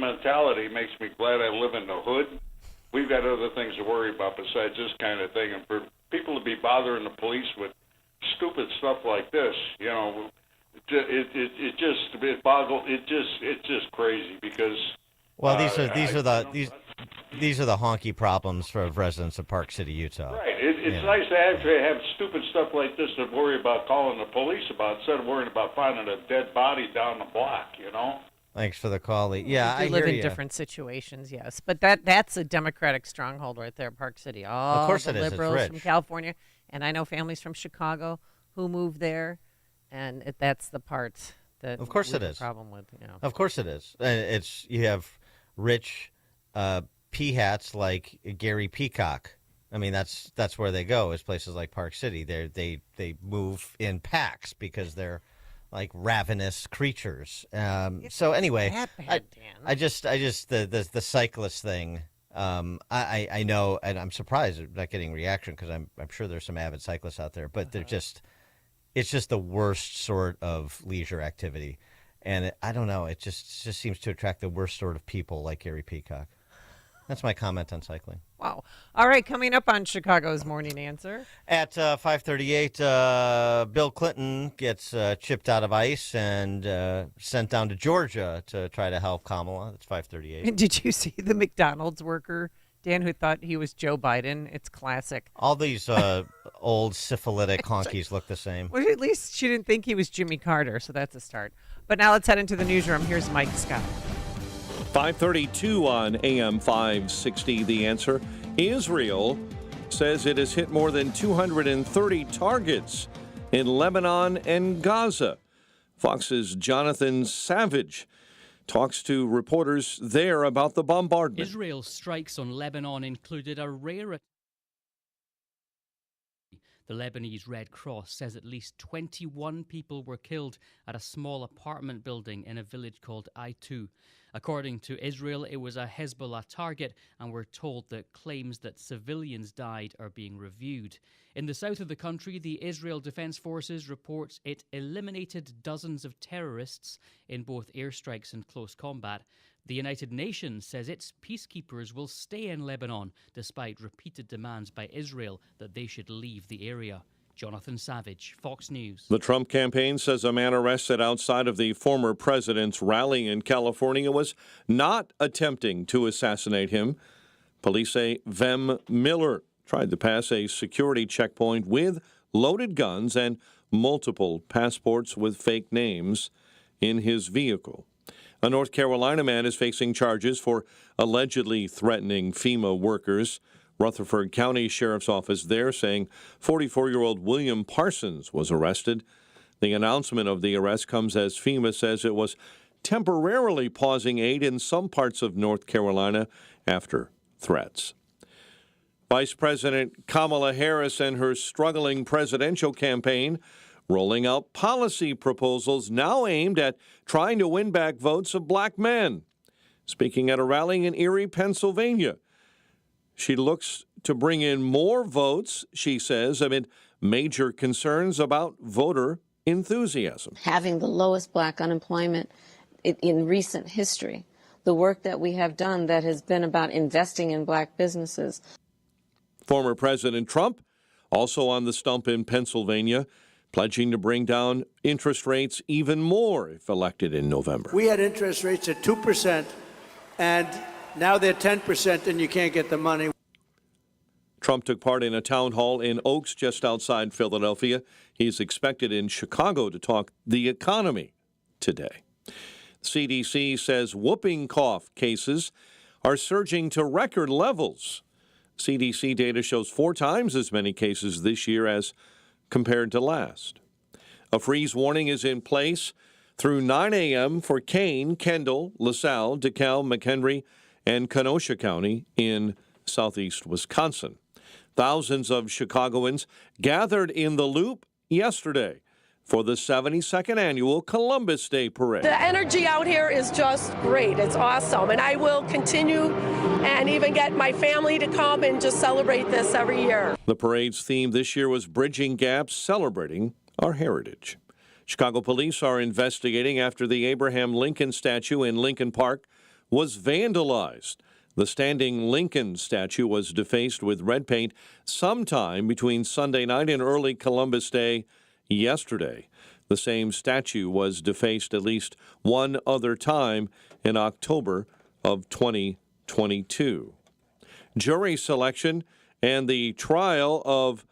mentality makes me glad I live in the hood. We've got other things to worry about besides this kind of thing. And for people to be bothering the police with stupid stuff like this, you know, it's just crazy because. Well, these are the honky problems for residents of Park City, Utah. Right. It's nice to actually have stupid stuff like this to worry about calling the police about instead of worrying about finding a dead body down the block, you know? Thanks for the call, Lee. Yeah, I live hear in you. different situations, yes. But that's a Democratic stronghold right there, Park City. All of course the it is. liberals It's rich. from California. And I know families from Chicago who moved there. And that's the part that of course we it have is. a problem with. You know. Of course it is. You have rich peahats like Gary Peacock. I mean, that's where they go, is places like Park City. They move in packs because they're like ravenous creatures. So anyway, I just the cyclist thing. I know, and I'm surprised I'm not getting reaction because I'm sure there's some avid cyclists out there, but it's just the worst sort of leisure activity, and I don't know. It just seems to attract the worst sort of people like Gary Peacock. That's my comment on cycling. Wow. All right, coming up on Chicago's Morning Answer. At 5:38, Bill Clinton gets chipped out of ice and sent down to Georgia to try to help Kamala. That's 5:38. Did you see the McDonald's worker, Dan, who thought he was Joe Biden? It's classic. All these old syphilitic honkies look the same. Well, at least she didn't think he was Jimmy Carter, so that's a start. But now let's head into the newsroom. Here's Mike Scott. 5:32 on AM 560. The Answer. Israel says it has hit more than 230 targets in Lebanon and Gaza. Fox's Jonathan Savage talks to reporters there about the bombardment. Israel's strikes on Lebanon included a rare. The Lebanese Red Cross says at least 21 people were killed at a small apartment building in a village called Aitu. According to Israel, it was a Hezbollah target, and we're told that claims that civilians died are being reviewed. In the south of the country, the Israel Defense Forces reports it eliminated dozens of terrorists in both airstrikes and close combat. The United Nations says its peacekeepers will stay in Lebanon despite repeated demands by Israel that they should leave the area. Jonathan Savage, Fox News. The Trump campaign says a man arrested outside of the former president's rally in California was not attempting to assassinate him. Police say Vem Miller tried to pass a security checkpoint with loaded guns and multiple passports with fake names in his vehicle. A North Carolina man is facing charges for allegedly threatening FEMA workers. Rutherford County Sheriff's Office there saying 44-year-old William Parsons was arrested. The announcement of the arrest comes as FEMA says it was temporarily pausing aid in some parts of North Carolina after threats. Vice President Kamala Harris and her struggling presidential campaign rolling out policy proposals now aimed at trying to win back votes of black men. Speaking at a rally in Erie, Pennsylvania, she looks to bring in more votes, she says, amid major concerns about voter enthusiasm. Having the lowest black unemployment in recent history, the work that we have done that has been about investing in black businesses. Former President Trump also on the stump in Pennsylvania, pledging to bring down interest rates even more if elected in November. We had interest rates at 2%, and now they're 10% and you can't get the money. Trump took part in a town hall in Oaks just outside Philadelphia. He's expected in Chicago to talk the economy today. CDC says whooping cough cases are surging to record levels. CDC data shows 4 times as many cases this year as compared to last. A freeze warning is in place through 9 a.m. for Kane, Kendall, LaSalle, DeKalb, McHenry, and Kenosha County in southeast Wisconsin. Thousands of Chicagoans gathered in the Loop yesterday for the 72nd annual Columbus Day Parade. The energy out here is just great. It's awesome. And I will continue and even get my family to come and just celebrate this every year. The parade's theme this year was Bridging Gaps, Celebrating Our Heritage. Chicago police are investigating after the Abraham Lincoln statue in Lincoln Park was vandalized. The standing Lincoln statue was defaced with red paint sometime between Sunday night and early Columbus Day yesterday. The same statue was defaced at least one other time in October of 2022. Jury selection and the trial of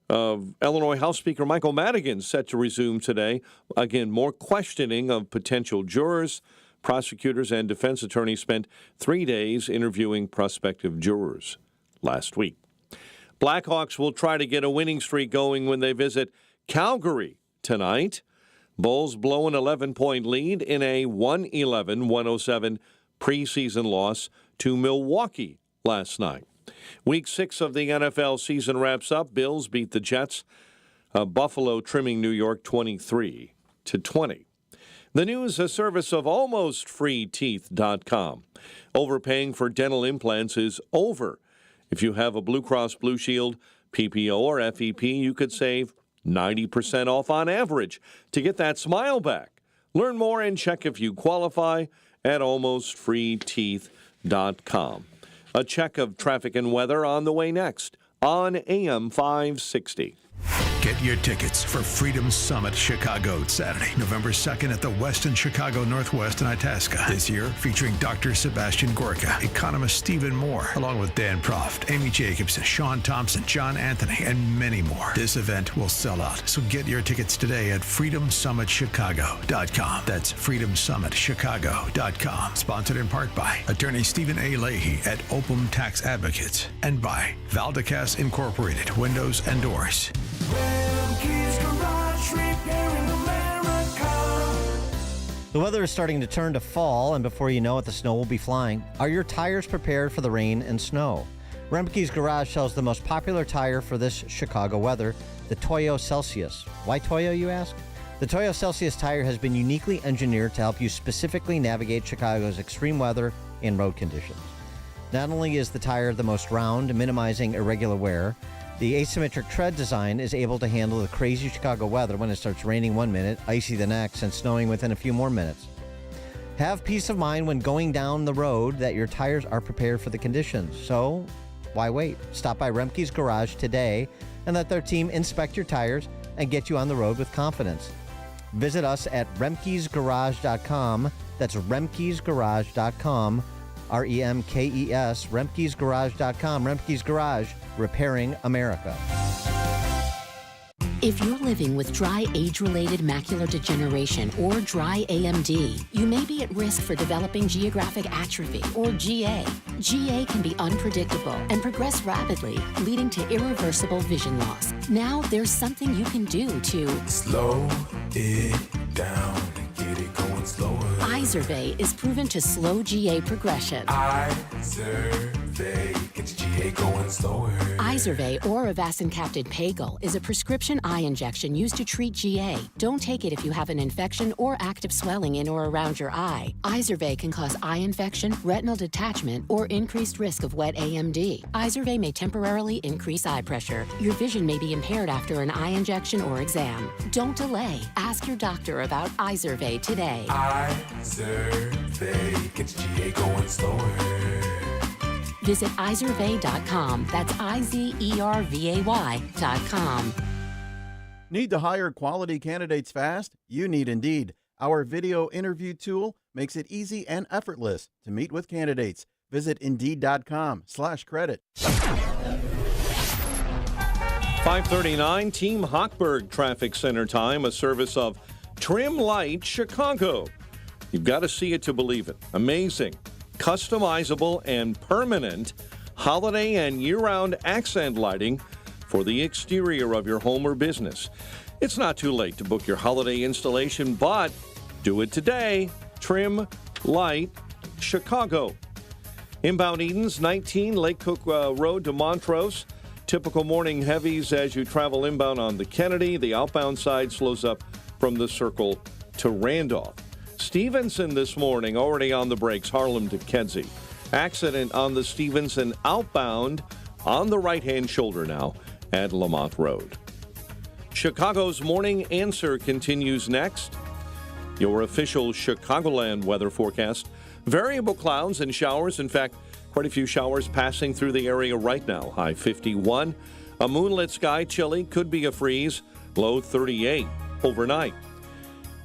Illinois House Speaker Michael Madigan set to resume today. Again, more questioning of potential jurors. Prosecutors and defense attorneys spent 3 days interviewing prospective jurors last week. Blackhawks will try to get a winning streak going when they visit Calgary tonight. Bulls blow an 11-point lead in a 111-107 preseason loss to Milwaukee last night. Week 6 of the NFL season wraps up. Bills beat the Jets. Buffalo trimming New York 23-20. The news, a service of AlmostFreeTeeth.com. Overpaying for dental implants is over. If you have a Blue Cross Blue Shield, PPO, or FEP, you could save 90% off on average to get that smile back. Learn more and check if you qualify at AlmostFreeTeeth.com. A check of traffic and weather on the way next on AM 560. Get your tickets for Freedom Summit Chicago, Saturday, November 2nd at the Westin Chicago Northwest in Itasca. This year, featuring Dr. Sebastian Gorka, economist Stephen Moore, along with Dan Proft, Amy Jacobson, Sean Thompson, John Anthony, and many more. This event will sell out, so get your tickets today at freedomsummitchicago.com. That's freedomsummitchicago.com. Sponsored in part by attorney Stephen A. Leahy at Opum Tax Advocates and by Valdecas Incorporated Windows and Doors. The weather is starting to turn to fall, and before you know it, the snow will be flying. Are your tires prepared for the rain and snow? Remke's Garage sells the most popular tire for this Chicago weather, the Toyo Celsius. Why Toyo, you ask? The Toyo Celsius tire has been uniquely engineered to help you specifically navigate Chicago's extreme weather and road conditions. Not only is the tire the most round, minimizing irregular wear, the asymmetric tread design is able to handle the crazy Chicago weather when it starts raining 1 minute, icy the next, and snowing within a few more minutes. Have peace of mind when going down the road that your tires are prepared for the conditions. So, why wait? Stop by Remke's Garage today and let their team inspect your tires and get you on the road with confidence. Visit us at remkesgarage.com. That's remkesgarage.com. REMKES, remkesgarage.com. Remke's Garage, repairing America. If you're living with dry age-related macular degeneration or dry AMD, you may be at risk for developing geographic atrophy or GA. GA can be unpredictable and progress rapidly, leading to irreversible vision loss. Now there's something you can do to slow it down and get it going slower. Izervay is proven to slow GA progression. Izervay gets GA going slower. Izervay or avacincaptad pagel is a prescription eye injection used to treat GA. Don't take it if you have an infection or active swelling in or around your eye. Izervay can cause eye infection, retinal detachment, or increased risk of wet AMD. Izervay may temporarily increase eye pressure. Your vision may be impaired after an eye injection or exam. Don't delay. Ask your doctor about Izervay today. Izervay gets GA going slower. Visit Izervay.com. That's IZERVAY.com. Need to hire quality candidates fast? You need Indeed. Our video interview tool makes it easy and effortless to meet with candidates. Visit Indeed.com/credit. 5:39, Team Hochberg Traffic Center time, a service of Trim Light Chicago. You've got to see it to believe it. Amazing, customizable, and permanent holiday and year-round accent lighting for the exterior of your home or business. It's not too late to book your holiday installation, but do it today. Trim Light Chicago. Inbound Edens, 19 Lake Cook Road to Montrose. Typical morning heavies as you travel inbound on the Kennedy. The outbound side slows up from the Circle to Randolph. Stevenson this morning, already on the brakes, Harlem to Kedzie. Accident on the Stevenson outbound on the right-hand shoulder now at Lamont Road. Chicago's Morning Answer continues next. Your official Chicagoland weather forecast Variable clouds and showers. In fact, quite a few showers passing through the area right now. High 51. A moonlit sky, chilly, could be a freeze. Low 38 overnight.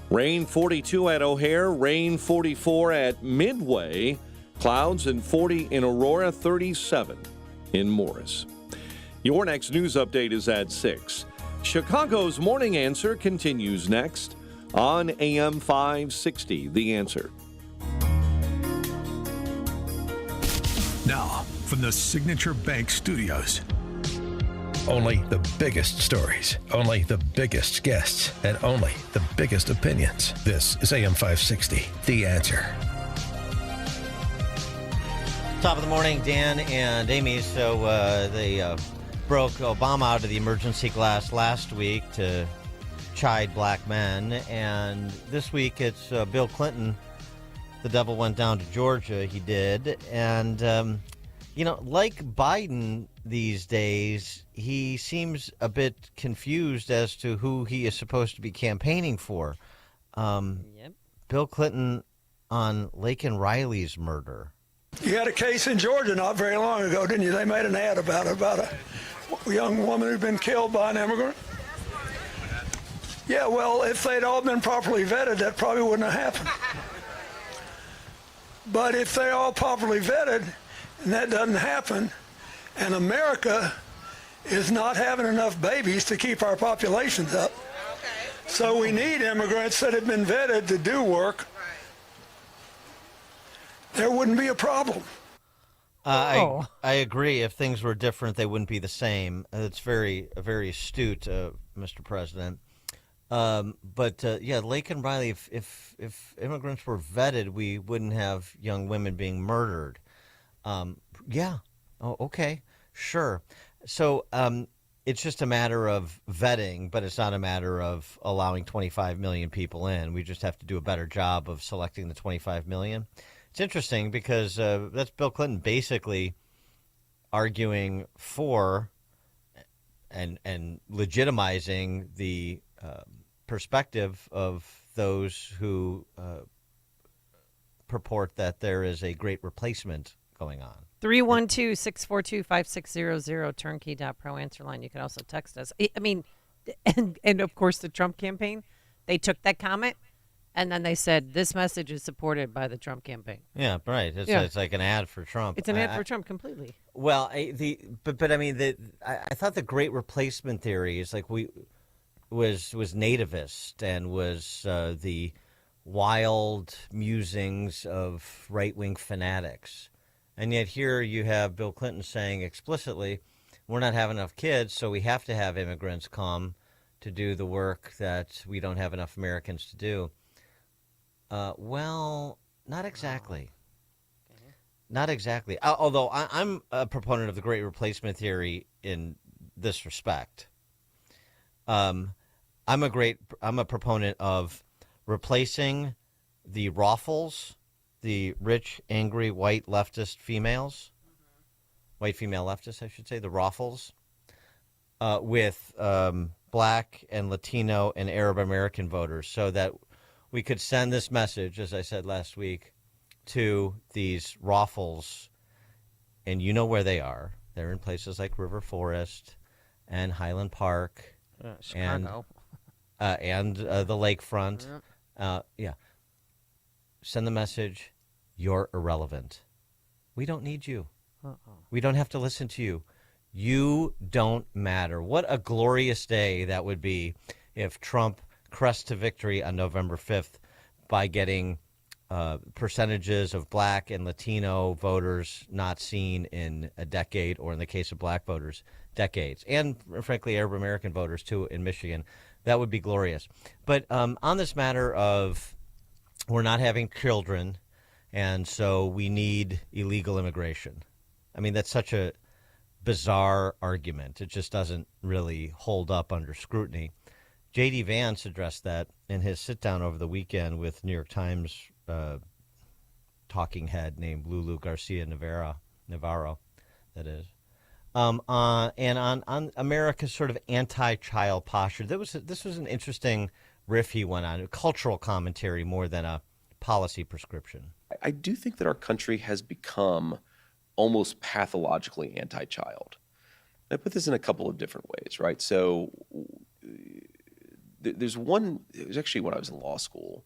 Rain 42 at O'Hare, rain 44 at Midway, clouds and 40 in Aurora, 37 in Morris. Your next news update is at 6. Chicago's Morning Answer continues next on AM 560, The Answer. Now, from the Signature Bank Studios. Only the biggest stories, only the biggest guests, and only the biggest opinions. This is AM 560, The Answer. Top of the morning, Dan and Amy. So they broke Obama out of the emergency glass last week to chide black men. And this week it's Bill Clinton. The devil went down to Georgia. He did. And, like Biden these days, he seems a bit confused as to who he is supposed to be campaigning for. Bill Clinton on Laken Riley's murder. You had a case in Georgia not very long ago, didn't you? They made an ad about a young woman who'd been killed by an immigrant. Yeah, well, if they'd all been properly vetted, that probably wouldn't have happened. But if they're all properly vetted, and that doesn't happen, and America is not having enough babies to keep our populations up, so we need immigrants that have been vetted to do work, there wouldn't be a problem. I agree. If things were different, they wouldn't be the same. It's very astute, Mr. President. Laken Riley, if immigrants were vetted, we wouldn't have young women being murdered. Okay, sure. So it's just a matter of vetting, but it's not a matter of allowing 25 million people in. We just have to do a better job of selecting the 25 million. It's interesting because that's Bill Clinton basically arguing for and legitimizing the perspective of those who purport that there is a great replacement going on. 312-642-5600, turnkey.pro answer line. You can also text us. I mean, and of course the Trump campaign, they took that comment and then they said this message is supported by the Trump campaign. Yeah, right. It's like an ad for Trump. It's an ad for Trump completely. Well, I thought the great replacement theory is like was nativist and was the wild musings of right-wing fanatics. And yet here you have Bill Clinton saying explicitly, we're not having enough kids, so we have to have immigrants come to do the work that we don't have enough Americans to do. Well, not exactly. Okay. Not exactly. Although I'm a proponent of the great replacement theory in this respect. I'm a proponent of replacing the Rothfuls, the rich, angry, white leftist females, white female leftists, I should say, the Rothfuls, with black and Latino and Arab American voters, so that we could send this message, as I said last week, to these Rothfuls, and you know where they are. They're in places like River Forest and Highland Park, Chicago, and the lakefront. Send the message, you're irrelevant. We don't need you. We don't have to listen to you. You don't matter. What a glorious day that would be if Trump crests to victory on November 5th by getting percentages of black and Latino voters not seen in a decade, or in the case of black voters, decades. And frankly, Arab American voters, too, in Michigan. That would be glorious. But on this matter of we're not having children, and so we need illegal immigration. I mean, that's such a bizarre argument. It just doesn't really hold up under scrutiny. J.D. Vance addressed that in his sit-down over the weekend with New York Times talking head named Lulu Garcia Navarro, that is. And on America's sort of anti-child posture. This was an interesting riff he went on, a cultural commentary more than a policy prescription. I do think that our country has become almost pathologically anti-child. I put this in a couple of different ways, right? So there's one, it was actually when I was in law school.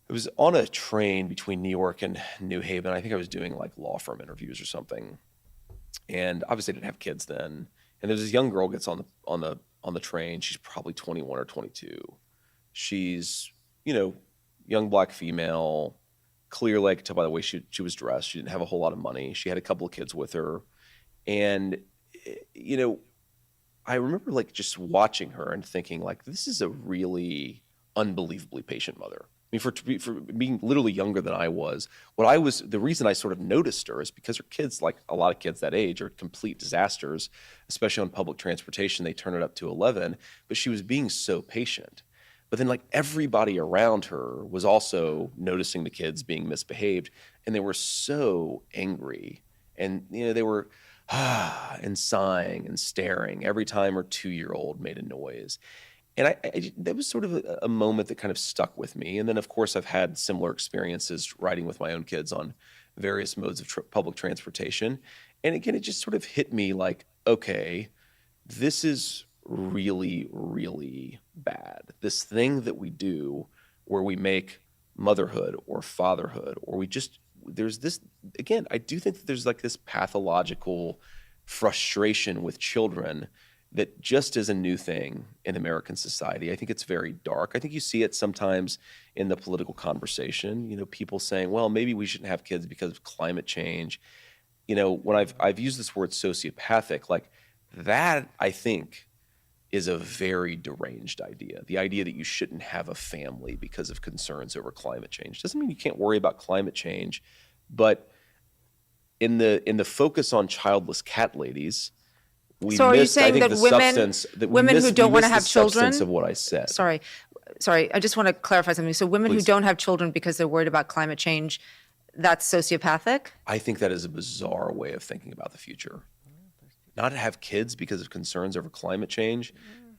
It was on a train between New York and New Haven. I think I was doing like law firm interviews or something. And obviously I didn't have kids then. And there's this young girl gets on the train. She's probably 21 or 22. She's, young black female, clearly I could tell by the way she was dressed. She didn't have a whole lot of money. She had a couple of kids with her. And, I remember like just watching her and thinking like, this is a really unbelievably patient mother. I mean, for being literally younger than I was, the reason I sort of noticed her is because her kids, like a lot of kids that age, are complete disasters, especially on public transportation. They turn it up to 11, but she was being so patient. But then like everybody around her was also noticing the kids being misbehaved, and they were so angry. And, they were and sighing and staring every time her 2-year-old made a noise. And that was sort of a moment that kind of stuck with me. And then, of course, I've had similar experiences riding with my own kids on various modes of public transportation. And again, it just sort of hit me like, okay, this is really, really bad. This thing that we do where we make motherhood or fatherhood, or there's this, again, I do think that there's like this pathological frustration with children that just is a new thing in American society. I think it's very dark. I think you see it sometimes in the political conversation, people saying, well, maybe we shouldn't have kids because of climate change. When I've used this word sociopathic, like that, I think is a very deranged idea. The idea that you shouldn't have a family because of concerns over climate change doesn't mean you can't worry about climate change, but in the focus on childless cat ladies, so are you saying that women who don't want to have children? Substance of what I said. Sorry, I just want to clarify something. So women who don't have children because they're worried about climate change, that's sociopathic? I think that is a bizarre way of thinking about the future. Not to have kids because of concerns over climate change.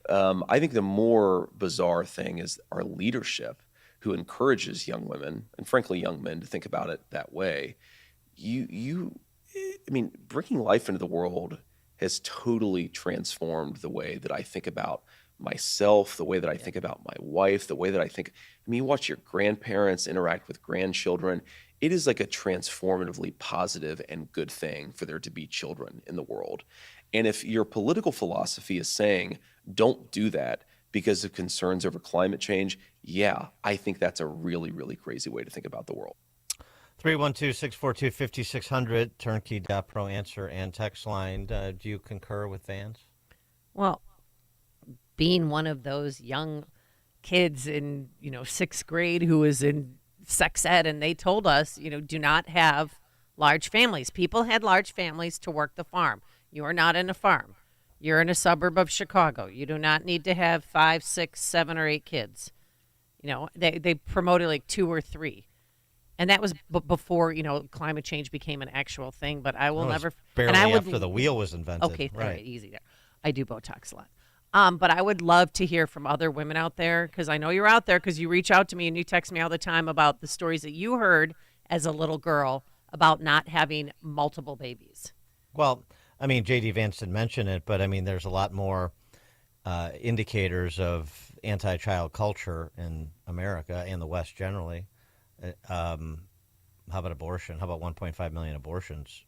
I think the more bizarre thing is our leadership, who encourages young women and frankly young men to think about it that way. Bringing life into the world has totally transformed the way that I think about myself, the way that I think about my wife, the way that I think, you watch your grandparents interact with grandchildren. It is like a transformatively positive and good thing for there to be children in the world. And if your political philosophy is saying, don't do that because of concerns over climate change, yeah, I think that's a really, really crazy way to think about the world. 312-642-5600, turnkey.pro answer and text line. Do you concur with Vance? Well, being one of those young kids in, 6th grade who was in sex ed, and they told us, do not have large families. People had large families to work the farm. You are not in a farm. You're in a suburb of Chicago. You do not need to have 5, 6, 7, or 8 kids. They promoted like 2 or 3. And that was before, climate change became an actual thing. But I will never. Barely after the wheel was invented. Okay, right. Easy there. I do Botox a lot. But I would love to hear from other women out there, because I know you're out there, because you reach out to me and you text me all the time about the stories that you heard as a little girl about not having multiple babies. Well, J.D. Vance didn't mention it, but there's a lot more indicators of anti-child culture in America and the West generally. How about abortion? How about 1.5 million abortions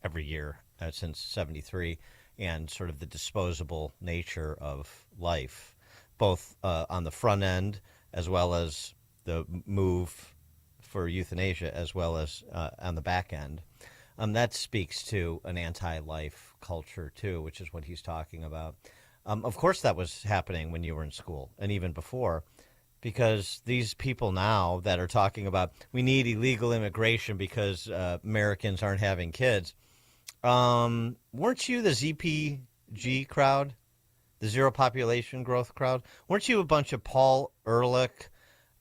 every year since 1973, and sort of the disposable nature of life, both on the front end as well as the move for euthanasia, as well as on the back end. That speaks to an anti-life culture, too, which is what he's talking about. Of course, that was happening when you were in school and even before, because these people now that are talking about we need illegal immigration because Americans aren't having kids. Weren't you the ZPG crowd, the zero population growth crowd? Weren't you a bunch of Paul Ehrlich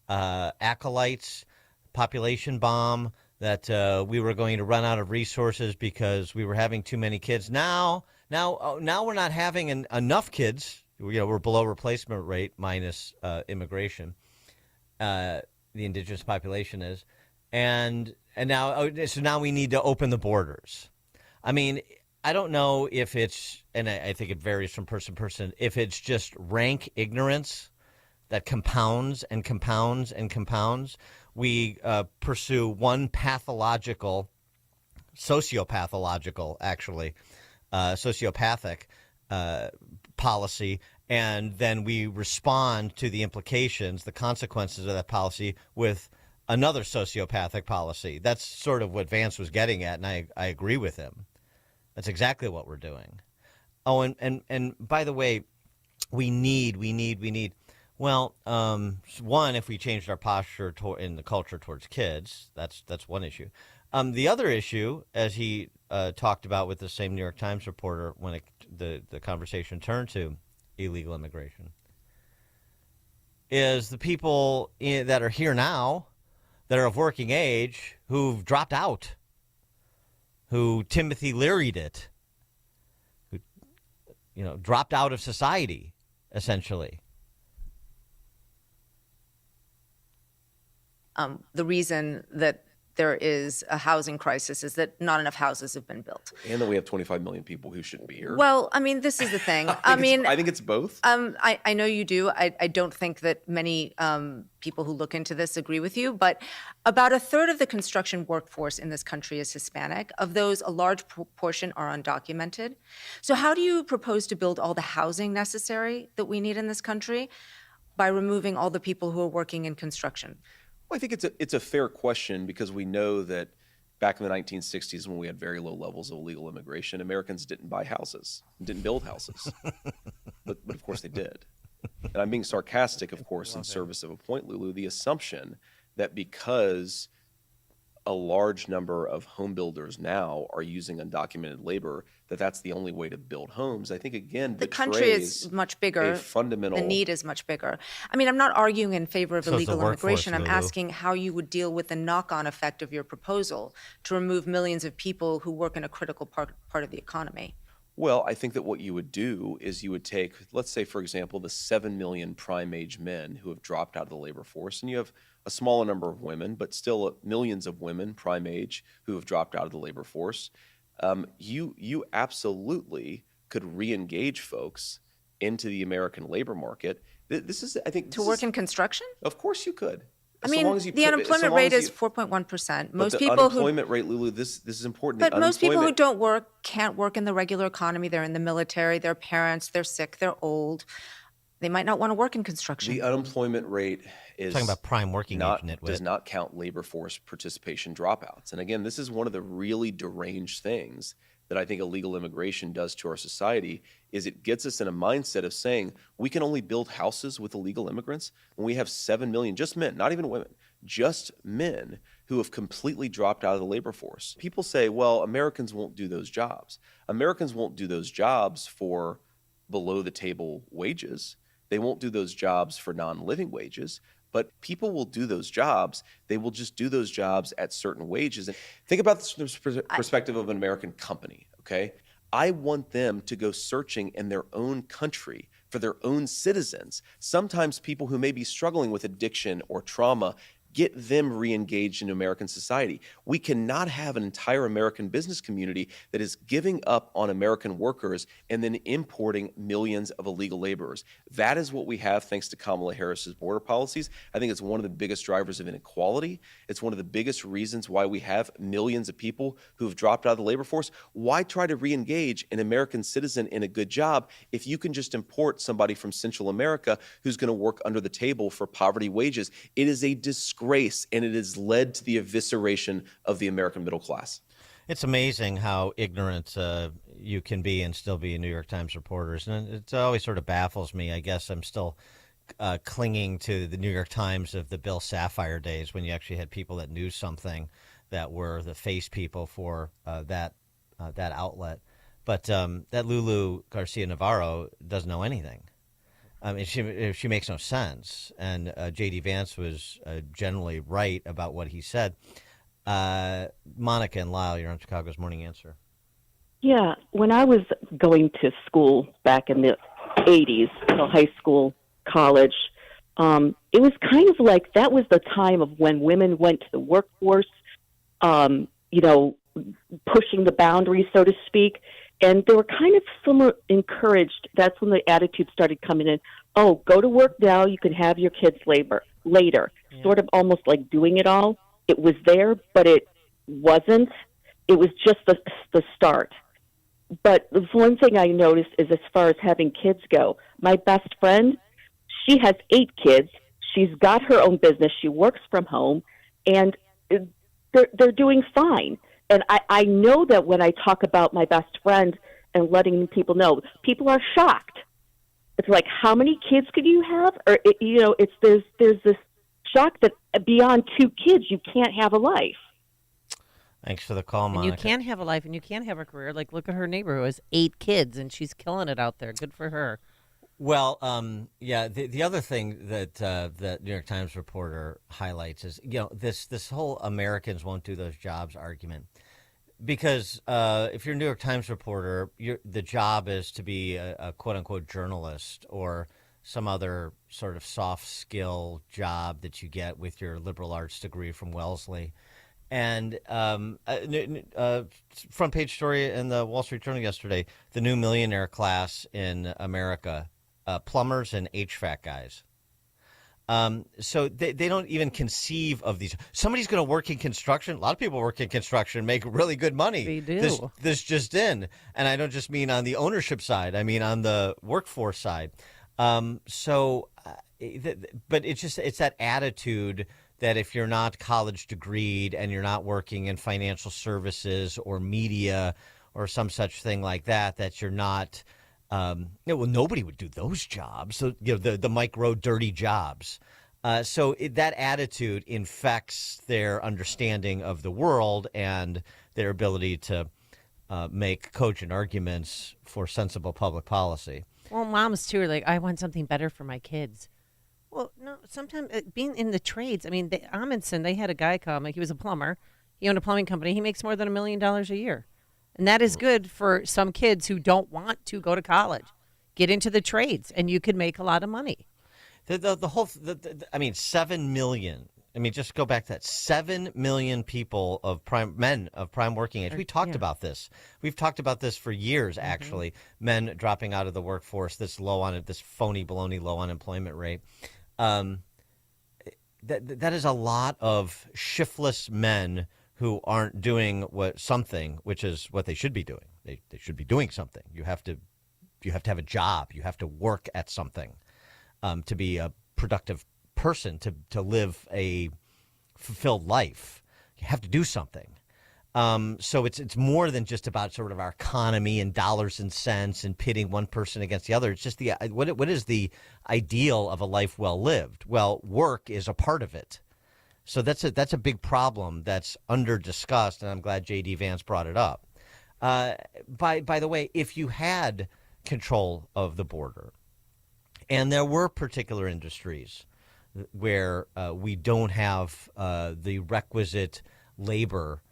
acolytes, population bomb, that we were going to run out of resources because we were having too many kids? Now we're not having enough kids. We're below replacement rate minus immigration. the indigenous population is, and now we need to open the borders. I mean, I don't know if it's, and I think it varies from person to person, if it's just rank ignorance that compounds and compounds and compounds. We pursue one sociopathic policy, and then we respond to the implications, the consequences of that policy with another sociopathic policy. That's sort of what Vance was getting at, and I agree with him. That's exactly what we're doing. Oh, and by the way, we need. Well, one, if we changed our posture in the culture towards kids, that's one issue. The other issue, as he talked about with the same New York Times reporter when the conversation turned to illegal immigration, is the people that are here now that are of working age who've dropped out, who Timothy Leary'd it, who dropped out of society, essentially. The reason that there is a housing crisis is that not enough houses have been built. And that we have 25 million people who shouldn't be here. Well, I mean, this is the thing. I think it's both. I know you do. I don't think that many people who look into this agree with you, but about a third of the construction workforce in this country is Hispanic. Of those, a large proportion are undocumented. So how do you propose to build all the housing necessary that we need in this country by removing all the people who are working in construction? Well, I think it's a fair question because we know that back in the 1960s when we had very low levels of illegal immigration, Americans didn't buy houses, didn't build houses. but of course they did. And I'm being sarcastic, of course, in service of a point, Lulu, the assumption that because a large number of home builders now are using undocumented labor, that's the only way to build homes. I think, again, the country is much bigger. The need is much bigger. I mean, I'm not arguing in favor of illegal immigration. I'm asking how you would deal with the knock-on effect of your proposal to remove millions of people who work in a critical part of the economy. Well, I think that what you would do is you would take, let's say, for example, the 7 million prime-age men who have dropped out of the labor force, and you have a smaller number of women, but still millions of women prime-age who have dropped out of the labor force. You absolutely could re-engage folks into the American labor market. This is, I think, to work in construction. Of course, you could. I mean, the unemployment rate is 4.1%. Most people who unemployment rate, Lulu, this is important. But most people who don't work can't work in the regular economy. They're in the military. Their parents. They're sick. They're old. They might not want to work in construction. The unemployment rate is talking about prime working age, does not count labor force participation dropouts. And again, this is one of the really deranged things that I think illegal immigration does to our society is it gets us in a mindset of saying we can only build houses with illegal immigrants when we have 7 million, just men, not even women, just men who have completely dropped out of the labor force. People say, well, Americans won't do those jobs. Americans won't do those jobs for below the table wages. They won't do those jobs for non-living wages. But people will do those jobs. They will just do those jobs at certain wages. And think about this from the perspective of an American company, okay? I want them to go searching in their own country for their own citizens. Sometimes people who may be struggling with addiction or trauma, get them re-engaged in American society. We cannot have an entire American business community that is giving up on American workers and then importing millions of illegal laborers. That is what we have thanks to Kamala Harris's border policies. I think it's one of the biggest drivers of inequality. It's one of the biggest reasons why we have millions of people who have dropped out of the labor force. Why try to re-engage an American citizen in a good job if you can just import somebody from Central America who's going to work under the table for poverty wages? It is a disgrace, and it has led to the evisceration of the American middle class. It's amazing how ignorant you can be and still be a New York Times reporter. And it always sort of baffles me. I guess I'm still clinging to the New York Times of the Bill Sapphire days when you actually had people that knew something that were the face people for that outlet. But that Lulu Garcia-Navarro doesn't know anything. I mean, she makes no sense. And J.D. Vance was generally right about what he said. Monica and Lyle, you're on Chicago's Morning Answer. Yeah, when I was going to school back in the 80s, so high school, college, it was kind of like that was the time of when women went to the workforce, pushing the boundaries, so to speak. And they were kind of somewhat encouraged. That's when the attitude started coming in. Oh, go to work now. You can have your kids later. Yeah. Sort of almost like doing it all. It was there, but it wasn't. It was just the start. But the one thing I noticed is as far as having kids go, my best friend, she has 8 kids. She's got her own business. She works from home, and they're doing fine. And I know that when I talk about my best friend and letting people know, people are shocked. It's like, how many kids could you have? Or there's this shock that beyond 2 kids, you can't have a life. Thanks for the call, Monica. And you can have a life, and you can have a career. Like, look at her neighbor who has 8 kids, and she's killing it out there. Good for her. Well, the other thing that that New York Times reporter highlights is, this whole Americans won't do those jobs argument. Because if you're a New York Times reporter, the job is to be a quote-unquote journalist or some other sort of soft skill job that you get with your liberal arts degree from Wellesley. And front page story in the Wall Street Journal yesterday, the new millionaire class in America, plumbers and HVAC guys. So they don't even conceive of these. Somebody's going to work in construction. A lot of people work in construction, make really good money. They do. This just in. And I don't just mean on the ownership side. I mean on the workforce side. But it's that attitude that if you're not college degreed and you're not working in financial services or media or some such thing like that, that you're not nobody would do those jobs. So, the micro dirty jobs. That attitude infects their understanding of the world and their ability to make cogent arguments for sensible public policy. Well, moms, too, are like, I want something better for my kids. Well, no, sometimes being in the trades, I mean, Amundsen, they had a guy come, he was a plumber. He owned a plumbing company. He makes more than $1 million a year. And that is good for some kids who don't want to go to college. Get into the trades, and you can make a lot of money. The whole, 7 million. I mean, just go back to that. 7 million people men of prime working age. We talked about this. We've talked about this for years, actually. Men dropping out of the workforce, this phony baloney low unemployment rate. That is a lot of shiftless men who aren't doing which is what they should be doing. They should be doing something. You have to have a job. You have to work at something to be a productive person, to live a fulfilled life. You have to do something. So it's more than just about sort of our economy and dollars and cents and pitting one person against the other. It's just what is the ideal of a life well lived? Well, work is a part of it. So that's a big problem that's under discussed, and I'm glad J.D. Vance brought it up. By the way, if you had control of the border, and there were particular industries where we don't have the requisite labor,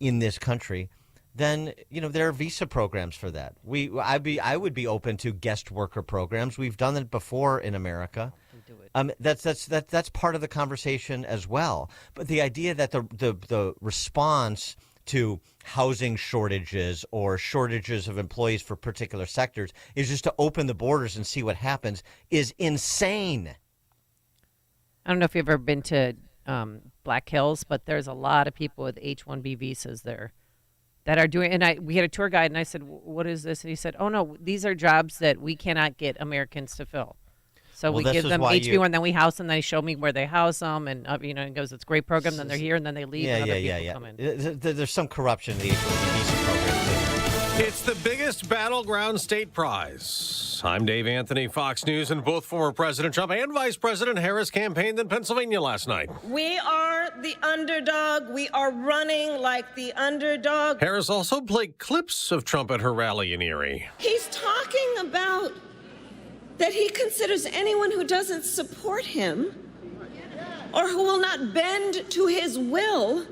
in this country, then there are visa programs for that. I would be open to guest worker programs. We've done it before in America. That's part of the conversation as well. But the idea that the response to housing shortages or shortages of employees for particular sectors is just to open the borders and see what happens is insane. I don't know if you've ever been to Black Hills, but there's a lot of people with H-1B visas there that are doing, and we had a tour guide, and I said, what is this? And he said, oh, no, these are jobs that we cannot get Americans to fill. So we give them HB1, and then we house them. Then they show me where they house them, and and goes, it's a great program. Then they're here, and then they leave, and other people come in. There's some corruption in the H-1B visa program, too. It's the biggest battleground state prize. I'm Dave Anthony, Fox News, and both former President Trump and Vice President Harris campaigned in Pennsylvania last night. We are the underdog. We are running like the underdog. Harris also played clips of Trump at her rally in Erie. He's talking about that he considers anyone who doesn't support him or who will not bend to his will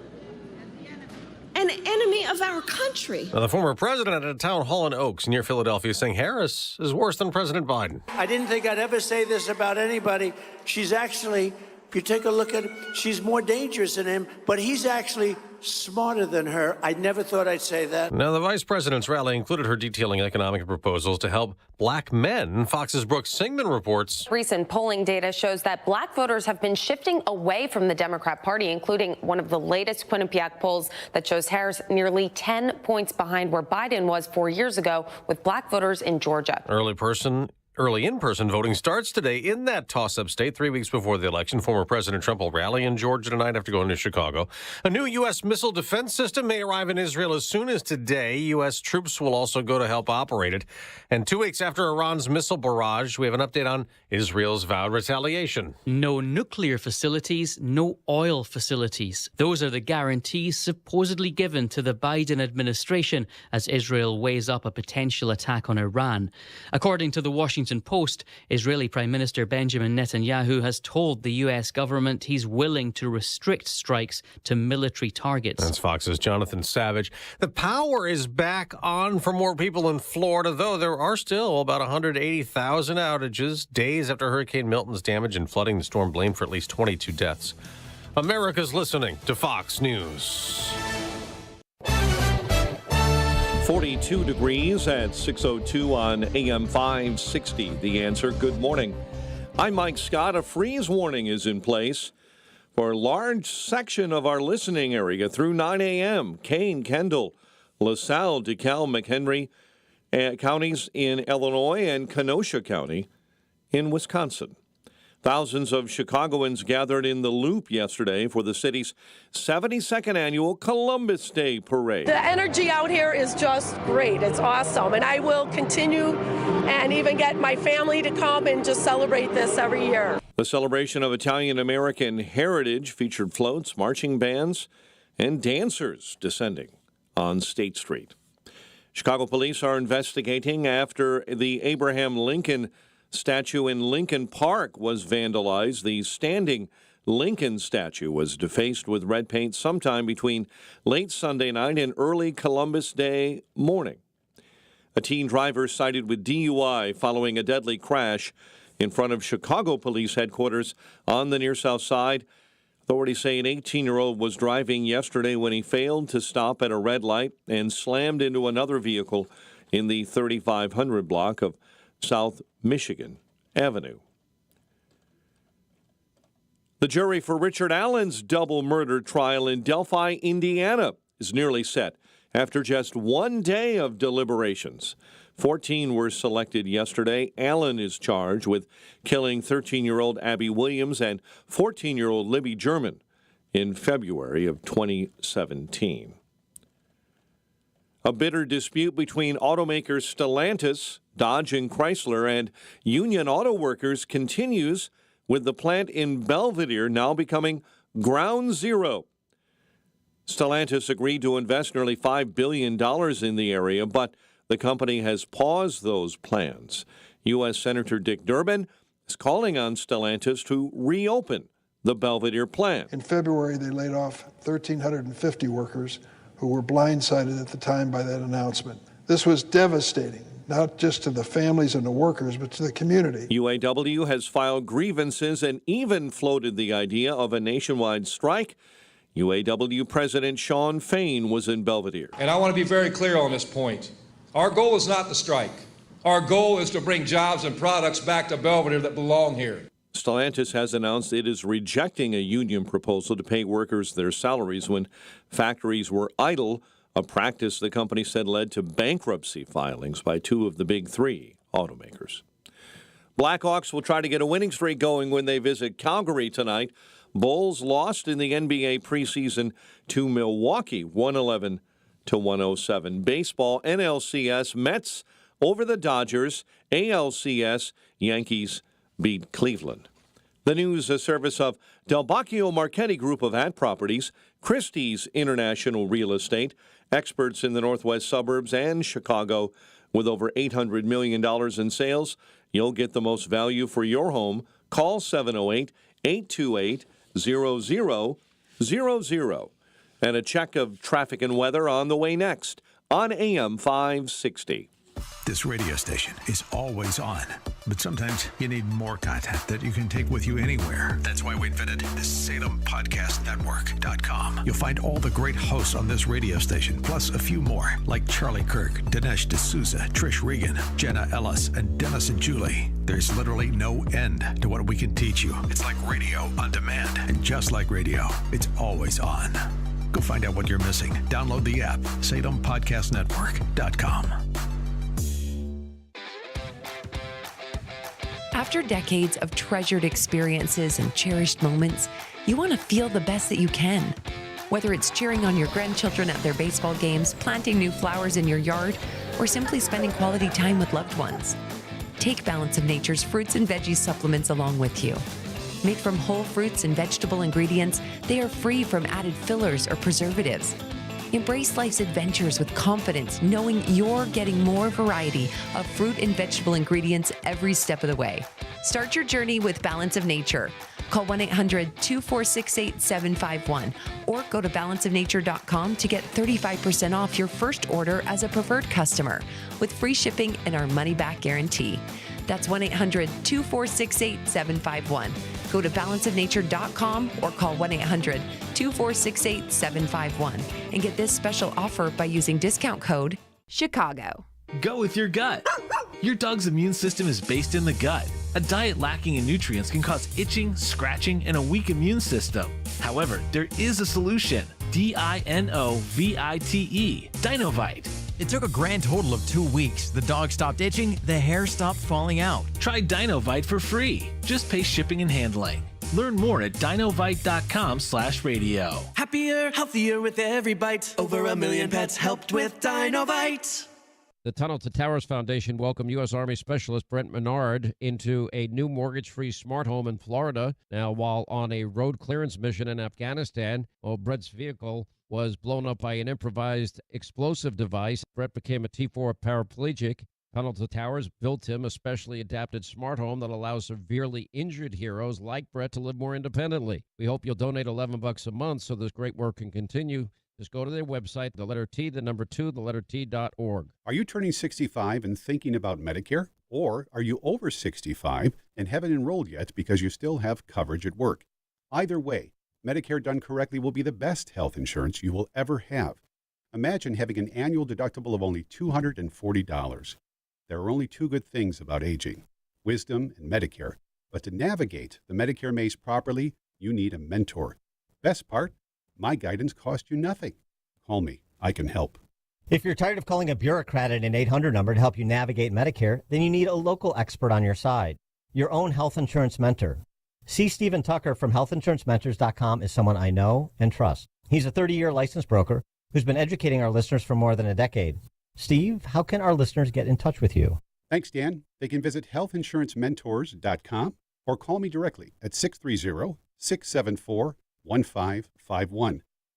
an enemy of our country. Now, the former president at a town hall in Oaks near Philadelphia saying Harris is worse than President Biden. I didn't think I'd ever say this about anybody. She's actually, if you take a look at it, she's more dangerous than him, but he's actually smarter than her. I never thought I'd say that. Now, the vice president's rally included her detailing economic proposals to help black men. Fox's Brooke Singman reports. Recent polling data shows that black voters have been shifting away from the Democrat Party, including one of the latest Quinnipiac polls that shows Harris nearly 10 points behind where Biden was 4 years ago with black voters in Georgia. Early in-person voting starts today in that toss-up state 3 weeks before the election. Former President Trump will rally in Georgia tonight after going to Chicago. A new U.S. missile defense system may arrive in Israel as soon as today. U.S. troops will also go to help operate it. And 2 weeks after Iran's missile barrage, we have an update on Israel's vowed retaliation. No nuclear facilities, no oil facilities. Those are the guarantees supposedly given to the Biden administration as Israel weighs up a potential attack on Iran. According to the Washington Post, Israeli Prime Minister Benjamin Netanyahu has told the U.S. government he's willing to restrict strikes to military targets. That's Fox's Jonathan Savage. The power is back on for more people in Florida, though there are still about 180,000 outages days after Hurricane Milton's damage and flooding. The storm blamed for at least 22 deaths. America's listening to Fox News. 42 degrees at 6:02 on AM 560. The Answer. Good morning. I'm Mike Scott. A freeze warning is in place for a large section of our listening area through 9 a.m. Kane, Kendall, LaSalle, DeKalb, McHenry counties in Illinois and Kenosha County in Wisconsin. Thousands of Chicagoans gathered in the Loop yesterday for the city's 72nd annual Columbus Day Parade. The energy out here is just great. It's awesome. And I will continue and even get my family to come and just celebrate this every year. The celebration of Italian-American heritage featured floats, marching bands, and dancers descending on State Street. Chicago police are investigating after the Abraham Lincoln statue in Lincoln Park was vandalized. The standing Lincoln statue was defaced with red paint sometime between late Sunday night and early Columbus Day morning. A teen driver cited with DUI following a deadly crash in front of Chicago Police headquarters on the near South Side. Authorities say an 18-year-old was driving yesterday when he failed to stop at a red light and slammed into another vehicle in the 3500 block of South Michigan Avenue. The jury for Richard Allen's double murder trial in Delphi, Indiana, is nearly set after just 1 day of deliberations. 14 were selected yesterday. Allen is charged with killing 13-year-old Abby Williams and 14-year-old Libby German in February of 2017. A bitter dispute between automakers Stellantis, Dodge, and Chrysler and union auto workers continues, with the plant in Belvidere now becoming ground zero. Stellantis agreed to invest nearly $5 billion in the area, but the company has paused those plans. U.S. Senator Dick Durbin is calling on Stellantis to reopen the Belvidere plant. In February, they laid off 1,350 workers who were blindsided at the time by that announcement. This was devastating, not just to the families and the workers, but to the community. UAW has filed grievances and even floated the idea of a nationwide strike. UAW President Shawn Fain was in Belvidere. And I want to be very clear on this point. Our goal is not the strike. Our goal is to bring jobs and products back to Belvidere that belong here. Stellantis has announced it is rejecting a union proposal to pay workers their salaries when factories were idle, a practice the company said led to bankruptcy filings by two of the big three automakers. Blackhawks will try to get a winning streak going when they visit Calgary tonight. Bulls lost in the NBA preseason to Milwaukee, 111-107. Baseball, NLCS, Mets over the Dodgers. ALCS, Yankees beat Cleveland. The news, a service of Del Bacchio Marchetti Group of Ad Properties, Christie's International Real Estate, experts in the northwest suburbs and Chicago. With over $800 million in sales, you'll get the most value for your home. Call 708-828-0000. And a check of traffic and weather on the way next on AM 560. This radio station is always on, but sometimes you need more content that you can take with you anywhere. That's why we invented the SalemPodcastNetwork.com. You'll find all the great hosts on this radio station, plus a few more, like Charlie Kirk, Dinesh D'Souza, Trish Regan, Jenna Ellis, and Dennis and Julie. There's literally no end to what we can teach you. It's like radio on demand, and just like radio, it's always on. Go find out what you're missing. Download the app, SalemPodcastNetwork.com. After decades of treasured experiences and cherished moments, you want to feel the best that you can. Whether it's cheering on your grandchildren at their baseball games, planting new flowers in your yard, or simply spending quality time with loved ones. Take Balance of Nature's fruits and veggie supplements along with you. Made from whole fruits and vegetable ingredients, they are free from added fillers or preservatives. Embrace life's adventures with confidence, knowing you're getting more variety of fruit and vegetable ingredients every step of the way. Start your journey with Balance of Nature. Call 1-800-246-8751 or go to balanceofnature.com to get 35% off your first order as a preferred customer with free shipping and our money-back guarantee. That's 1-800-246-8751. Go to balanceofnature.com or call 1-800-246-8751 and get this special offer by using discount code CHICAGO. Go with your gut. Your dog's immune system is based in the gut. A diet lacking in nutrients can cause itching, scratching, and a weak immune system. However, there is a solution. DINOVITE, Dinovite. It took a grand total of 2 weeks. The dog stopped itching, the hair stopped falling out. Try Dinovite for free. Just pay shipping and handling. Learn more at dinovite.com/radio. Happier, healthier with every bite. Over 1 million pets helped with Dinovite. The Tunnel to Towers Foundation welcomed U.S. Army Specialist Brent Menard into a new mortgage-free smart home in Florida. Now, while on a road clearance mission in Afghanistan, Brent's vehicle was blown up by an improvised explosive device. Brett became a T4 paraplegic. Tunnel to Towers built him a specially adapted smart home that allows severely injured heroes like Brett to live more independently. We hope you'll donate $11 a month so this great work can continue. Just go to their website, the letter T, the number 2, the letter T.org. Are you turning 65 and thinking about Medicare? Or are you over 65 and haven't enrolled yet because you still have coverage at work? Either way, Medicare done correctly will be the best health insurance you will ever have. Imagine having an annual deductible of only $240. There are only two good things about aging, wisdom and Medicare. But to navigate the Medicare maze properly, you need a mentor. Best part? My guidance cost you nothing. Call me. I can help. If you're tired of calling a bureaucrat at an 800 number to help you navigate Medicare, then you need a local expert on your side, your own health insurance mentor. C. Stephen Tucker from healthinsurancementors.com is someone I know and trust. He's a 30-year licensed broker who's been educating our listeners for more than a decade. Steve, how can our listeners get in touch with you? Thanks, Dan. They can visit healthinsurancementors.com or call me directly at 630-674-1551.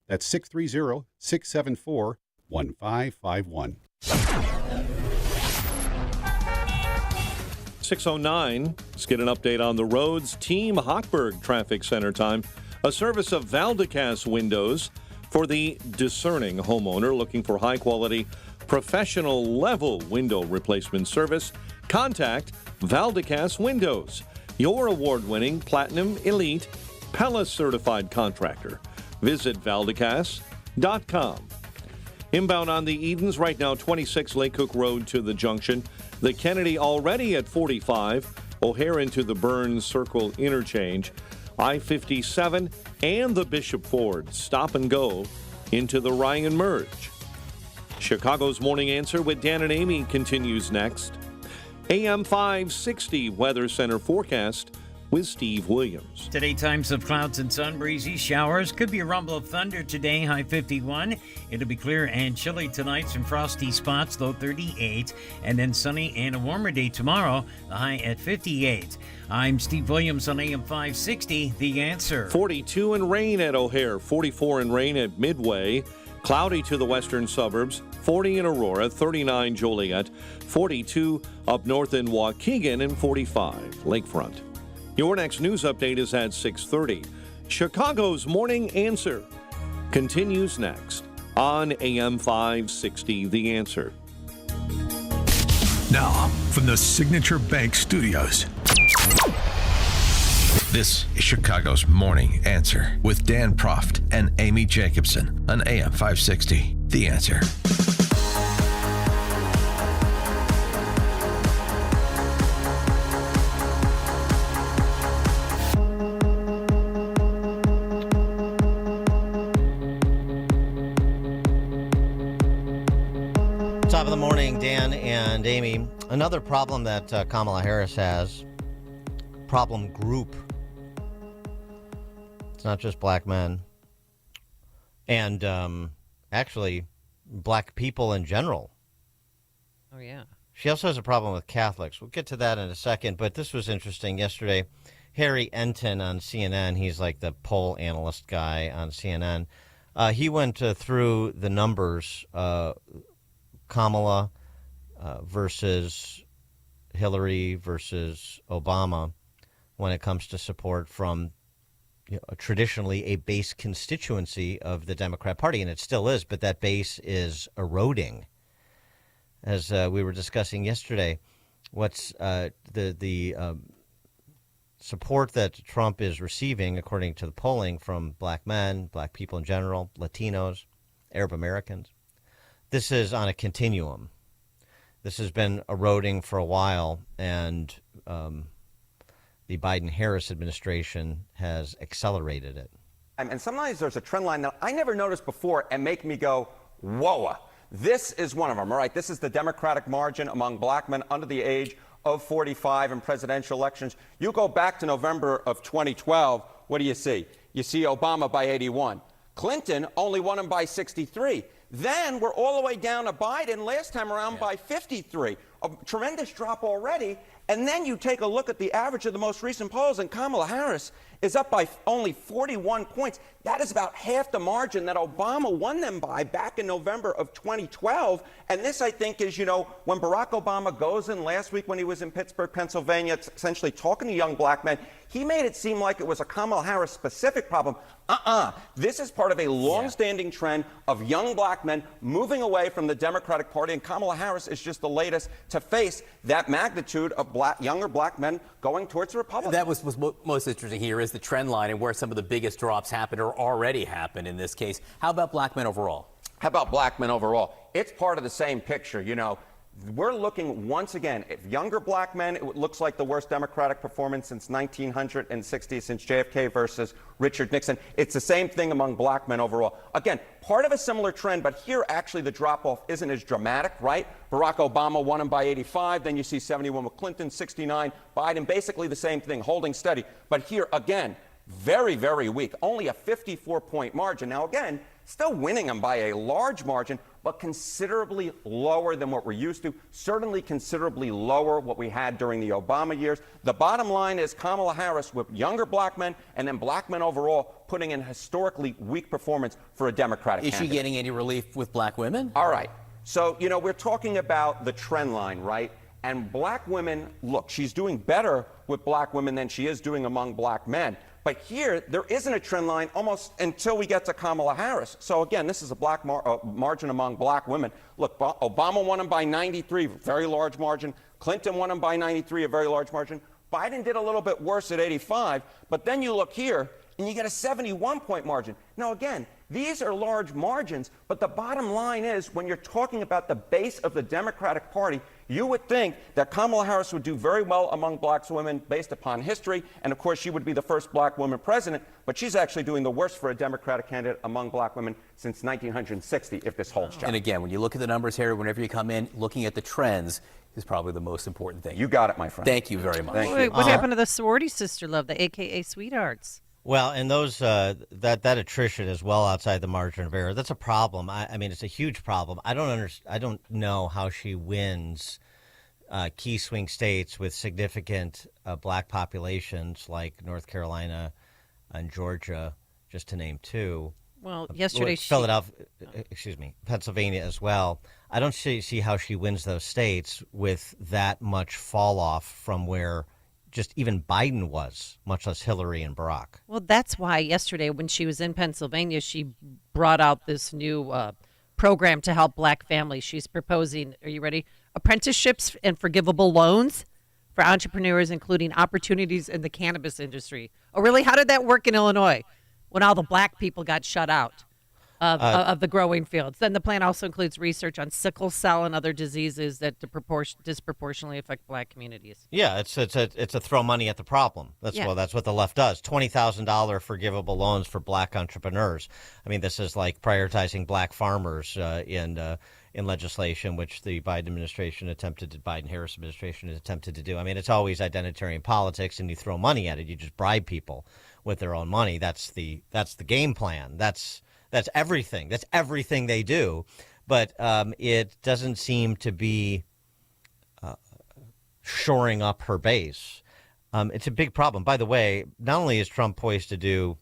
That's 630-674-1551. 6:09. Let's get an update on the roads. Team Hochberg Traffic Center time. A service of Valdecas Windows for the discerning homeowner looking for high-quality, professional-level window replacement service. Contact Valdecas Windows, your award-winning Platinum Elite Pella certified contractor. Visit Valdecas.com. Inbound on the Edens right now, 26 Lake Cook Road to the junction. The Kennedy already at 45. O'Hare into the Burns Circle interchange. I-57 and the Bishop Ford stop and go into the Ryan Merge. Chicago's Morning Answer with Dan and Amy continues next. AM 560 Weather Center forecast with Steve Williams. Today, times of clouds and sun, breezy showers. Could be a rumble of thunder today, high 51. It'll be clear and chilly tonight, some frosty spots, low 38. And then sunny and a warmer day tomorrow, the high at 58. I'm Steve Williams on AM 560, The Answer. 42 and rain at O'Hare, 44 and rain at Midway. Cloudy to the western suburbs, 40 in Aurora, 39 Joliet, 42 up north in Waukegan, and 45 Lakefront. Your next news update is at 6:30. Chicago's Morning Answer continues next on AM 560, The Answer. Now, from the Signature Bank Studios. This is Chicago's Morning Answer with Dan Proft and Amy Jacobson on AM 560, The Answer. Top of the morning, Dan and Amy. Another problem that Kamala Harris has, problem group. It's not just black men. And actually, black people in general. Oh, yeah. She also has a problem with Catholics. We'll get to that in a second, but this was interesting. Yesterday, Harry Enton on CNN, he's like the poll analyst guy on CNN, he went through the numbers, Kamala versus Hillary versus Obama when it comes to support from traditionally a base constituency of the Democrat Party, and it still is, but that base is eroding. As we were discussing yesterday, what's the support that Trump is receiving, according to the polling, from black men, black people in general, Latinos, Arab Americans. This is on a continuum. This has been eroding for a while, and the Biden-Harris administration has accelerated it. And sometimes there's a trend line that I never noticed before and make me go, whoa. This is one of them, all right? This is the Democratic margin among black men under the age of 45 in presidential elections. You go back to November of 2012, what do you see? You see Obama by 81. Clinton only won him by 63. Then we're all the way down to Biden last time around by 53. A tremendous drop already. And then you take a look at the average of the most recent polls, and Kamala Harris is up by only 41 points. That is about half the margin that Obama won them by back in November of 2012. And this, I think, is, when Barack Obama goes in last week when he was in Pittsburgh, Pennsylvania, essentially talking to young black men, he made it seem like it was a Kamala Harris specific problem. This is part of a long-standing trend of young black men moving away from the Democratic Party, and Kamala Harris is just the latest to face that magnitude of younger black men going towards the Republicans. That was what's most interesting here is the trend line and where some of the biggest drops happened or already happened in this case. How about black men overall? How about black men overall? It's part of the same picture. We're looking once again, if younger black men, it looks like the worst Democratic performance since 1960, since JFK versus Richard Nixon. It's the same thing among black men overall. Again, part of a similar trend, but here actually the drop-off isn't as dramatic, right? Barack Obama won him by 85, then you see 71 with Clinton, 69, Biden, basically the same thing, holding steady. But here, again, very, very weak, only a 54-point margin. Now, again, still winning them by a large margin, but considerably lower than what we're used to, certainly considerably lower what we had during the Obama years. The bottom line is Kamala Harris with younger black men and then black men overall putting in historically weak performance for a Democratic Is candidate. she getting any relief with black women? All right. So, we're talking about the trend line, right? And black women, look, she's doing better with black women than she is doing among black men. But here, there isn't a trend line almost until we get to Kamala Harris. So again, this is a black margin among black women. Look, Obama won him by 93, very large margin. Clinton won him by 93, a very large margin. Biden did a little bit worse at 85. But then you look here, and you get a 71-point margin. Now, again, these are large margins, but the bottom line is when you're talking about the base of the Democratic Party, you would think that Kamala Harris would do very well among black women based upon history, and of course she would be the first black woman president, but she's actually doing the worst for a Democratic candidate among black women since 1960, if this holds true. And again, when you look at the numbers here, whenever you come in, looking at the trends is probably the most important thing. You got it, my friend. Thank you very much. Thank Wait, what happened to the sorority sister love, the AKA sweethearts? Well, and those that attrition is well outside the margin of error. That's a problem. I mean, it's a huge problem. I don't know how she wins key swing states with significant black populations like North Carolina and Georgia, just to name two. Well, yesterday Pennsylvania as well. I don't see how she wins those states with that much fall off from where just even Biden was, much less Hillary and Barack. Well, that's why yesterday when she was in Pennsylvania, she brought out this new program to help black families. She's proposing, are you ready? Apprenticeships and forgivable loans for entrepreneurs, including opportunities in the cannabis industry. Oh, really? How did that work in Illinois when all the black people got shut out of the growing fields? Then the plan also includes research on sickle cell and other diseases that disproportionately affect black communities. Yeah, it's a throw money at the problem. That's what the left does. $20,000 forgivable loans for black entrepreneurs. I mean, this is like prioritizing black farmers in legislation, which the Biden Harris administration has attempted to do. I mean, it's always identitarian politics, and you throw money at it. You just bribe people with their own money. That's the game plan. That's everything. That's everything they do. But it doesn't seem to be shoring up her base. It's a big problem. By the way, not only is Trump poised to do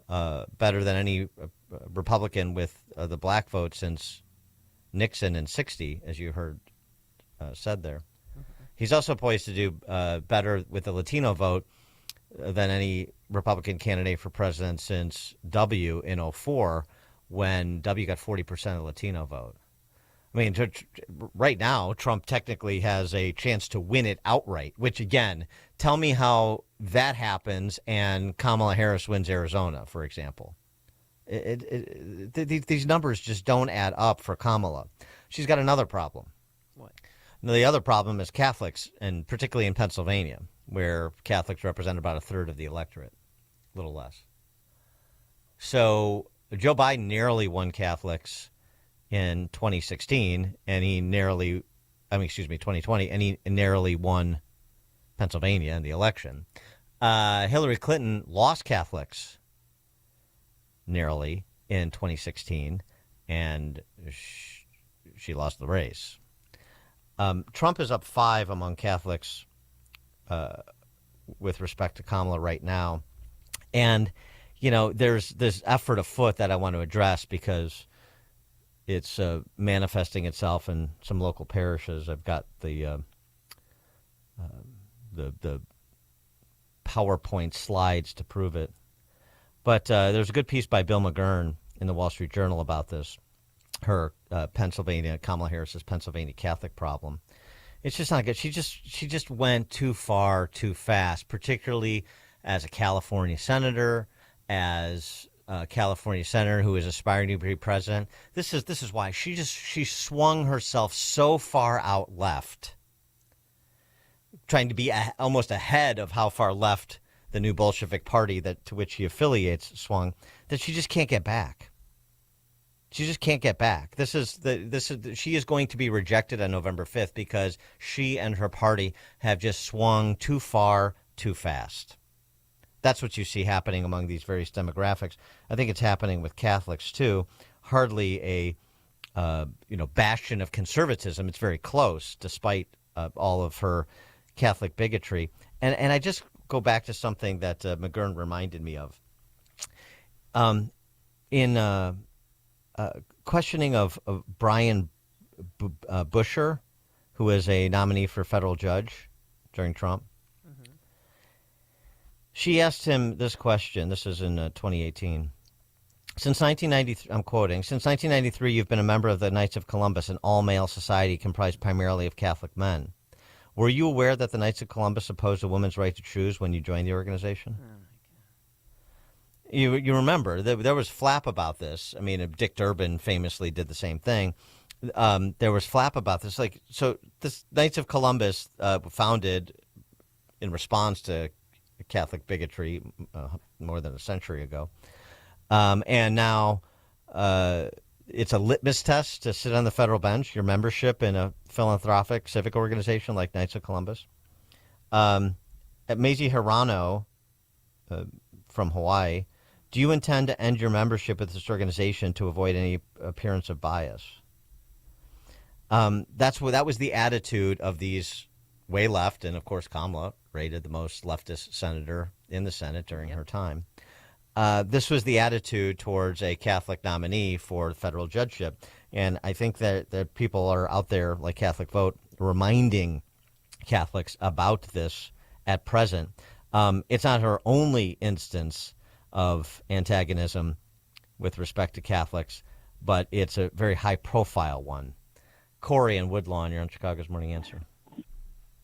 better than any Republican with the black vote since Nixon in 60, as you heard said there, he's also poised to do better with the Latino vote than any Republican candidate for president since W in 2004, when W got 40% of the Latino vote. I mean, right now, Trump technically has a chance to win it outright, which, again, tell me how that happens and Kamala Harris wins Arizona, for example. These numbers just don't add up for Kamala. She's got another problem. What? Now, the other problem is Catholics, and particularly in Pennsylvania, where Catholics represent about a third of the electorate, a little less. So Joe Biden narrowly won Catholics in 2016, and 2020, and he narrowly won Pennsylvania in the election. Hillary Clinton lost Catholics narrowly in 2016, and she lost the race. Trump is up 5 among Catholics with respect to Kamala right now. And, you know, there's this effort afoot that I want to address because it's manifesting itself in some local parishes. I've got the PowerPoint slides to prove it. But there's a good piece by Bill McGurn in the Wall Street Journal about this, her Kamala Harris's Pennsylvania Catholic problem. It's just not good. She just went too far, too fast, particularly as a California senator, who is aspiring to be president. This is why she swung herself so far out left, trying to be almost ahead of how far left the new Bolshevik party to which he affiliates swung, that she just can't get back. She just can't get back. She is going to be rejected on November 5th because she and her party have just swung too far, too fast. That's what you see happening among these various demographics. I think it's happening with Catholics too. Hardly a bastion of conservatism. It's very close, despite all of her Catholic bigotry. And I just go back to something that McGurn reminded me of. In questioning of Brian Busher, who is a nominee for federal judge during Trump, she asked him this question. This is in 2018. Since 1993, I'm quoting, since 1993, you've been a member of the Knights of Columbus, an all-male society comprised primarily of Catholic men. Were you aware that the Knights of Columbus opposed a woman's right to choose when you joined the organization? You remember, there was flap about this. I mean, Dick Durbin famously did the same thing. There was flap about this. So this Knights of Columbus founded in response to Catholic bigotry more than a century ago. And now it's a litmus test to sit on the federal bench, your membership in a philanthropic civic organization like Knights of Columbus. Mazie Hirano from Hawaii, do you intend to end your membership with this organization to avoid any appearance of bias? That was the attitude of these way left, and of course Kamala, rated the most leftist senator in the Senate during her time. This was the attitude towards a Catholic nominee for federal judgeship. And I think that people are out there, like Catholic Vote, reminding Catholics about this at present. It's not her only instance of antagonism with respect to Catholics, but it's a very high-profile one. Corey in Woodlawn, you're on Chicago's Morning Answer.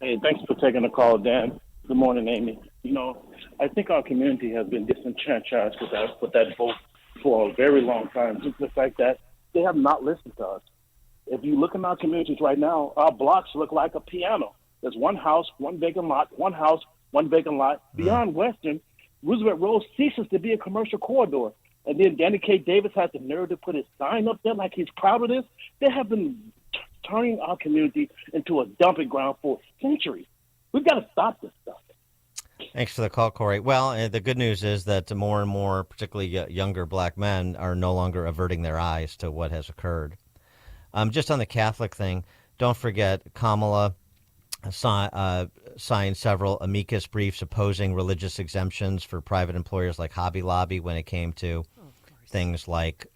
Hey, thanks for taking the call, Dan. Good morning, Amy. I think our community has been disenfranchised with that vote for a very long time, due to the fact that they have not listened to us. If you look in our communities right now, our blocks look like a piano. There's one house, one vacant lot, one house, one vacant lot. Beyond Western, Roosevelt Road ceases to be a commercial corridor. And then Danny K. Davis has the nerve to put his sign up there like he's proud of this. They have been turning our community into a dumping ground for centuries. We've got to stop this stuff. Thanks for the call, Corey. Well, the good news is that more and more, particularly younger black men, are no longer averting their eyes to what has occurred. Just on the Catholic thing, don't forget Kamala signed several amicus briefs opposing religious exemptions for private employers like Hobby Lobby when it came to things like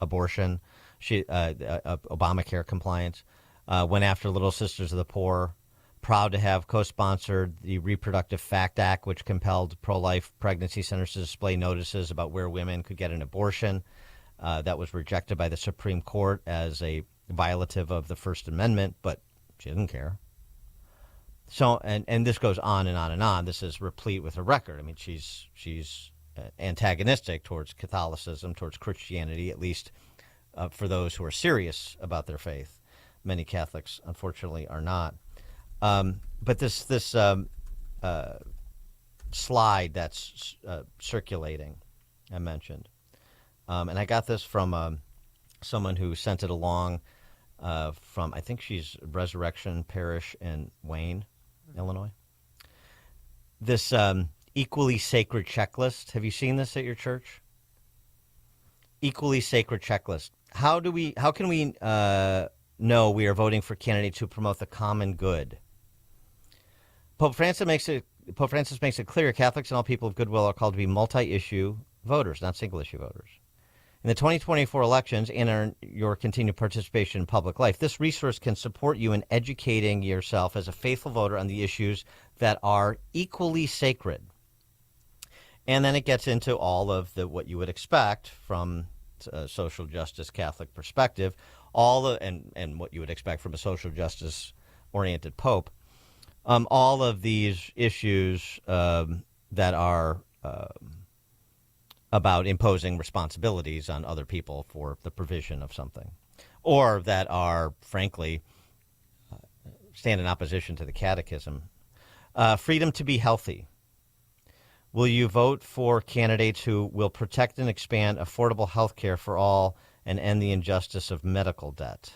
abortion, Obamacare compliance, went after Little Sisters of the Poor, proud to have co-sponsored the Reproductive Fact Act, which compelled pro-life pregnancy centers to display notices about where women could get an abortion. That was rejected by the Supreme Court as a violative of the First Amendment, but she didn't care. So, and this goes on and on and on. This is replete with a record. I mean, she's antagonistic towards Catholicism, towards Christianity, at least for those who are serious about their faith. Many Catholics, unfortunately, are not. But this slide that's circulating, I mentioned, and I got this from someone who sent it along from, I think she's Resurrection Parish in Wayne, Illinois. This equally sacred checklist. Have you seen this at your church? Equally sacred checklist. How can we know we are voting for candidates who promote the common good? Pope Francis makes it clear Catholics and all people of goodwill are called to be multi-issue voters, not single-issue voters. In the 2024 elections and your continued participation in public life, this resource can support you in educating yourself as a faithful voter on the issues that are equally sacred. And then it gets into all of what you would expect from a social justice Catholic perspective, and what you would expect from a social justice oriented Pope. All of these issues that are about imposing responsibilities on other people for the provision of something, or that are, frankly, stand in opposition to the Catechism. Freedom to be healthy. Will you vote for candidates who will protect and expand affordable health care for all and end the injustice of medical debt?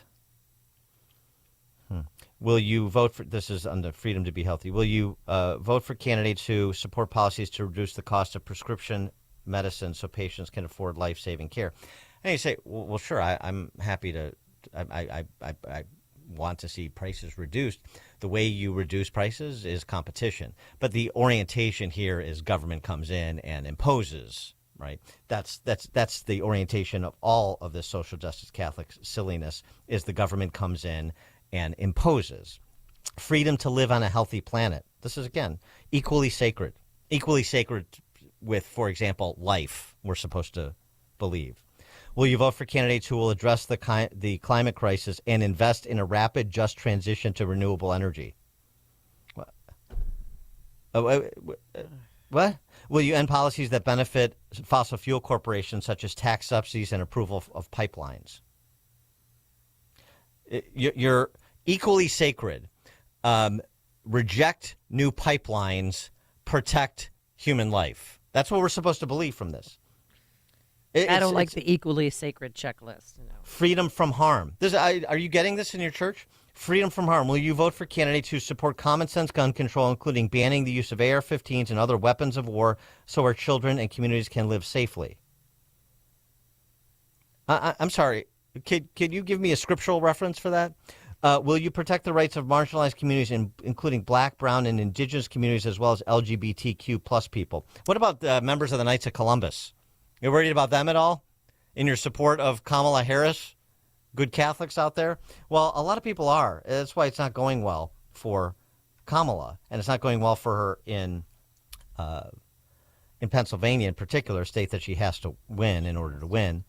Will you vote for, this is under freedom to be healthy, will you vote for candidates who support policies to reduce the cost of prescription medicine so patients can afford life-saving care? And you say, well, sure, I'm happy to, I want to see prices reduced. The way you reduce prices is competition. But the orientation here is government comes in and imposes, right? That's the orientation of all of this social justice Catholic silliness, is the government comes in and imposes. Freedom to live on a healthy planet. This is, again, equally sacred. Equally sacred with, for example, life, we're supposed to believe. Will you vote for candidates who will address the climate crisis and invest in a rapid, just transition to renewable energy? What? Will you end policies that benefit fossil fuel corporations, such as tax subsidies and approval of pipelines? You're equally sacred. Reject new pipelines, protect human life. That's what we're supposed to believe from this. I don't like the equally sacred checklist. Freedom from harm. Are you getting this in your church? Freedom from harm. Will you vote for candidates who support common sense gun control, including banning the use of AR-15s and other weapons of war so our children and communities can live safely? I'm sorry. Can you give me a scriptural reference for that? Will you protect the rights of marginalized communities, including Black, Brown, and Indigenous communities, as well as LGBTQ plus people? What about members of the Knights of Columbus? You worried about them at all in your support of Kamala Harris? Good Catholics out there? Well, a lot of people are. That's why it's not going well for Kamala, and it's not going well for her in Pennsylvania in particular, a state that she has to win in order to win.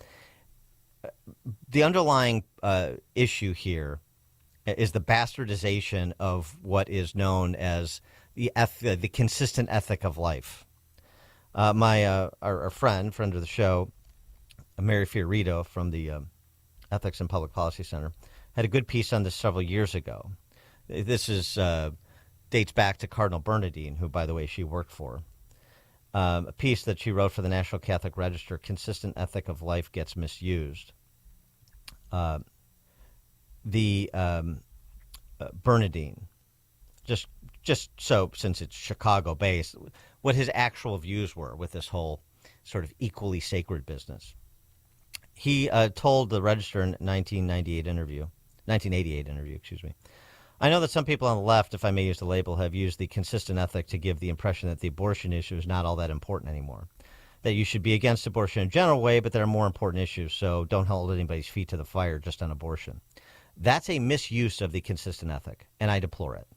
The underlying issue here is the bastardization of what is known as the consistent ethic of life. Our friend of the show, Mary Fiorito from the Ethics and Public Policy Center, had a good piece on this several years ago. This dates back to Cardinal Bernardine, who, by the way, she worked for. A piece that she wrote for the National Catholic Register, Consistent Ethic of Life Gets Misused. Bernardine, just so, since it's Chicago-based, what his actual views were with this whole sort of equally sacred business. He told the Register in 1988 interview, I know that some people on the left, if I may use the label, have used the consistent ethic to give the impression that the abortion issue is not all that important anymore. That you should be against abortion in a general way, but there are more important issues, so don't hold anybody's feet to the fire just on abortion. That's a misuse of the consistent ethic, and I deplore it.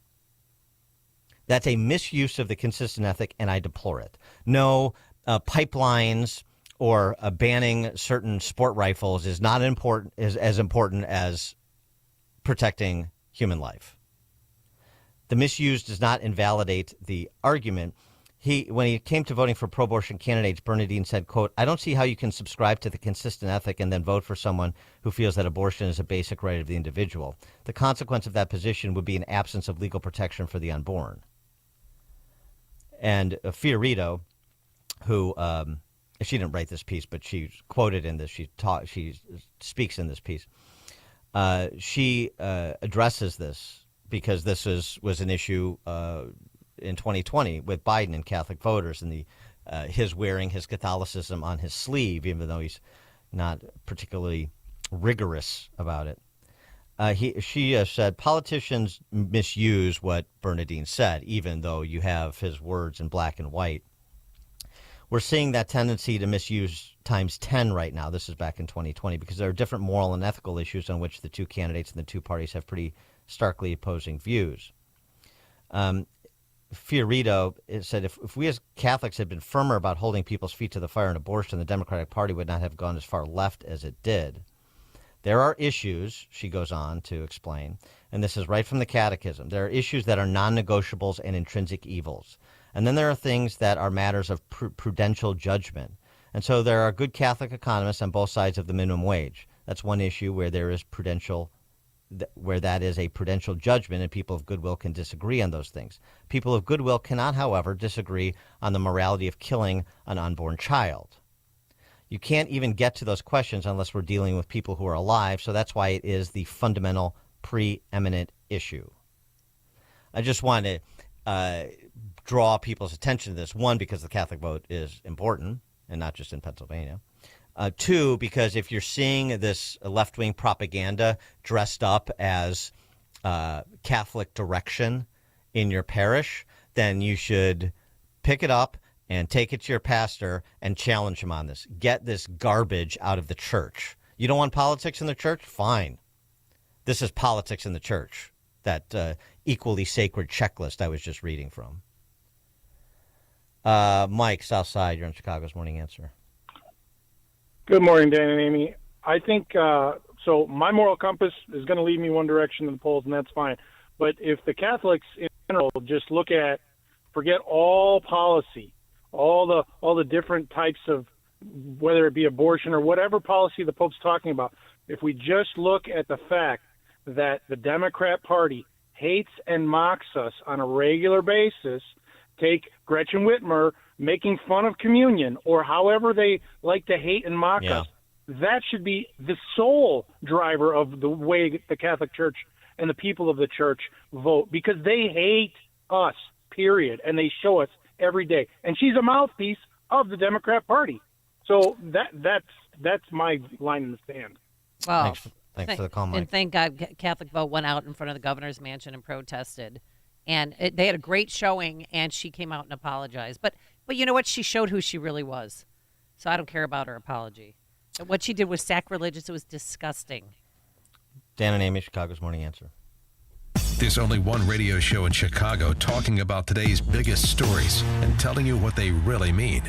That's a misuse of the consistent ethic, and I deplore it. No, pipelines or banning certain sport rifles is not important, is as important as protecting human life. The misuse does not invalidate the argument. When he came to voting for pro-abortion candidates, Bernardine said, quote, I don't see how you can subscribe to the consistent ethic and then vote for someone who feels that abortion is a basic right of the individual. The consequence of that position would be an absence of legal protection for the unborn. And Fiorito, who she didn't write this piece, but she's quoted in this, she speaks in this piece. She addresses this because this was an issue in 2020 with Biden and Catholic voters, and his wearing his Catholicism on his sleeve, even though he's not particularly rigorous about it. She said politicians misuse what Bernardine said, even though you have his words in black and white. We're seeing that tendency to misuse times 10 right now. This is back in 2020, because there are different moral and ethical issues on which the two candidates and the two parties have pretty starkly opposing views. Fiorito said, if we as Catholics had been firmer about holding people's feet to the fire on abortion, the Democratic Party would not have gone as far left as it did. There are issues, she goes on to explain, and this is right from the Catechism. There are issues that are non-negotiables and intrinsic evils. And then there are things that are matters of prudential judgment. And so there are good Catholic economists on both sides of the minimum wage. That's one issue where there is where that is a prudential judgment, and people of goodwill can disagree on those things. People of goodwill cannot, however, disagree on the morality of killing an unborn child. You can't even get to those questions unless we're dealing with people who are alive, so that's why it is the fundamental preeminent issue. I just want to draw people's attention to this. One, because the Catholic vote is important, and not just in Pennsylvania. Two, because if you're seeing this left-wing propaganda dressed up as Catholic direction in your parish, then you should pick it up and take it to your pastor and challenge him on this. Get this garbage out of the church. You don't want politics in the church? Fine. This is politics in the church, that equally sacred checklist I was just reading from. Mike, Southside, you're on Chicago's Morning Answer. Good morning, Dan and Amy. I think, so my moral compass is going to lead me one direction in the polls, and that's fine. But if the Catholics in general just forget all policy, all the different types of, whether it be abortion or whatever policy the Pope's talking about, if we just look at the fact that the Democrat Party hates and mocks us on a regular basis, take Gretchen Whitmer making fun of communion, or however they like to hate and mock us, that should be the sole driver of the way the Catholic Church and the people of the church vote, because they hate us, period, and they show us every day. And she's a mouthpiece of the Democrat Party. So that's my line in the sand. Well, thanks for the call, Mike. And thank God Catholic Vote went out in front of the governor's mansion and protested. And they had a great showing, and she came out and apologized. But you know what? She showed who she really was. So I don't care about her apology. But what she did was sacrilegious. It was disgusting. Dan and Amy, Chicago's Morning Answer. There's only one radio show in Chicago talking about today's biggest stories and telling you what they really mean.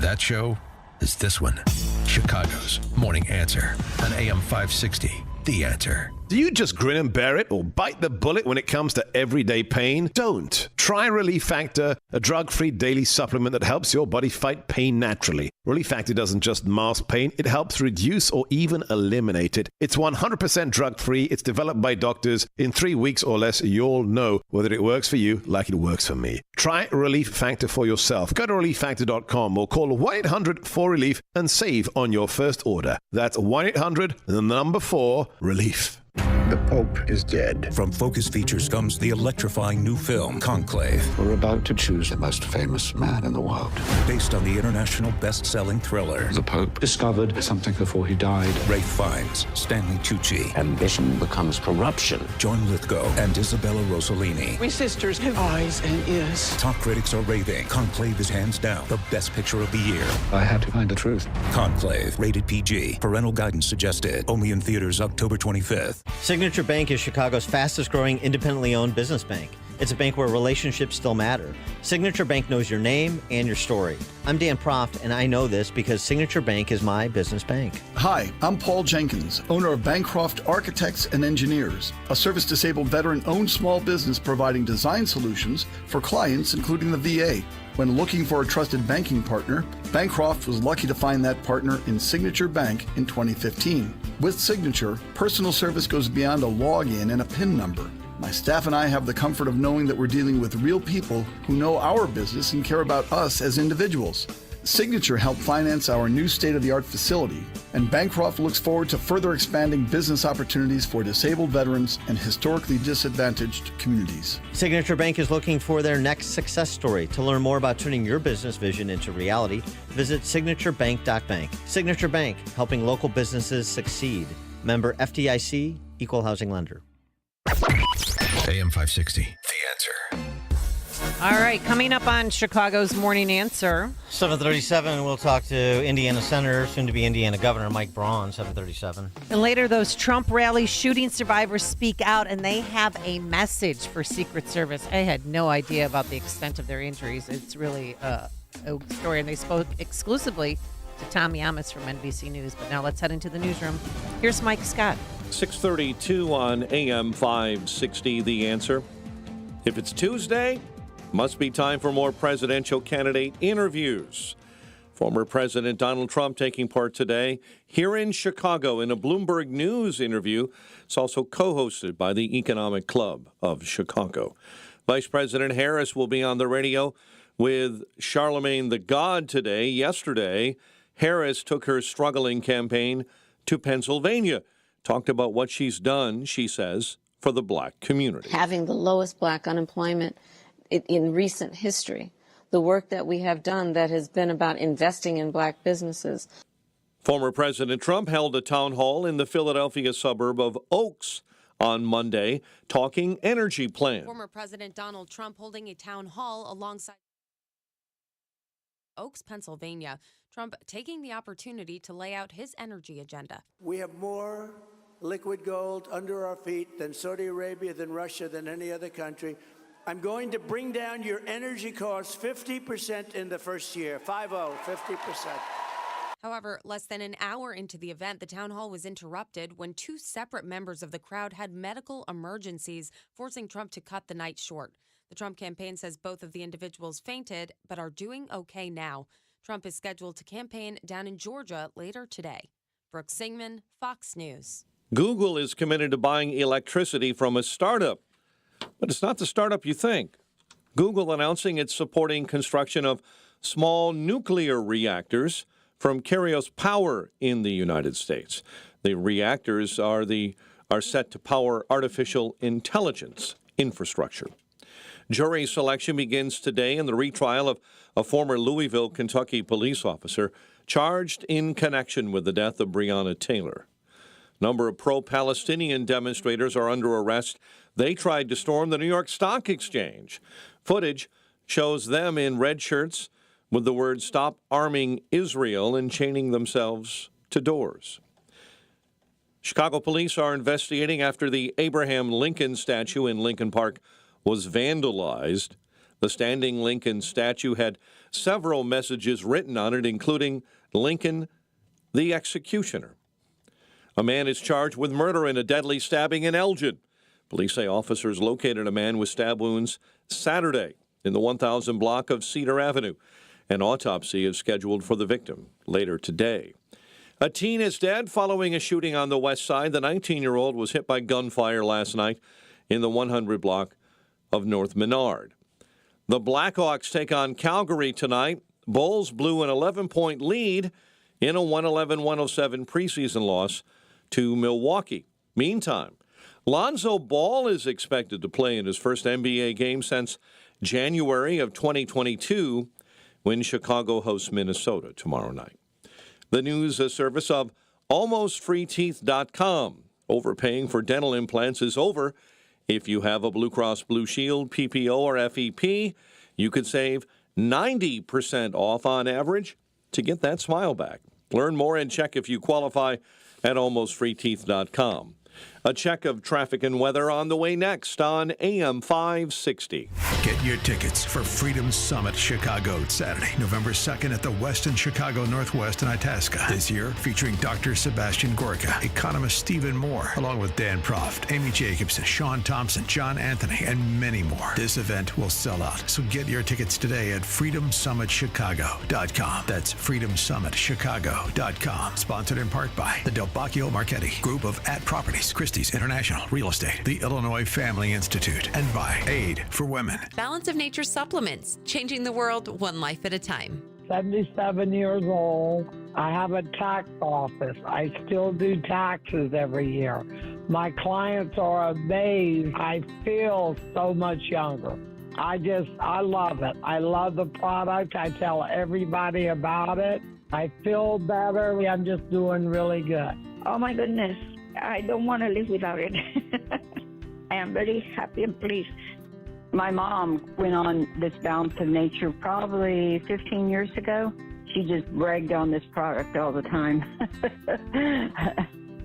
That show is this one, Chicago's Morning Answer on AM 560, The Answer. Do you just grin and bear it or bite the bullet when it comes to everyday pain? Don't. Try Relief Factor, a drug-free daily supplement that helps your body fight pain naturally. Relief Factor doesn't just mask pain, it helps reduce or even eliminate it. It's 100% drug-free, it's developed by doctors. In 3 weeks or less, you'll know whether it works for you like it works for me. Try Relief Factor for yourself. Go to relieffactor.com or call 1-800-4RELIEF and save on your first order. That's 1-800-4-RELIEF. The Pope is dead. From Focus Features comes the electrifying new film, Conclave. We're about to choose the most famous man in the world. Based on the international best-selling thriller. The Pope discovered something before he died. Ralph Fiennes, Stanley Tucci. Ambition becomes corruption. John Lithgow and Isabella Rossellini. We sisters have eyes and ears. Top critics are raving. Conclave is hands down the best picture of the year. I had to find the truth. Conclave, rated PG. Parental guidance suggested. Only in theaters October 25th. Signature Bank is Chicago's fastest growing independently owned business bank. It's a bank where relationships still matter. Signature Bank knows your name and your story. I'm Dan Proft, and I know this because Signature Bank is my business bank. Hi, I'm Paul Jenkins, owner of Bancroft Architects and Engineers, a service-disabled veteran-owned small business providing design solutions for clients, including the VA. When looking for a trusted banking partner, Bancroft was lucky to find that partner in Signature Bank in 2015. With Signature, personal service goes beyond a login and a PIN number. My staff and I have the comfort of knowing that we're dealing with real people who know our business and care about us as individuals. Signature helped finance our new state-of-the-art facility, and Bancroft looks forward to further expanding business opportunities for disabled veterans and historically disadvantaged communities. Signature Bank is looking for their next success story. To learn more about turning your business vision into reality, visit signaturebank.bank. Signature Bank, helping local businesses succeed. Member FDIC, Equal Housing Lender. AM 560, The Answer. All right, coming up on Chicago's Morning Answer. 7:37, we'll talk to Indiana Senator, soon-to-be Indiana Governor Mike Braun, 7:37. And later, those Trump rally shooting survivors speak out, and they have a message for Secret Service. I had no idea about the extent of their injuries. It's really a story, and they spoke exclusively to Tom Yamas from NBC News. But now let's head into the newsroom. Here's Mike Scott. 6:32 on AM 560, The Answer. If it's Tuesday, must be time for more presidential candidate interviews. Former President Donald Trump taking part today here in Chicago in a Bloomberg News interview. It's also co-hosted by the Economic Club of Chicago. Vice President Harris will be on the radio with Charlemagne the God today. Yesterday, Harris took her struggling campaign to Pennsylvania. Talked about what she's done, she says, for the black community. Having the lowest black unemployment in recent history, the work that we have done that has been about investing in black businesses. Former President Trump held a town hall in the Philadelphia suburb of Oaks on Monday, talking energy plan. Former President Donald Trump holding a town hall alongside Oaks, Pennsylvania. Trump taking the opportunity to lay out his energy agenda. We have more liquid gold under our feet than Saudi Arabia, than Russia, than any other country. I'm going to bring down your energy costs 50% in the first year. 50%. However, less than an hour into the event, the town hall was interrupted when two separate members of the crowd had medical emergencies, forcing Trump to cut the night short. The Trump campaign says both of the individuals fainted, but are doing okay now. Trump is scheduled to campaign down in Georgia later today. Brooke Singman, Fox News. Google is committed to buying electricity from a startup. But it's not the startup you think. Google announcing it's supporting construction of small nuclear reactors from Kairos Power in the United States. The reactors are set to power artificial intelligence infrastructure. Jury selection begins today in the retrial of a former Louisville, Kentucky police officer charged in connection with the death of Breonna Taylor. Number of pro-Palestinian demonstrators are under arrest. They tried to storm the New York Stock Exchange. Footage shows them in red shirts with the words "Stop Arming Israel" and chaining themselves to doors. Chicago police are investigating after the Abraham Lincoln statue in Lincoln Park was vandalized. The standing Lincoln statue had several messages written on it, including Lincoln, the executioner. A man is charged with murder in a deadly stabbing in Elgin. Police say officers located a man with stab wounds Saturday in the 1000 block of Cedar Avenue. An autopsy is scheduled for the victim later today. A teen is dead following a shooting on the west side. The 19-year-old was hit by gunfire last night in the 100 block of North Menard. The Blackhawks take on Calgary tonight. Bulls blew an 11-point lead in a 111-107 preseason loss to Milwaukee. Meantime, Lonzo Ball is expected to play in his first NBA game since January of 2022 when Chicago hosts Minnesota tomorrow night. The news service of AlmostFreeTeeth.com. Overpaying for dental implants is over. If you have a Blue Cross Blue Shield, PPO, or FEP, you could save 90% off on average to get that smile back. Learn more and check if you qualify at AlmostFreeTeeth.com. A check of traffic and weather on the way next on AM 560. Get your tickets for Freedom Summit Chicago Saturday, November 2nd at the Westin Chicago Northwest in Itasca. This year featuring Dr. Sebastian Gorka, economist Stephen Moore, along with Dan Proft, Amy Jacobson, Sean Thompson, John Anthony, and many more. This event will sell out, so get your tickets today at freedomsummitchicago.com. That's freedomsummitchicago.com. Sponsored in part by the Del Bacchio Marchetti Group of At Properties, Christie's International Real Estate, the Illinois Family Institute, and by Aid for Women. Balance of Nature supplements, changing the world one life at a time. 77 years old. I have a tax office. I still do taxes every year. My clients are amazed. I feel so much younger. I love it. I love the product. I tell everybody about it. I feel better. I'm just doing really good. Oh my goodness. I don't want to live without it. I am very happy and pleased. My mom went on this Balance of Nature probably 15 years ago. She just bragged on this product all the time.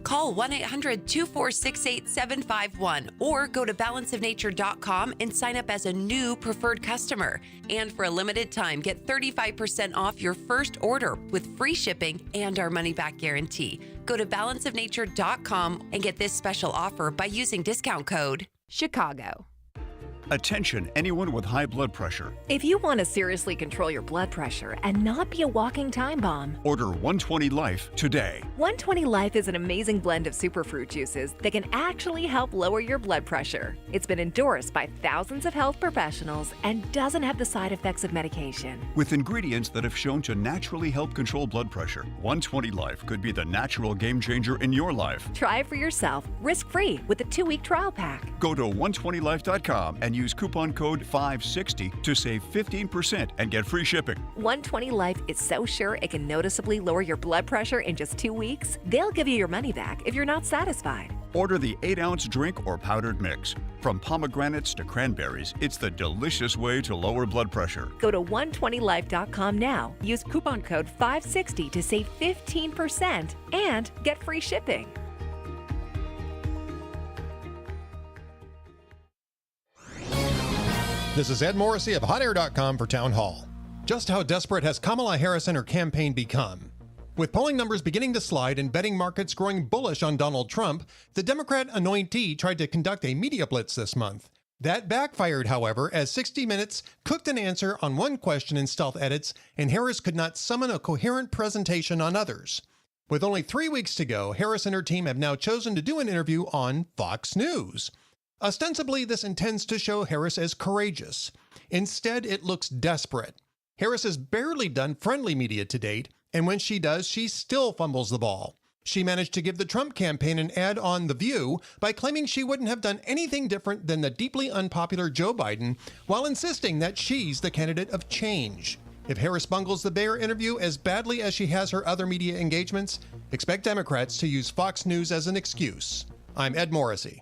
Call 1-800-246-8751 or go to balanceofnature.com and sign up as a new preferred customer. And for a limited time, get 35% off your first order with free shipping and our money-back guarantee. Go to balanceofnature.com and get this special offer by using discount code Chicago. Attention, anyone with high blood pressure. If you want to seriously control your blood pressure and not be a walking time bomb, order 120 Life today. 120 Life is an amazing blend of superfruit juices that can actually help lower your blood pressure. It's been endorsed by thousands of health professionals and doesn't have the side effects of medication. With ingredients that have shown to naturally help control blood pressure, 120 Life could be the natural game changer in your life. Try it for yourself, risk-free, with a 2-week trial pack. Go to 120life.com and use coupon code 560 to save 15% and get free shipping. 120 Life is so sure it can noticeably lower your blood pressure in just 2 weeks, they'll give you your money back if you're not satisfied. Order the 8-ounce drink or powdered mix. From pomegranates to cranberries, it's the delicious way to lower blood pressure. Go to 120life.com now. Use coupon code 560 to save 15% and get free shipping. This is Ed Morrissey of HotAir.com for Town Hall. Just how desperate has Kamala Harris and her campaign become? With polling numbers beginning to slide and betting markets growing bullish on Donald Trump, the Democrat anointee tried to conduct a media blitz this month. That backfired, however, as 60 Minutes cooked an answer on one question in stealth edits, and Harris could not summon a coherent presentation on others. With only 3 weeks to go, Harris and her team have now chosen to do an interview on Fox News. Ostensibly, this intends to show Harris as courageous. Instead, it looks desperate. Harris has barely done friendly media to date, and when she does, she still fumbles the ball. She managed to give the Trump campaign an ad on The View by claiming she wouldn't have done anything different than the deeply unpopular Joe Biden, while insisting that she's the candidate of change. If Harris bungles the Bayer interview as badly as she has her other media engagements, expect Democrats to use Fox News as an excuse. I'm Ed Morrissey.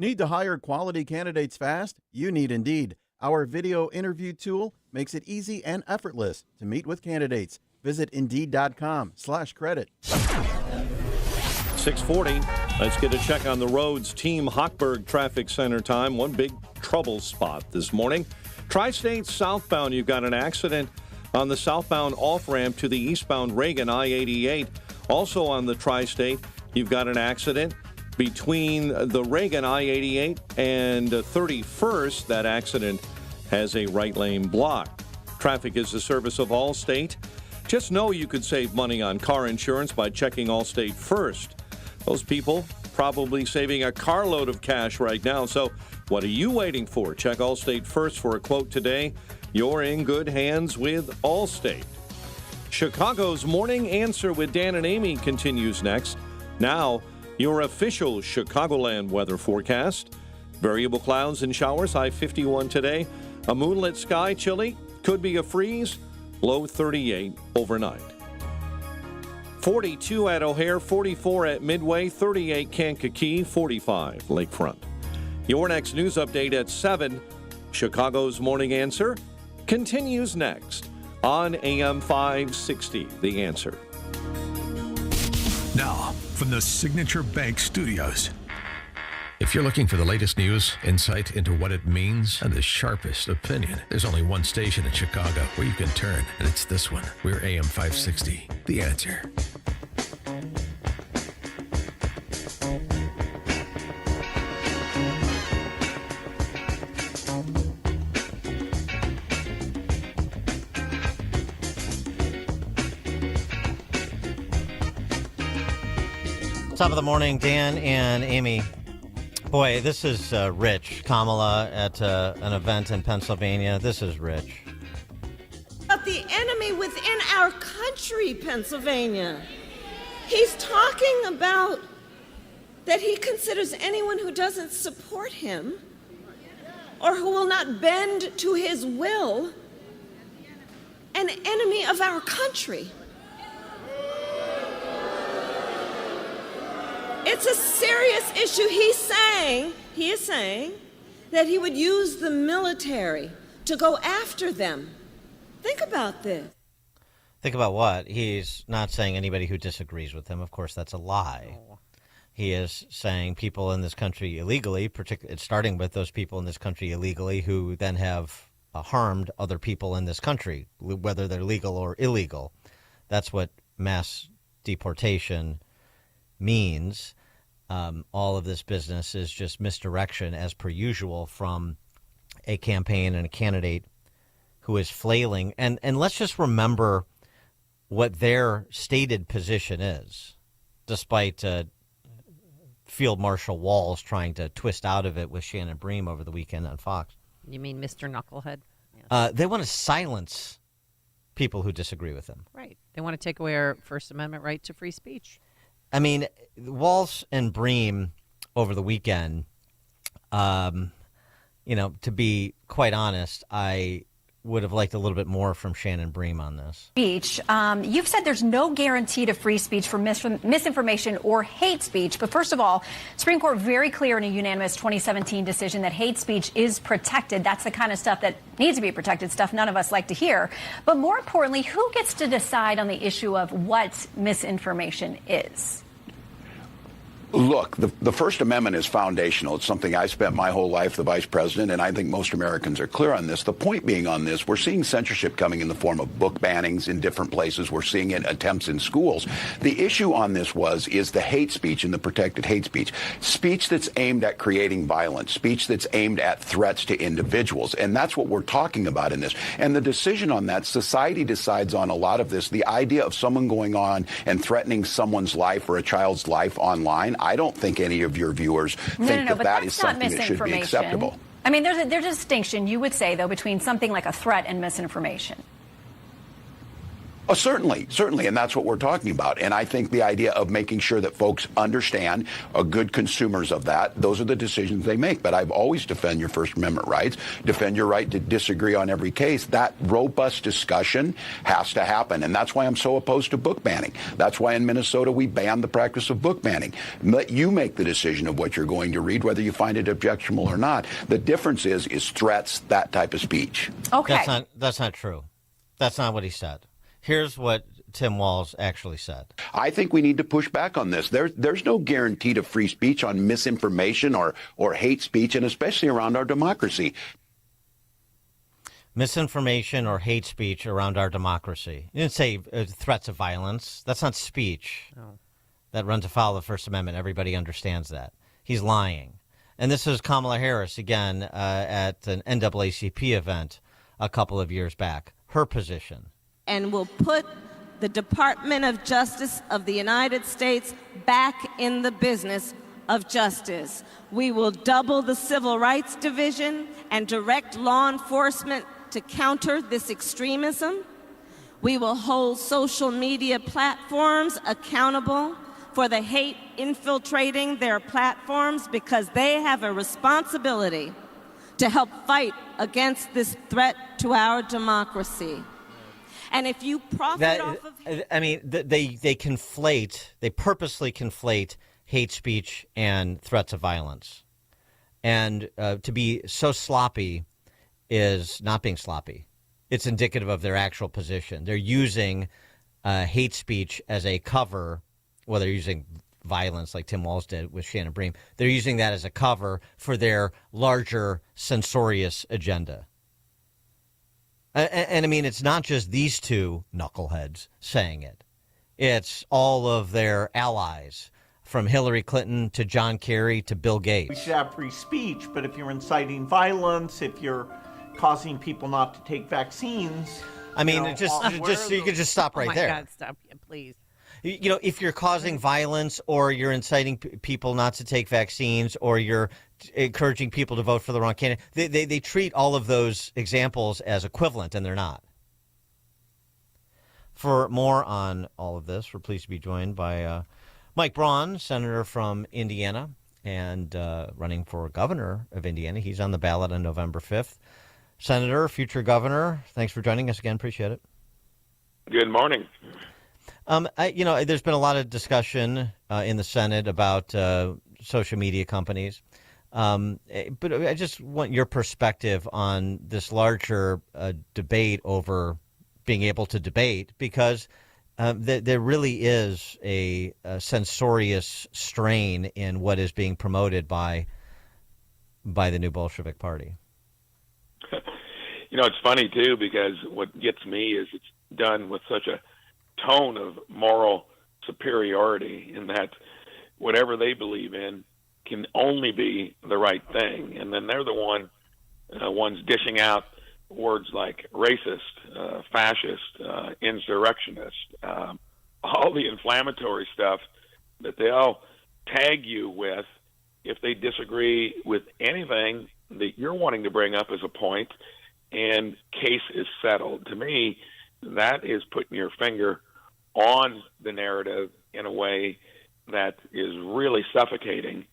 Need to hire quality candidates fast? You need Indeed. Our video interview tool makes it easy and effortless to meet with candidates. Visit Indeed.com/credit. 6:40. Let's get a check on the roads. Team Hochberg Traffic Center time. One big trouble spot this morning. Tri-State southbound, you've got an accident on the southbound off-ramp to the eastbound Reagan I-88. Also on the Tri-State, you've got an accident between the Reagan I-88 and 31st. That accident has a right lane blocked. Traffic is the service of Allstate. Just know you could save money on car insurance by checking Allstate first. Those people probably saving a carload of cash right now. So what are you waiting for? Check Allstate first for a quote today. You're in good hands with Allstate. Chicago's Morning Answer with Dan and Amy continues next. Now, your official Chicagoland weather forecast. Variable clouds and showers, high 51 today. A moonlit sky, chilly, could be a freeze, low 38 overnight. 42 at O'Hare, 44 at Midway, 38 Kankakee, 45 Lakefront. Your next news update at 7. Chicago's Morning Answer continues next on AM 560, The Answer. Now, from the Signature Bank Studios. If you're looking for the latest news, insight into what it means, and the sharpest opinion, there's only one station in Chicago where you can turn, and it's this one. We're AM 560, The Answer. Top of the morning, Dan and Amy. Boy, this is rich. Kamala at an event in Pennsylvania. This is rich. But the enemy within our country, Pennsylvania. He's talking about that he considers anyone who doesn't support him or who will not bend to his will an enemy of our country. It's a serious issue. He is saying that he would use the military to go after them. Think about this. Think about what? He's not saying anybody who disagrees with him. Of course, that's a lie. Oh. He is saying people in this country illegally, starting with those people in this country illegally who then have harmed other people in this country, whether they're legal or illegal. That's what mass deportation means. All of this business is just misdirection, as per usual, from a campaign and a candidate who is flailing. And let's just remember what their stated position is, despite Field Marshal Walls trying to twist out of it with Shannon Bream over the weekend on Fox. You mean Mr. Knucklehead? They want to silence people who disagree with them. Right. They want to take away our First Amendment right to free speech. I mean, Walsh and Bream over the weekend, to be quite honest, I would have liked a little bit more from Shannon Bream on this. Speech. You've said there's no guarantee to free speech for misinformation or hate speech. But first of all, Supreme Court very clear in a unanimous 2017 decision that hate speech is protected. That's the kind of stuff that needs to be protected, stuff none of us like to hear. But more importantly, who gets to decide on the issue of what misinformation is? Look, the First Amendment is foundational. It's something I spent my whole life, the vice president, and I think most Americans are clear on this. The point being on this, we're seeing censorship coming in the form of book bannings in different places. We're seeing it attempts in schools. The issue on this is the hate speech and the protected hate speech. Speech that's aimed at creating violence, speech that's aimed at threats to individuals. And that's what we're talking about in this. And the decision on that, society decides on a lot of this. The idea of someone going on and threatening someone's life or a child's life online, I don't think any of your viewers think that is something that should be acceptable. I mean, there's a distinction, you would say, though, between something like a threat and misinformation. Oh, certainly, and that's what we're talking about. And I think the idea of making sure that folks understand, are good consumers of that, those are the decisions they make. But I've always defend your First Amendment rights, defend your right to disagree on every case. That robust discussion has to happen. And that's why I'm so opposed to book banning. That's why in Minnesota we banned the practice of book banning. Let you make the decision of what you're going to read, whether you find it objectionable or not. The difference is threats, that type of speech. Okay. That's not true. That's not what he said. Here's what Tim Walz actually said. I think we need to push back on this. There's no guarantee to free speech on misinformation or hate speech, and especially around our democracy. Misinformation or hate speech around our democracy. You didn't say threats of violence. That's not speech. No. That runs afoul of the First Amendment. Everybody understands that. He's lying. And this is Kamala Harris, again, at an NAACP event a couple of years back. Her position. And will put the Department of Justice of the United States back in the business of justice. We will double the Civil Rights Division and direct law enforcement to counter this extremism. We will hold social media platforms accountable for the hate infiltrating their platforms because they have a responsibility to help fight against this threat to our democracy. And if you profit off of... I mean, they purposely conflate hate speech and threats of violence. And to be so sloppy is not being sloppy. It's indicative of their actual position. They're using hate speech as a cover, well, they're using violence like Tim Walz did with Shannon Bream. They're using that as a cover for their larger censorious agenda. And I mean, it's not just these two knuckleheads saying it. It's all of their allies, from Hillary Clinton to John Kerry to Bill Gates. We should have free speech, but if you're inciting violence, if you're causing people not to take vaccines... I mean, you could just stop right there. Oh, my God, stop, please. You know, if you're causing violence or you're inciting people not to take vaccines or you're encouraging people to vote for the wrong candidate, they treat all of those examples as equivalent, and they're not. For more on all of this, we're pleased to be joined by Mike Braun, senator from Indiana and running for governor of Indiana. He's on the ballot on November 5th. Senator, future governor, thanks for joining us again. Appreciate it. Good morning. There's been a lot of discussion in the Senate about social media companies. But I just want your perspective on this larger debate over being able to debate, because there really is a censorious strain in what is being promoted by the new Bolshevik Party. It's funny, too, because what gets me is it's done with such a tone of moral superiority, in that whatever they believe in can only be the right thing. And then they're the ones dishing out words like racist, fascist, insurrectionist, all the inflammatory stuff that they'll tag you with if they disagree with anything that you're wanting to bring up as a point, and case is settled. To me, that is putting your finger on the narrative in a way that is really suffocating.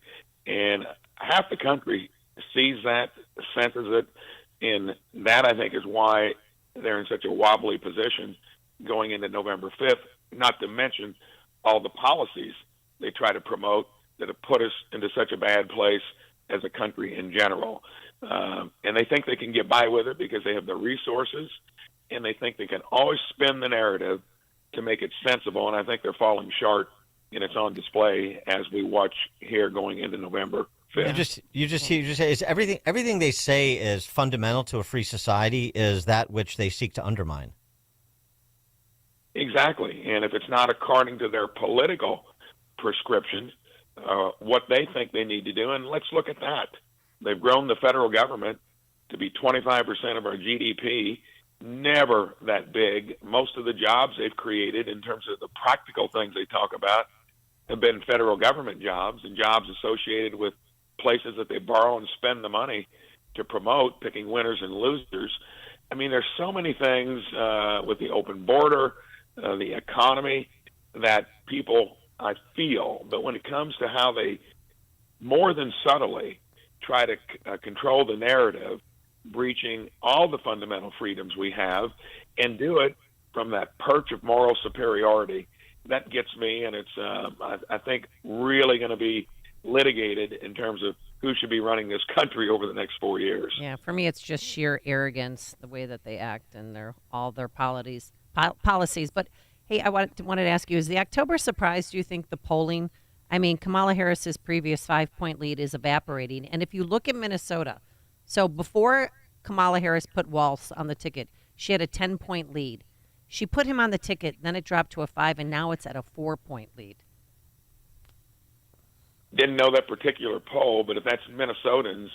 And half the country sees that, senses it, and that, I think, is why they're in such a wobbly position going into November 5th, not to mention all the policies they try to promote that have put us into such a bad place as a country in general. And they think they can get by with it because they have the resources, and they think they can always spin the narrative to make it sensible. And I think they're falling short, and it's on display as we watch here going into November 5th. You just say is everything they say is fundamental to a free society is that which they seek to undermine. Exactly. And if it's not according to their political prescription, what they think they need to do, and let's look at that. They've grown the federal government to be 25% of our GDP, never that big. Most of the jobs they've created in terms of the practical things they talk about have been federal government jobs and jobs associated with places that they borrow and spend the money to promote, picking winners and losers. I mean, there's so many things with the open border, the economy, that people, I feel, but when it comes to how they more than subtly try to control the narrative, breaching all the fundamental freedoms we have, and do it from that perch of moral superiority, that gets me, and it's, I think, really going to be litigated in terms of who should be running this country over the next 4 years. Yeah, for me, it's just sheer arrogance, the way that they act and all their policies. But Hey, I wanted to ask you, is the October surprise, do you think, the polling? I mean, Kamala Harris's previous 5-point lead is evaporating. And if you look at Minnesota, so before Kamala Harris put Walz on the ticket, she had a 10-point lead. She put him on the ticket, then it dropped to a 5, and now it's at a 4-point lead. Didn't know that particular poll, but if that's Minnesotans,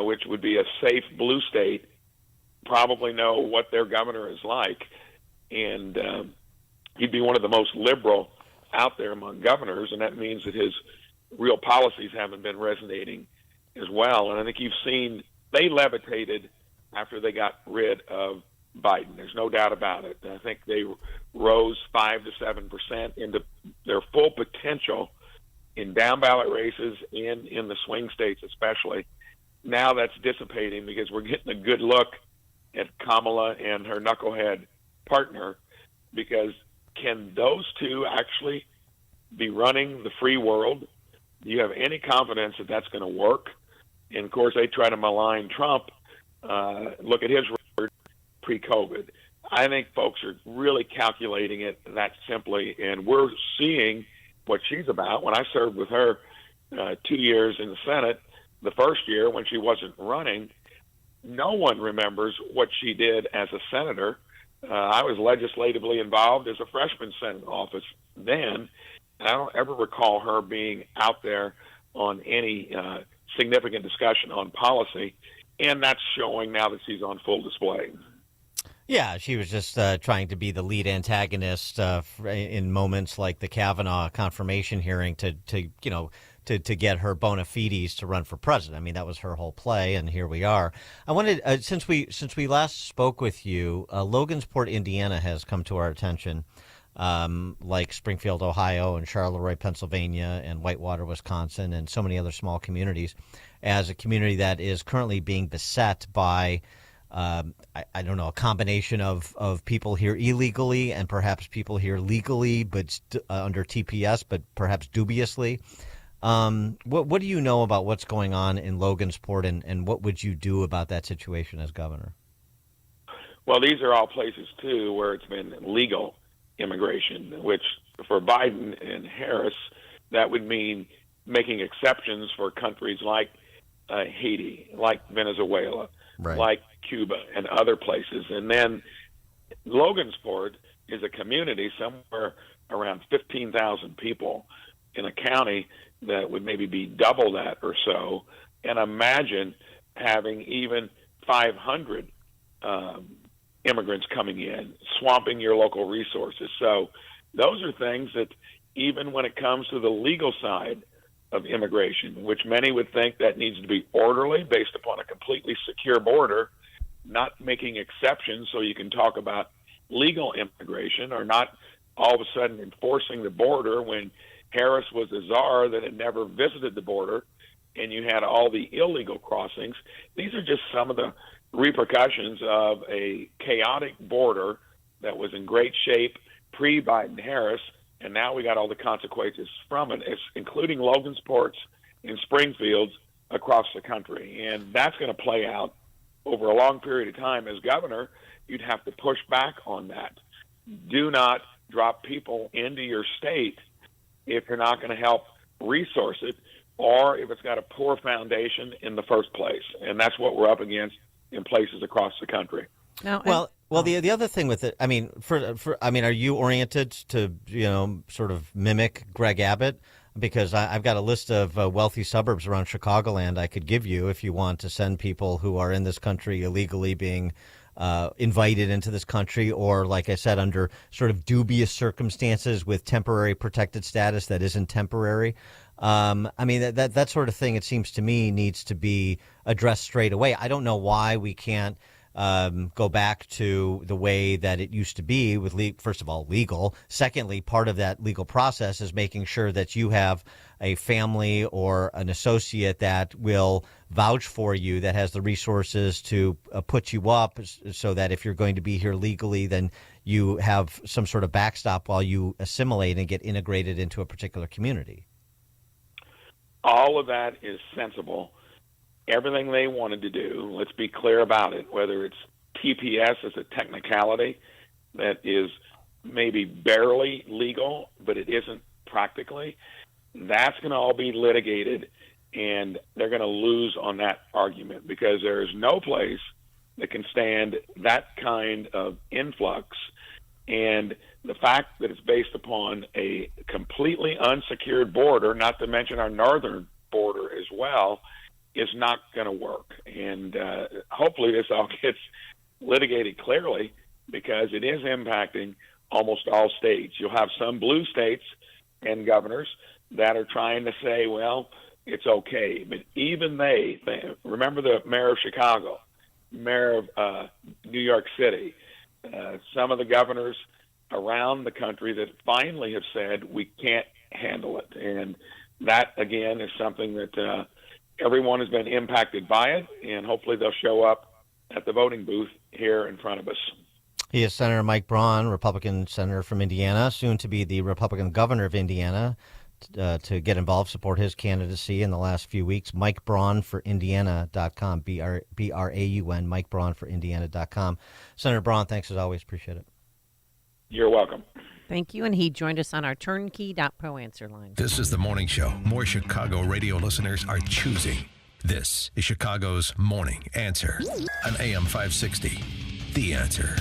which would be a safe blue state, probably know what their governor is like. And he'd be one of the most liberal out there among governors, and that means that his real policies haven't been resonating as well. And I think you've seen they levitated after they got rid of Biden. There's no doubt about it. I think they rose 5 to 7% into their full potential in down ballot races and in the swing states especially. Now that's dissipating because we're getting a good look at Kamala and her knucklehead partner, because can those two actually be running the free world? Do you have any confidence that that's going to work? And, of course, they try to malign Trump. Look at his record pre-COVID. I think folks are really calculating it that simply, and we're seeing what she's about. When I served with her 2 years in the Senate, the first year when she wasn't running, no one remembers what she did as a senator. I was legislatively involved as a freshman Senate office then. I don't ever recall her being out there on any significant discussion on policy, and that's showing now that she's on full display. Yeah, she was just trying to be the lead antagonist in moments like the Kavanaugh confirmation hearing to get her bona fides to run for president. I mean, that was her whole play, and here we are. I wanted, since we last spoke with you, Logansport, Indiana has come to our attention, like Springfield, Ohio, and Charleroi, Pennsylvania, and Whitewater, Wisconsin, and so many other small communities, as a community that is currently being beset by I don't know, a combination of people here illegally and perhaps people here legally, but under TPS, but perhaps dubiously. What do you know about what's going on in Logansport, and what would you do about that situation as governor? Well, these are all places, too, where it's been legal immigration, which for Biden and Harris, that would mean making exceptions for countries like Haiti, like Venezuela, right, like Cuba and other places. And then Logansport is a community somewhere around 15,000 people in a county that would maybe be double that or so. And imagine having even 500 immigrants coming in, swamping your local resources. So those are things that even when it comes to the legal side of immigration, which many would think that needs to be orderly based upon a completely secure border, not making exceptions so you can talk about legal immigration, or not all of a sudden enforcing the border when Harris was a czar that had never visited the border and you had all the illegal crossings. These are just some of the repercussions of a chaotic border that was in great shape pre-Biden Harris, and now we got all the consequences from it, including Logansports and Springfields across the country. And that's going to play out over a long period of time. As governor, you'd have to push back on that. Do not drop people into your state if you're not going to help resource it, or if it's got a poor foundation in the first place. And that's what we're up against in places across the country. Well, the other thing with it, I mean, are you oriented to, sort of mimic Greg Abbott? Because I've got a list of wealthy suburbs around Chicagoland I could give you if you want to send people who are in this country illegally being invited into this country, or, like I said, under sort of dubious circumstances with temporary protected status that isn't temporary. I mean, that sort of thing, it seems to me, needs to be addressed straight away. I don't know why we can't go back to the way that it used to be with, first of all, legal. Secondly, part of that legal process is making sure that you have a family or an associate that will vouch for you, that has the resources to put you up, so that if you're going to be here legally, then you have some sort of backstop while you assimilate and get integrated into a particular community. All of that is sensible. Everything they wanted to do, let's be clear about it, whether it's TPS as a technicality that is maybe barely legal, but it isn't practically. That's going to all be litigated, and they're going to lose on that argument because there is no place that can stand that kind of influx. And the fact that it's based upon a completely unsecured border, not to mention our northern border as well, is not going to work. And hopefully this all gets litigated clearly because it is impacting almost all states. You'll have some blue states and governors that are trying to say, well, it's okay. But even they remember the mayor of Chicago, mayor of New York City, some of the governors around the country that finally have said we can't handle it. And that, again, is something that everyone has been impacted by it, and hopefully they'll show up at the voting booth here in front of us. He is Senator Mike Braun, Republican senator from Indiana, soon to be the Republican governor of Indiana. To get involved, support his candidacy in the last few weeks, MikeBraunForIndiana.com, B-R-A-U-N, MikeBraunForIndiana.com. Senator Braun, thanks as always. Appreciate it. You're welcome. Thank you. And he joined us on our turnkey.pro answer line. This is the morning show more Chicago radio listeners are choosing. This is Chicago's Morning Answer on AM 560. The Answer.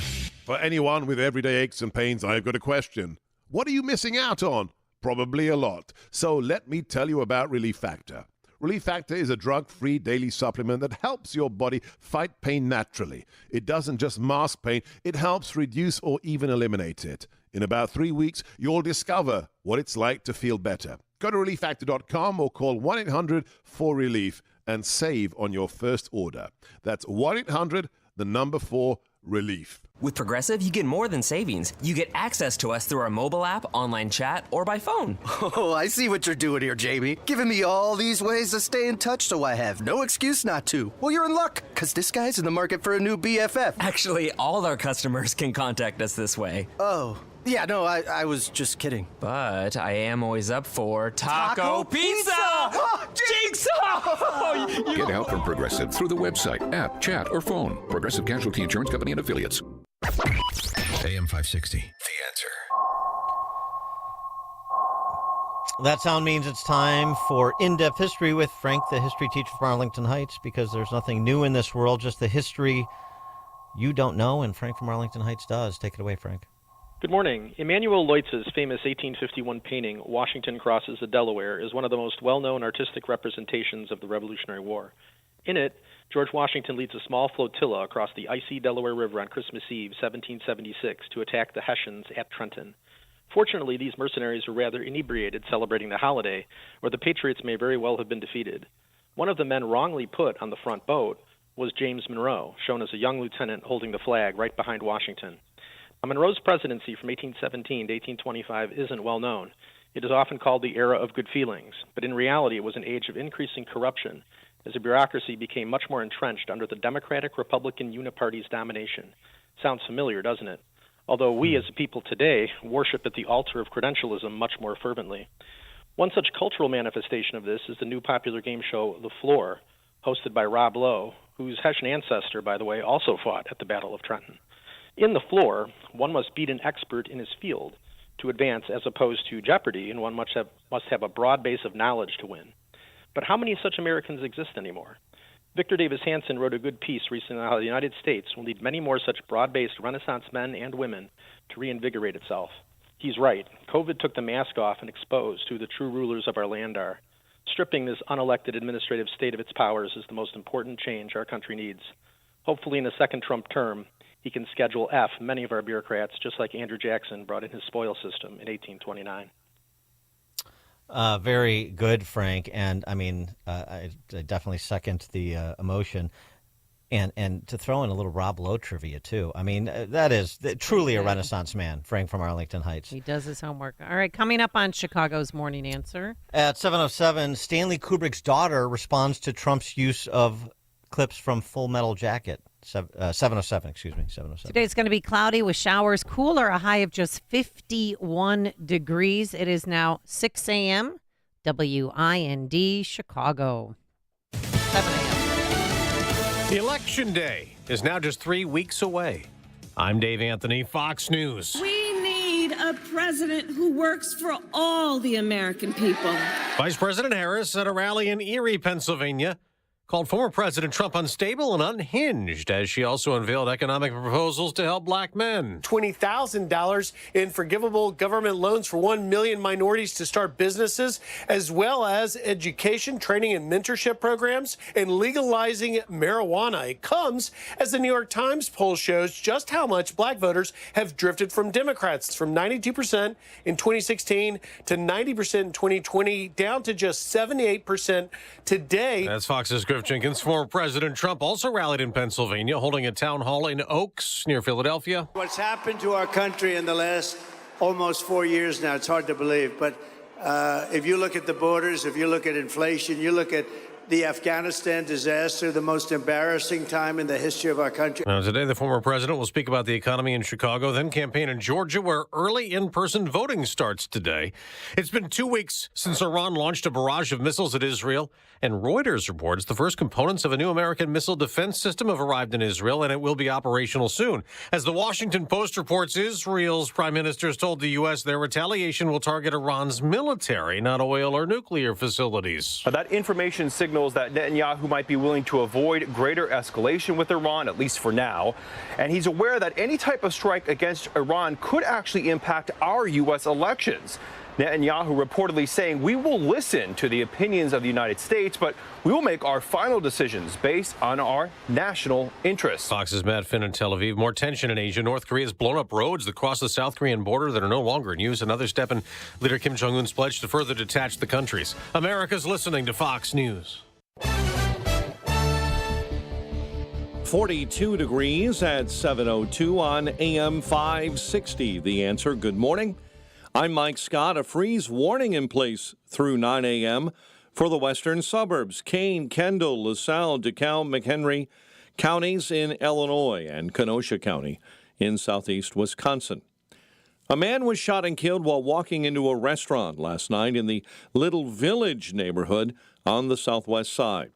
For anyone with everyday aches and pains, I've got a question. What are you missing out on? Probably a lot. So let me tell you about Relief Factor. Relief Factor is a drug-free daily supplement that helps your body fight pain naturally. It doesn't just mask pain, it helps reduce or even eliminate it. In about 3 weeks, you'll discover what it's like to feel better. Go to relieffactor.com or call 1-800-4RELIEF and save on your first order. That's 1-800-4RELIEF. With Progressive, you get more than savings. You get access to us through our mobile app, online chat, or by phone. Oh, I see what you're doing here, Jamie. Giving me all these ways to stay in touch so I have no excuse not to. Well, you're in luck, because this guy's in the market for a new BFF. Actually, all our customers can contact us this way. Oh, yeah, no, I was just kidding. But I am always up for Taco Pizza! Jigsaw! Get help from Progressive through the website, app, chat, or phone. Progressive Casualty Insurance Company and Affiliates. AM 560. The Answer. That sound means it's time for In-Depth History with Frank, the history teacher from Arlington Heights, because there's nothing new in this world, just the history you don't know, and Frank from Arlington Heights does. Take it away, Frank. Good morning. Emanuel Leutz's famous 1851 painting, Washington Crosses the Delaware, is one of the most well-known artistic representations of the Revolutionary War. In it, George Washington leads a small flotilla across the icy Delaware River on Christmas Eve, 1776, to attack the Hessians at Trenton. Fortunately, these mercenaries were rather inebriated celebrating the holiday, or the Patriots may very well have been defeated. One of the men wrongly put on the front boat was James Monroe, shown as a young lieutenant holding the flag right behind Washington. Now, Monroe's presidency from 1817 to 1825 isn't well known. It is often called the era of good feelings, but in reality it was an age of increasing corruption as the bureaucracy became much more entrenched under the Democratic-Republican uniparty's domination. Sounds familiar, doesn't it? Although we as a people today worship at the altar of credentialism much more fervently. One such cultural manifestation of this is the new popular game show The Floor, hosted by Rob Lowe, whose Hessian ancestor, by the way, also fought at the Battle of Trenton. In The Floor, one must beat an expert in his field to advance, as opposed to Jeopardy, and one must have a broad base of knowledge to win. But how many such Americans exist anymore? Victor Davis Hanson wrote a good piece recently on how the United States will need many more such broad-based Renaissance men and women to reinvigorate itself. He's right. COVID took the mask off and exposed who the true rulers of our land are. Stripping this unelected administrative state of its powers is the most important change our country needs. Hopefully in a second Trump term, he can Schedule F many of our bureaucrats, just like Andrew Jackson brought in his spoil system in 1829. Very good, Frank. And I mean, I definitely second the emotion. And to throw in a little Rob Lowe trivia, too. I mean, that is truly a Renaissance man, Frank from Arlington Heights. He does his homework. All right, coming up on Chicago's Morning Answer. At 7:07, Stanley Kubrick's daughter responds to Trump's use of clips from Full Metal Jacket. 7:07, excuse me, 7:07. Today it's going to be cloudy with showers, cooler, a high of just 51 degrees. It is now 6 a.m. WIND, Chicago. 7 a.m. Election Day is now just 3 weeks away. I'm Dave Anthony, Fox News. We need a president who works for all the American people. Vice President Harris at a rally in Erie, Pennsylvania, called former President Trump unstable and unhinged as she also unveiled economic proposals to help black men. $20,000 in forgivable government loans for 1 million minorities to start businesses, as well as education, training, and mentorship programs, and legalizing marijuana. It comes as the New York Times poll shows just how much black voters have drifted from Democrats, from 92% in 2016 to 90% in 2020, down to just 78% today. That's Fox's Griff Jenkins. Former President Trump also rallied in Pennsylvania, holding a town hall in Oaks near Philadelphia. What's happened to our country in the last almost 4 years now, it's hard to believe. But if you look at the borders, if you look at inflation, you look at the Afghanistan disaster, the most embarrassing time in the history of our country. Now, today, the former president will speak about the economy in Chicago, then campaign in Georgia, where early in-person voting starts today. It's been 2 weeks since Iran launched a barrage of missiles at Israel, and Reuters reports the first components of a new American missile defense system have arrived in Israel, and it will be operational soon. As the Washington Post reports, Israel's prime minister has told the U.S. their retaliation will target Iran's military, not oil or nuclear facilities. That information signals that Netanyahu might be willing to avoid greater escalation with Iran, at least for now. And he's aware that any type of strike against Iran could actually impact our U.S. elections. Netanyahu reportedly saying, we will listen to the opinions of the United States, but we will make our final decisions based on our national interests. Fox's Matt Finn in Tel Aviv. More tension in Asia. North Korea has blown up roads that cross the South Korean border that are no longer in use. Another step in leader Kim Jong-un's pledge to further detach the countries. America's listening to Fox News. 42 degrees at 7:02 on AM 560. The Answer. Good morning. I'm Mike Scott. A freeze warning in place through 9 a.m. for the western suburbs, Kane, Kendall, LaSalle, DeKalb, McHenry counties in Illinois and Kenosha County in southeast Wisconsin. A man was shot and killed while walking into a restaurant last night in the Little Village neighborhood on the southwest side.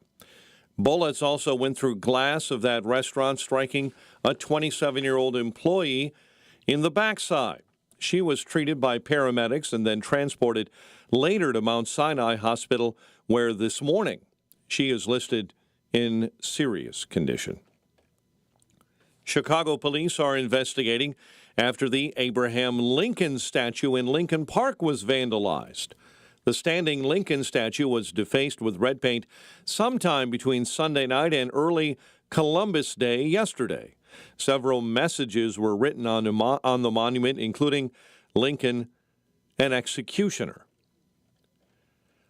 Bullets also went through glass of that restaurant, striking a 27-year-old employee in the backside. She was treated by paramedics and then transported later to Mount Sinai Hospital, where this morning she is listed in serious condition. Chicago police are investigating after the Abraham Lincoln statue in Lincoln Park was vandalized. The standing Lincoln statue was defaced with red paint sometime between Sunday night and early Columbus Day yesterday. Several messages were written on the monument, including Lincoln, an executioner.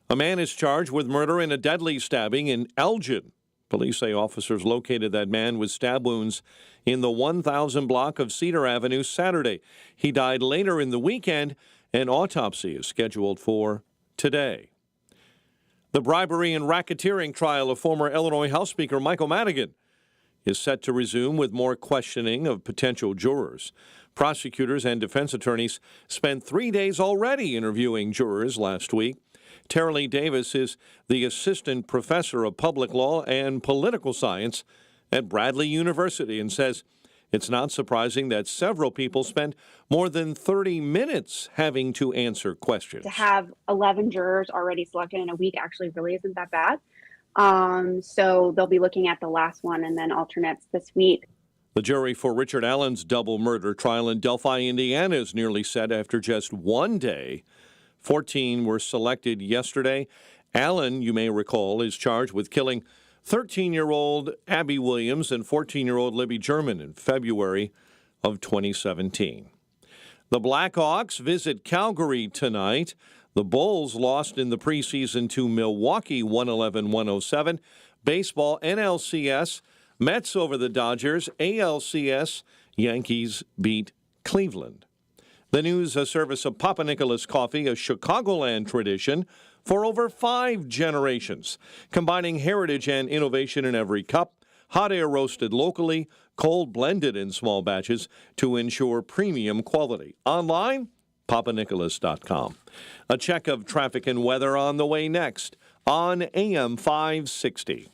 A man is charged with murder in a deadly stabbing in Elgin. Police say officers located that man with stab wounds in the 1000 block of Cedar Avenue Saturday. He died later in the weekend. An autopsy is scheduled for today. The bribery and racketeering trial of former Illinois House Speaker Michael Madigan is set to resume with more questioning of potential jurors. Prosecutors and defense attorneys spent 3 days already interviewing jurors last week. Tara-Lee Davis is the assistant professor of public law and political science at Bradley University and says it's not surprising that several people spent more than 30 minutes having to answer questions. To have 11 jurors already selected in a week actually really isn't that bad. So they'll be looking at the last one and then alternates this week. The jury for Richard Allen's double murder trial in Delphi, Indiana is nearly set after just 1 day. 14 were selected yesterday. Allen, you may recall, is charged with killing 13-year-old Abby Williams and 14-year-old Libby German in February of 2017. The Blackhawks visit Calgary tonight. The Bulls lost in the preseason to Milwaukee 111-107. Baseball, NLCS, Mets over the Dodgers. ALCS, Yankees beat Cleveland. The news, a service of Papa Nicholas Coffee, a Chicagoland tradition for over 5 generations, combining heritage and innovation in every cup, hot air roasted locally, cold blended in small batches to ensure premium quality. Online, papanicholas.com. A check of traffic and weather on the way next on AM 560.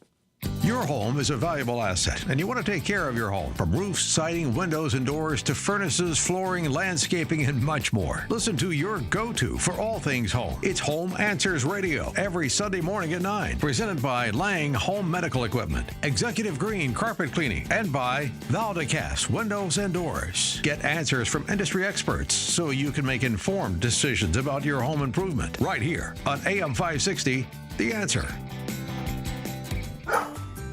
Your home is a valuable asset, and you want to take care of your home. From roofs, siding, windows, and doors to furnaces, flooring, landscaping, and much more. Listen to your go-to for all things home. It's Home Answers Radio every Sunday morning at 9. Presented by Lang Home Medical Equipment, Executive Green Carpet Cleaning, and by Valdecast Windows and Doors. Get answers from industry experts so you can make informed decisions about your home improvement. Right here on AM 560, The Answer.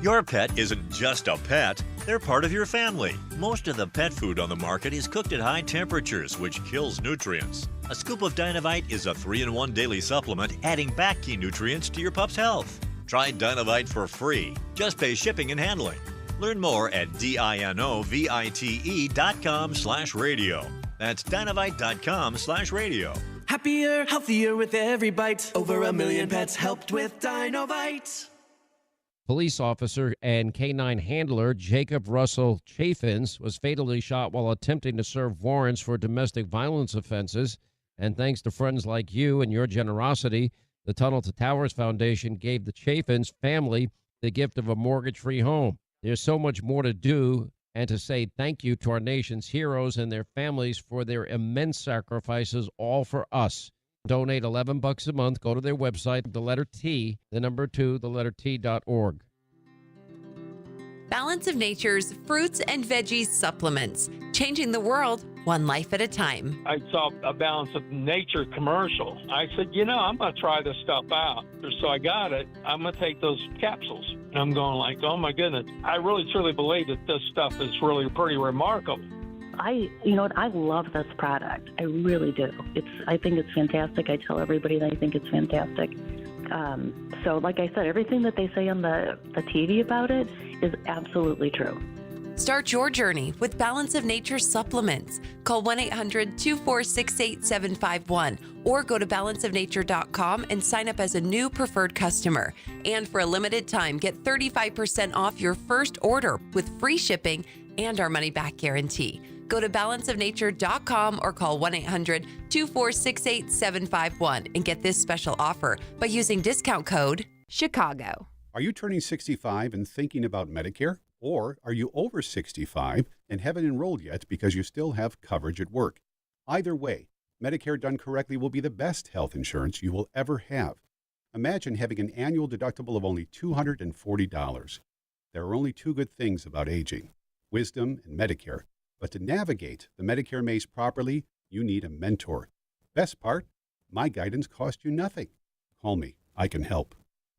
Your pet isn't just a pet, they're part of your family. Most of the pet food on the market is cooked at high temperatures, which kills nutrients. A scoop of Dynovite is a 3-in-1 daily supplement, adding back key nutrients to your pup's health. Try Dynovite for free. Just pay shipping and handling. Learn more at dinovite.com/radio. That's dinovite.com/radio. Happier, healthier with every bite. Over 1 million pets helped with Dynovite. Police officer and canine handler Jacob Russell Chaffins was fatally shot while attempting to serve warrants for domestic violence offenses. And thanks to friends like you and your generosity, the Tunnel to Towers Foundation gave the Chaffins family the gift of a mortgage-free home. There's so much more to do and to say thank you to our nation's heroes and their families for their immense sacrifices, all for us. Donate $11 a month. Go to their website, the letter T, the number 2, the letter T.org. Balance of Nature's fruits and veggies supplements, changing the world one life at a time. I saw a Balance of Nature commercial. I said, I'm going to try this stuff out. So I got it. I'm going to take those capsules. And I'm going like, oh my goodness. I really truly believe that this stuff is really pretty remarkable. I love this product. I really do. I think it's fantastic. I tell everybody that I think it's fantastic. So like I said, everything that they say on the TV about it is absolutely true. Start your journey with Balance of Nature supplements. Call 1-800-246-8751 or go to balanceofnature.com and sign up as a new preferred customer. And for a limited time, get 35% off your first order with free shipping and our money-back guarantee. Go to balanceofnature.com or call 1-800-246-8751 and get this special offer by using discount code CHICAGO. Are you turning 65 and thinking about Medicare? Or are you over 65 and haven't enrolled yet because you still have coverage at work? Either way, Medicare done correctly will be the best health insurance you will ever have. Imagine having an annual deductible of only $240. There are only two good things about aging: wisdom and Medicare. But to navigate the Medicare maze properly, you need a mentor. Best part, my guidance cost you nothing. Call me. I can help.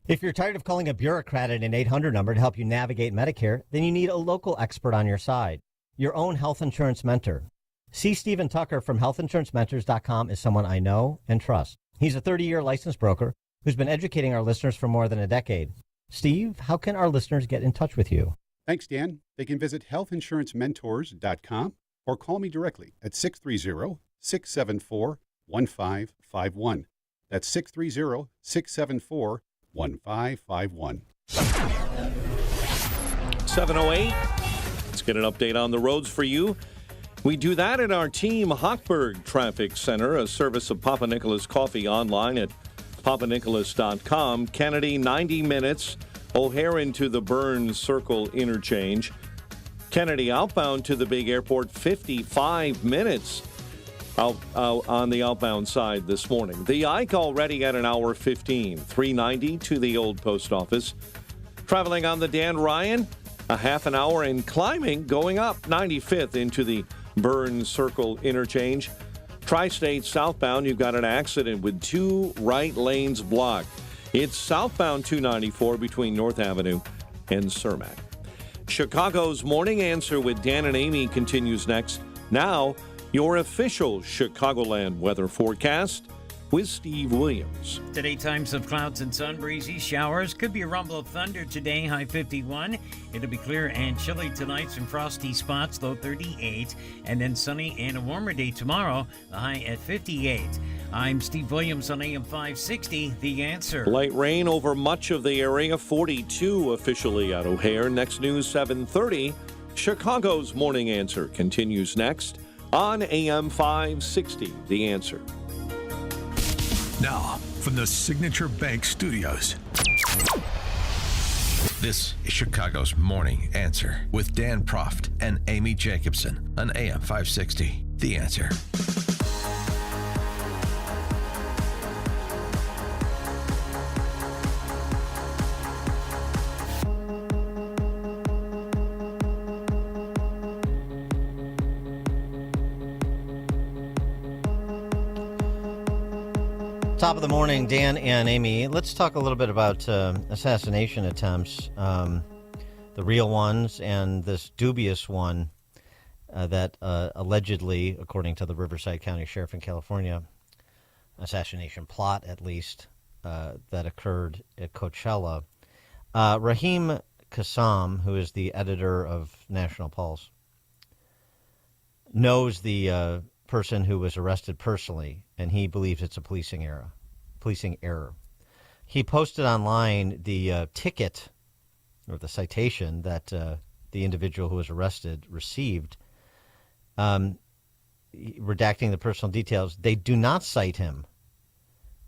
If you're tired of calling a bureaucrat at an 800 number to help you navigate Medicare, then you need a local expert on your side, your own health insurance mentor. C. Stephen Tucker from healthinsurancementors.com is someone I know and trust. He's a 30-year licensed broker who's been educating our listeners for more than a decade. Steve, how can our listeners get in touch with you? Thanks, Dan. They can visit healthinsurancementors.com or call me directly at 630-674-1551. That's 630-674-1551. 7:08. Let's get an update on the roads for you. We do that at our Team Hochberg Traffic Center, a service of Papa Nicholas Coffee, online at papanicholas.com. Kennedy, 90 minutes. O'Hare into the Burns Circle interchange. Kennedy outbound to the big airport, 55 minutes out on the outbound side this morning. The Ike already at an hour 15, 390 to the old post office. Traveling on the Dan Ryan, a half an hour, and climbing, going up 95th into the Burns Circle interchange. Tri-State southbound, you've got an accident with two right lanes blocked. It's southbound 294 between North Avenue and Cermak. Chicago's Morning Answer with Dan and Amy continues next. Now, your official Chicagoland weather forecast with Steve Williams. Today, times of clouds and sun, breezy showers. Could be a rumble of thunder today, high 51. It'll be clear and chilly tonight, some frosty spots, low 38. And then sunny and a warmer day tomorrow, the high at 58. I'm Steve Williams on AM 560, The Answer. Light rain over much of the area, 42 officially at O'Hare. Next news, 7:30. Chicago's Morning Answer continues next on AM 560, The Answer. Now, from the Signature Bank Studios. This is Chicago's Morning Answer with Dan Proft and Amy Jacobson on AM 560. The Answer. Top of the morning, Dan and Amy. Let's talk a little bit about assassination attempts, the real ones and this dubious one that allegedly, according to the Riverside County Sheriff in California, assassination plot at least, that occurred at Coachella. Raheem Kassam, who is the editor of National Pulse, knows the person who was arrested personally, and he believes it's a policing error. He posted online the ticket or the citation that the individual who was arrested received, redacting the personal details. They do not cite him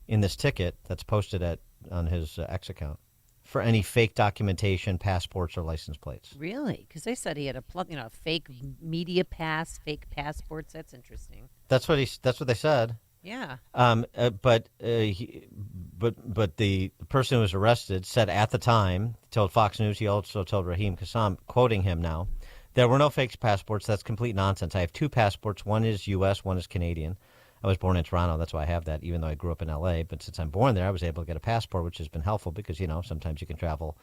in this ticket that's posted on his X account for any fake documentation, passports, or license plates. Really? Because they said he had a fake media pass, fake passports. That's interesting. That's what they said. Yeah. But the person who was arrested said at the time, told Fox News, he also told Raheem Kassam, quoting him now, "There were no fake passports. That's complete nonsense. I have two passports. One is U.S., one is Canadian. I was born in Toronto. That's why I have that, even though I grew up in L.A. But since I'm born there, I was able to get a passport, which has been helpful because, sometimes you can travel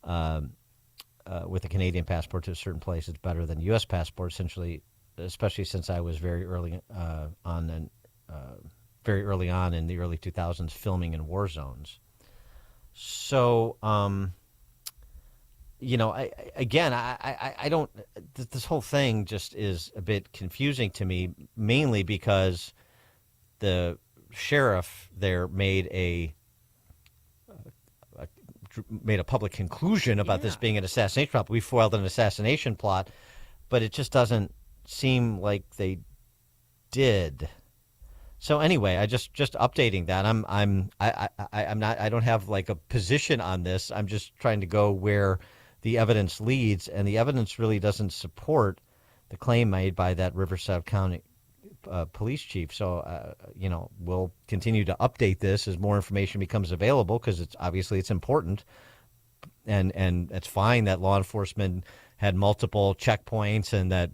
with a Canadian passport to a certain place. It's better than U.S. passport, essentially, especially since I was very early on in the early 2000s filming in war zones. So, I don't. This whole thing just is a bit confusing to me, mainly because the sheriff there made a public conclusion about this being an assassination plot. We foiled an assassination plot, but it just doesn't seem like they did. So anyway, I just updating that. I don't have like a position on this. I'm just trying to go where the evidence leads, and the evidence really doesn't support the claim made by that Riverside County police chief. So, we'll continue to update this as more information becomes available, because it's important, and it's fine that law enforcement had multiple checkpoints and that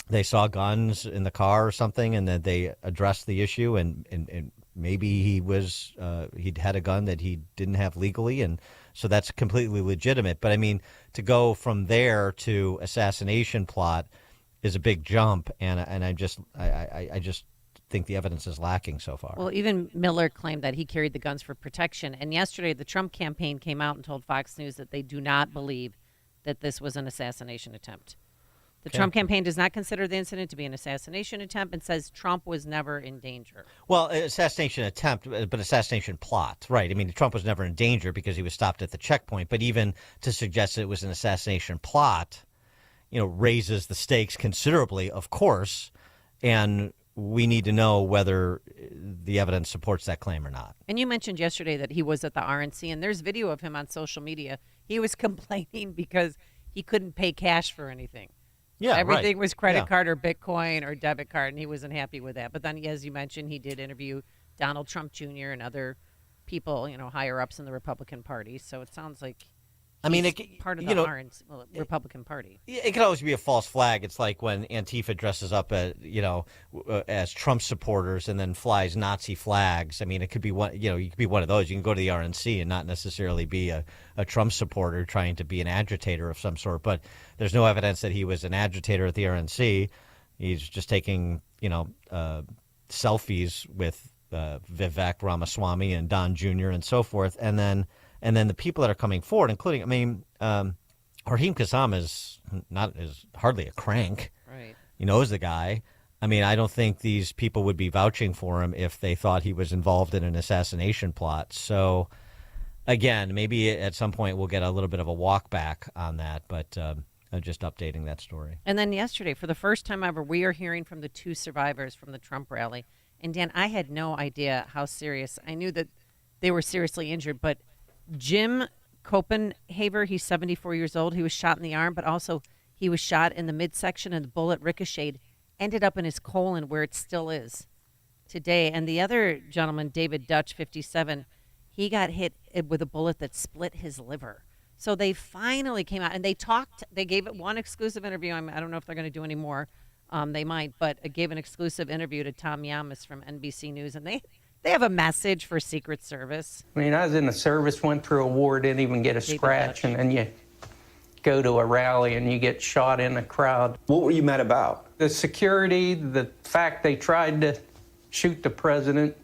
they saw guns in the car or something, and that they addressed the issue, and maybe he'd had a gun that he didn't have legally, and so that's completely legitimate. But I mean, to go from there to assassination plot is a big jump, and I just think the evidence is lacking so far. Well, even Miller claimed that he carried the guns for protection, and yesterday the Trump campaign came out and told Fox News that they do not believe that this was an assassination attempt. The Trump campaign does not consider the incident to be an assassination attempt and says Trump was never in danger. Well, assassination attempt, but assassination plot, right? I mean, Trump was never in danger because he was stopped at the checkpoint. But even to suggest that it was an assassination plot, raises the stakes considerably, of course. And we need to know whether the evidence supports that claim or not. And you mentioned yesterday that he was at the RNC, and there's video of him on social media. He was complaining because he couldn't pay cash for anything. Yeah, everything was credit card or Bitcoin or debit card, and he wasn't happy with that. But then, as you mentioned, he did interview Donald Trump Jr. and other people, higher ups in the Republican Party. So it sounds like part of the Republican Party. It could always be a false flag. It's like when Antifa dresses up as Trump supporters and then flies Nazi flags. I mean, it could be one. You could be one of those. You can go to the RNC and not necessarily be a Trump supporter trying to be an agitator of some sort. But there's no evidence that he was an agitator at the RNC. He's just taking selfies with Vivek Ramaswamy and Don Jr. and so forth, and then the people that are coming forward, including, Raheem Kassam is hardly a crank. Right. He knows the guy. I mean, I don't think these people would be vouching for him if they thought he was involved in an assassination plot. So, again, maybe at some point we'll get a little bit of a walk back on that, but I'm just updating that story. And then yesterday, for the first time ever, we are hearing from the two survivors from the Trump rally. And, Dan, I had no idea how serious. I knew that they were seriously injured, but Jim Copenhaver, he's 74 years old. He was shot in the arm, but also he was shot in the midsection, and the bullet ricocheted, ended up in his colon, where it still is today. And the other gentleman, David Dutch, 57, he got hit with a bullet that split his liver. So they finally came out, and they talked. They gave it one exclusive interview. I don't know if they're going to do any more. They might, but it gave an exclusive interview to Tom Yamas from NBC News, and they have a message for Secret Service. I mean, I was in the service, went through a war, didn't even get a scratch, and then you go to a rally and you get shot in a crowd. What were you mad about? The security, the fact they tried to shoot the president,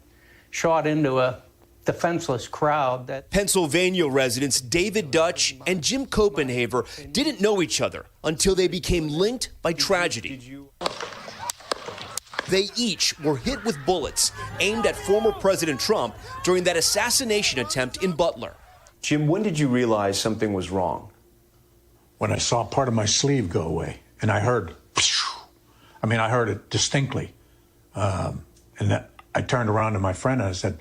shot into a defenseless crowd. Pennsylvania residents David Dutch and Jim Copenhaver didn't know each other until they became linked by tragedy. They each were hit with bullets aimed at former President Trump during that assassination attempt in Butler. Jim, when did you realize something was wrong? When I saw part of my sleeve go away, and I heard, I heard it distinctly. And I turned around to my friend and I said,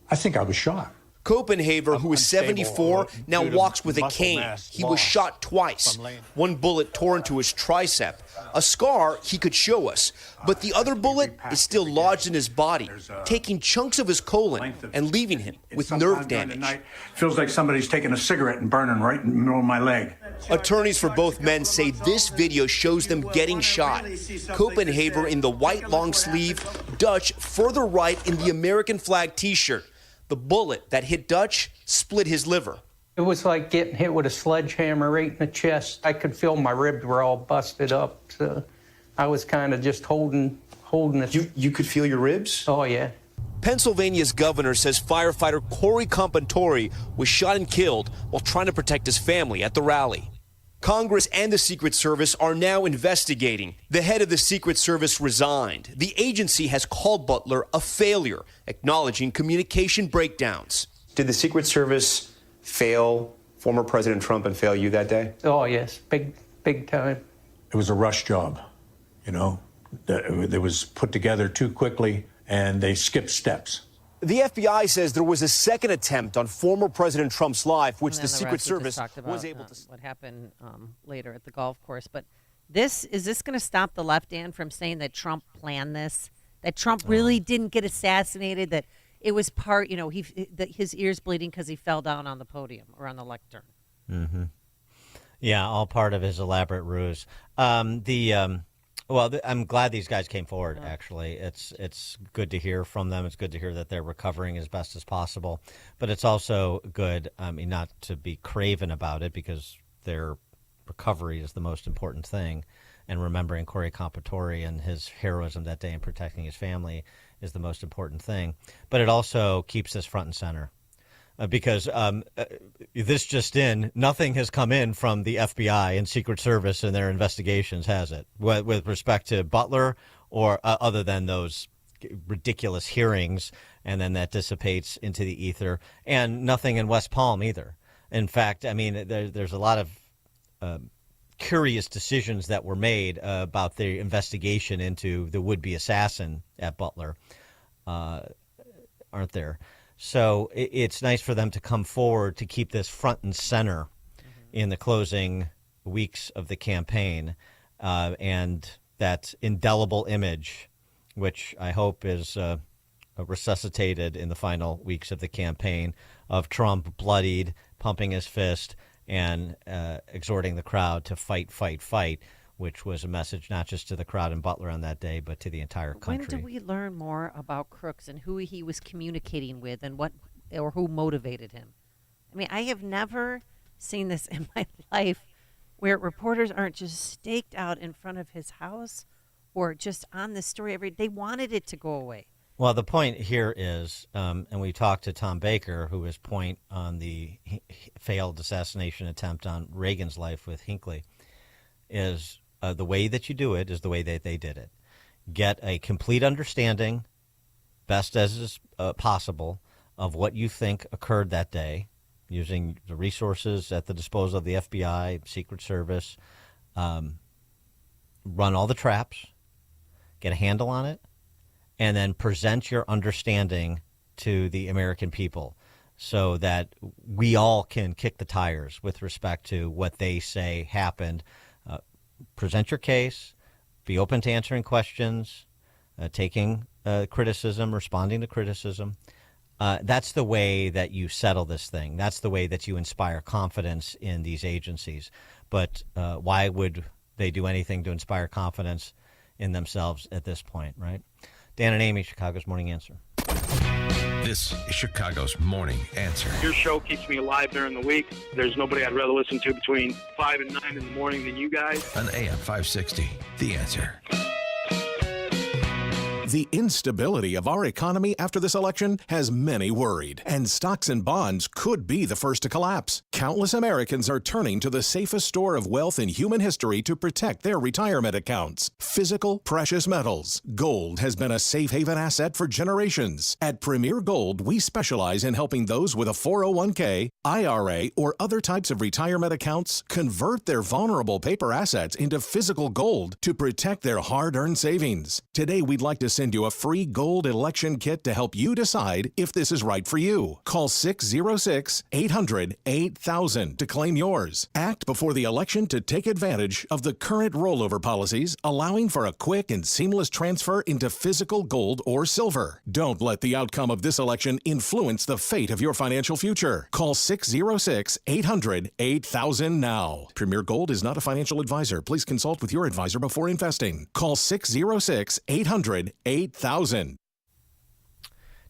I think I was shot. Copenhaver, who is 74, now walks with a cane. He was shot twice. One bullet tore into his tricep, a scar he could show us. But the other bullet is still lodged in his body, taking chunks of his colon and leaving him with nerve damage. Feels like somebody's taking a cigarette and burning right in the middle of my leg. Attorneys for both men say this video shows them getting shot. Copenhaver in the white long sleeve, Dutch further right in the American flag t-shirt. The bullet that hit Dutch split his liver. It was like getting hit with a sledgehammer right in the chest. I could feel my ribs were all busted up. So I was kind of just holding it. You could feel your ribs? Oh, yeah. Pennsylvania's governor says firefighter Corey Compantori was shot and killed while trying to protect his family at the rally. Congress and the Secret Service are now investigating. The head of the Secret Service resigned. The agency has called Butler a failure, acknowledging communication breakdowns. Did the Secret Service fail former President Trump and fail you that day? Oh, yes. Big time. It was a rush job, you know. It was put together too quickly, and they skipped steps. The FBI says there was a second attempt on former President Trump's life, which the Secret Service was able to... What happened later at the golf course. But is this going to stop the left, Dan, from saying that Trump planned this? That Trump really didn't get assassinated? That it was part, that his ears bleeding because he fell down on the podium or on the lectern? Mm-hmm. Yeah, all part of his elaborate ruse. Well, I'm glad these guys came forward, actually. It's good to hear from them. It's good to hear that they're recovering as best as possible. But it's also good, not to be craven about it, because their recovery is the most important thing. And remembering Corey Compantori and his heroism that day in protecting his family is the most important thing. But it also keeps this front and center. Because this just in, nothing has come in from the FBI and Secret Service and their investigations, has it? With respect to Butler, or other than those ridiculous hearings, and then that dissipates into the ether, and nothing in West Palm either. In fact, there's a lot of curious decisions that were made about the investigation into the would-be assassin at Butler, aren't there? So it's nice for them to come forward to keep this front and center in the closing weeks of the campaign, and that indelible image, which I hope is resuscitated in the final weeks of the campaign, of Trump bloodied, pumping his fist, and exhorting the crowd to fight, fight, fight, which was a message not just to the crowd in Butler on that day, but to the entire country. When do we learn more about Crooks and who he was communicating with and what, or who motivated him? I have never seen this in my life, where reporters aren't just staked out in front of his house or just on this story they wanted it to go away. Well, the point here is, and we talked to Tom Baker, who was point on the failed assassination attempt on Reagan's life with Hinckley, is the way that you do it is the way that they did it. Get a complete understanding, best as is possible, of what you think occurred that day, using the resources at the disposal of the FBI, Secret Service, run all the traps, get a handle on it, and then present your understanding to the American people. so that we all can kick the tires with respect to what they say happened. Present your case, be open to answering questions, taking criticism, responding to criticism. That's the way that you settle this thing. That's the way that you inspire confidence in these agencies. But why would they do anything to inspire confidence in themselves at this point, right? Dan and Amy, Chicago's Morning Answer. This is Chicago's Morning Answer. Your show keeps me alive during the week. There's nobody I'd rather listen to between 5 and 9 in the morning than you guys. On AM 560, The Answer. The instability of our economy after this election has many worried, and stocks and bonds could be the first to collapse. Countless Americans are turning to the safest store of wealth in human history to protect their retirement accounts: physical precious metals. Gold has been a safe haven asset for generations. At Premier Gold, we specialize in helping those with a 401k, IRA, or other types of retirement accounts convert their vulnerable paper assets into physical gold to protect their hard-earned savings. Today, we'd like to send you a free gold election kit to help you decide if this is right for you. Call 606-800-8000 to claim yours. Act before the election to take advantage of the current rollover policies, allowing for a quick and seamless transfer into physical gold or silver. Don't let the outcome of this election influence the fate of your financial future. Call 606-800-8000 now. Premier Gold is not a financial advisor. Please consult with your advisor before investing. Call 606-800-8000.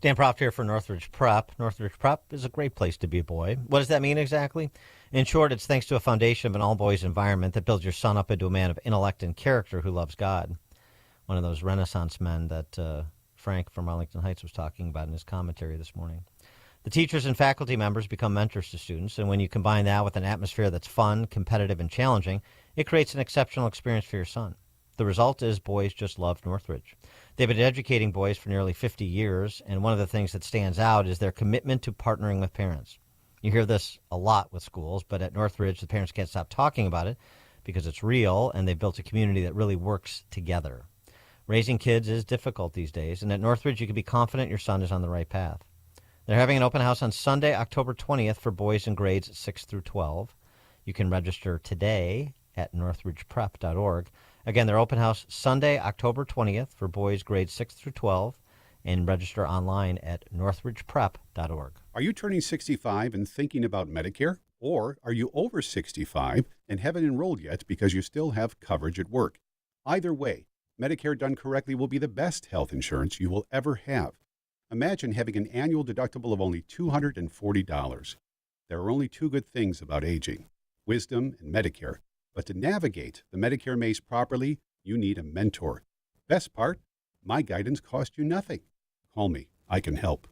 Dan Proft here for Northridge Prep. Northridge Prep is a great place to be a boy. What does that mean exactly? In short, it's thanks to a foundation of an all-boys environment that builds your son up into a man of intellect and character who loves God. One of those Renaissance men that Frank from Arlington Heights was talking about in his commentary this morning. The teachers and faculty members become mentors to students, and when you combine that with an atmosphere that's fun, competitive, and challenging, it creates an exceptional experience for your son. The result is boys just love Northridge. They've been educating boys for nearly 50 years, and one of the things that stands out is their commitment to partnering with parents. You hear this a lot with schools, but at Northridge, the parents can't stop talking about it because it's real, and they've built a community that really works together. Raising kids is difficult these days, and at Northridge, you can be confident your son is on the right path. They're having an open house on Sunday, October 20th for boys in grades 6 through 12. You can register today at northridgeprep.org. Again, their open house Sunday, October 20th for boys grades 6 through 12, and register online at northridgeprep.org. Are you turning 65 and thinking about Medicare? Or are you over 65 and haven't enrolled yet because you still have coverage at work? Either way, Medicare done correctly will be the best health insurance you will ever have. Imagine having an annual deductible of only $240. There are only two good things about aging: wisdom and Medicare. But to navigate the Medicare maze properly, you need a mentor. Best part, my guidance cost you nothing. Call me. I can help.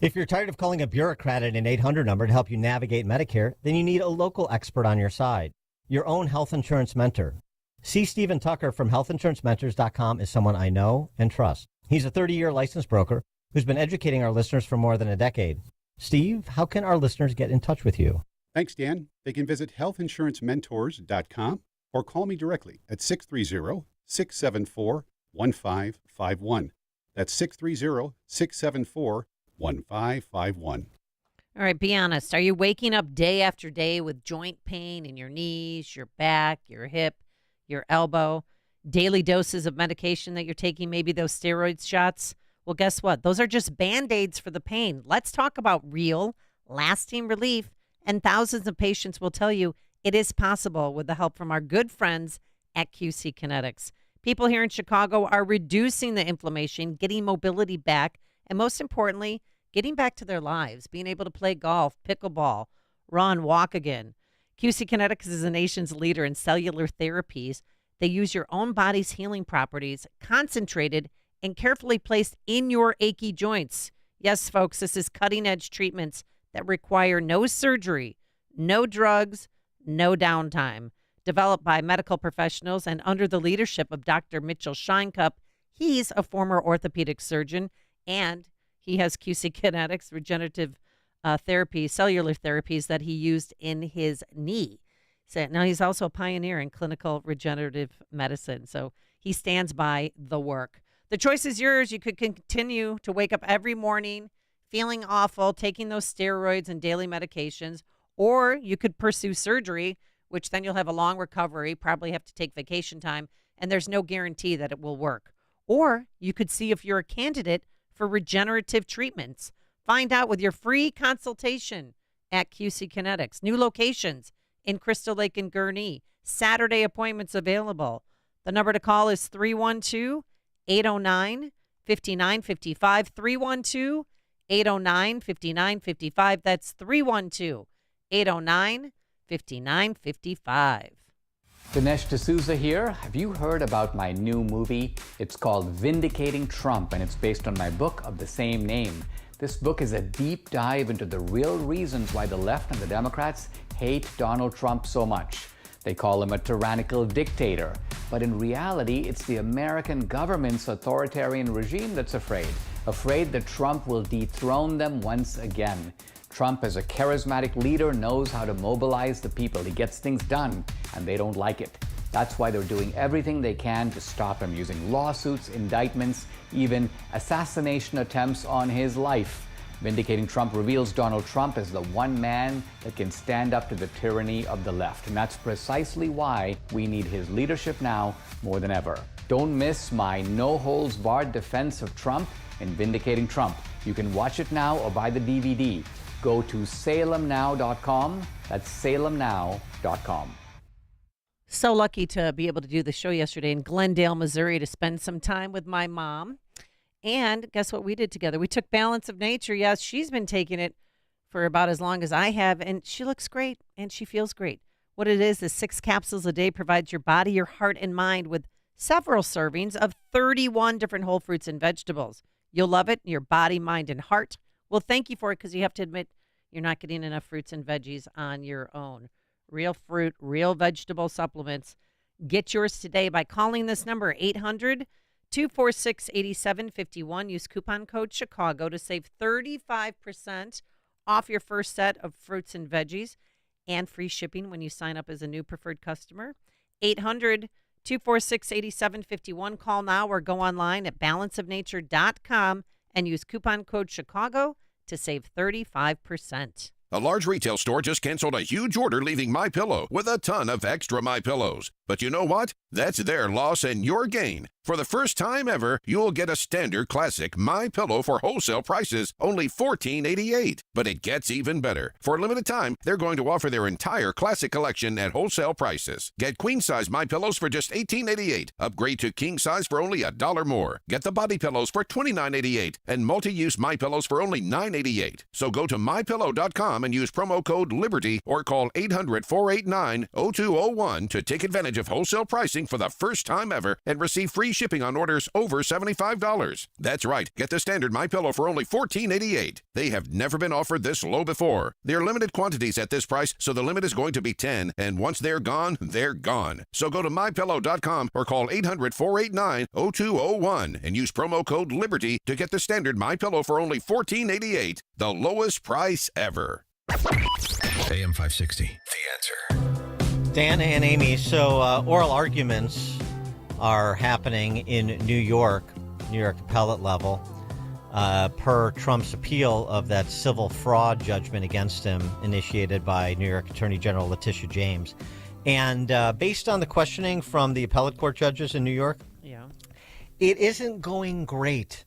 If you're tired of calling a bureaucrat at an 800 number to help you navigate Medicare, then you need a local expert on your side. Your own health insurance mentor. C. Stephen Tucker from healthinsurancementors.com is someone I know and trust. He's a 30-year licensed broker who's been educating our listeners for more than a decade. Steve, how can our listeners get in touch with you? Thanks, Dan. They can visit healthinsurancementors.com or call me directly at 630-674-1551. That's 630-674-1551. All right, be honest. Are you waking up day after day with joint pain in your knees, your back, your hip, your elbow? Daily doses of medication that you're taking, maybe those steroid shots? Well, guess what? Those are just Band-Aids for the pain. Let's talk about real, lasting relief. And thousands of patients will tell you it is possible with the help from our good friends at QC Kinetics. People here in Chicago are reducing the inflammation, getting mobility back, and most importantly, getting back to their lives, being able to play golf, pickleball, run, walk again. QC Kinetics is the nation's leader in cellular therapies. They use your own body's healing properties, concentrated and carefully placed in your achy joints. Yes, folks, this is cutting-edge treatments that require no surgery, no drugs, no downtime. Developed by medical professionals and under the leadership of Dr. Mitchell Scheinkup. He's a former orthopedic surgeon, and he has QC Kinetics regenerative therapy, cellular therapies that he used in his knee. So now he's also a pioneer in clinical regenerative medicine. So he stands by the work. The choice is yours. You could continue to wake up every morning feeling awful, taking those steroids and daily medications, or you could pursue surgery, which then you'll have a long recovery, probably have to take vacation time, and there's no guarantee that it will work. Or you could see if you're a candidate for regenerative treatments. Find out with your free consultation at QC Kinetics. New locations in Crystal Lake and Gurnee. Saturday appointments available. The number to call is 312-809-5955. 312-809-5955. That's 312-809-5955. Dinesh D'Souza here. Have you heard about my new movie? It's called Vindicating Trump, and it's based on my book of the same name. This book is a deep dive into the real reasons why the left and the Democrats hate Donald Trump so much. They call him a tyrannical dictator, but in reality, it's the American government's authoritarian regime that's afraid that Trump will dethrone them once again. Trump, as a charismatic leader, knows how to mobilize the people. He gets things done, and they don't like it. That's why they're doing everything they can to stop him, using lawsuits, indictments, even assassination attempts on his life. Vindicating Trump reveals Donald Trump as the one man that can stand up to the tyranny of the left. And that's precisely why we need his leadership now more than ever. Don't miss my no-holds-barred defense of Trump in Vindicating Trump. You can watch it now or buy the DVD. Go to salemnow.com. That's salemnow.com. So lucky to be able to do the show yesterday in Glendale, Missouri, to spend some time with my mom. And guess what we did together? We took Balance of Nature. Yes, she's been taking it for about as long as I have, and she looks great, and she feels great. What it is 6 capsules a day provides your body, your heart, and mind with several servings of 31 different whole fruits and vegetables. You'll love it, your body, mind, and heart. Well, thank you for it, because you have to admit you're not getting enough fruits and veggies on your own. Real fruit, real vegetable supplements. Get yours today by calling this number, 800-246-8751. Use coupon code Chicago to save 35% off your first set of fruits and veggies and free shipping when you sign up as a new preferred customer. 800-246-8751. Call now or go online at balanceofnature.com and use coupon code Chicago to save 35%. A large retail store just canceled a huge order, leaving MyPillow with a ton of extra MyPillows. But you know what? That's their loss and your gain. For the first time ever, you'll get a standard classic MyPillow for wholesale prices, only $14.88. But it gets even better. For a limited time, they're going to offer their entire classic collection at wholesale prices. Get queen-size MyPillows for just $18.88. Upgrade to king-size for only $1 more. Get the body pillows for $29.88 and multi-use MyPillows for only $9.88. So go to MyPillow.com and use promo code LIBERTY or call 800-489-0201 to take advantage of wholesale pricing for the first time ever and receive free shipping on orders over $75. That's right. Get the standard MyPillow for only $14.88. They have never been offered this low before. They're limited quantities at this price, so the limit is going to be 10, and once they're gone, they're gone. So go to MyPillow.com or call 800-489-0201 and use promo code LIBERTY to get the standard MyPillow for only $14.88, the lowest price ever. AM 560, The Answer. Dan and Amy, so oral arguments are happening in New York appellate level, per Trump's appeal of that civil fraud judgment against him initiated by New York Attorney General Letitia James. And based on the questioning from the appellate court judges in New York, it isn't going great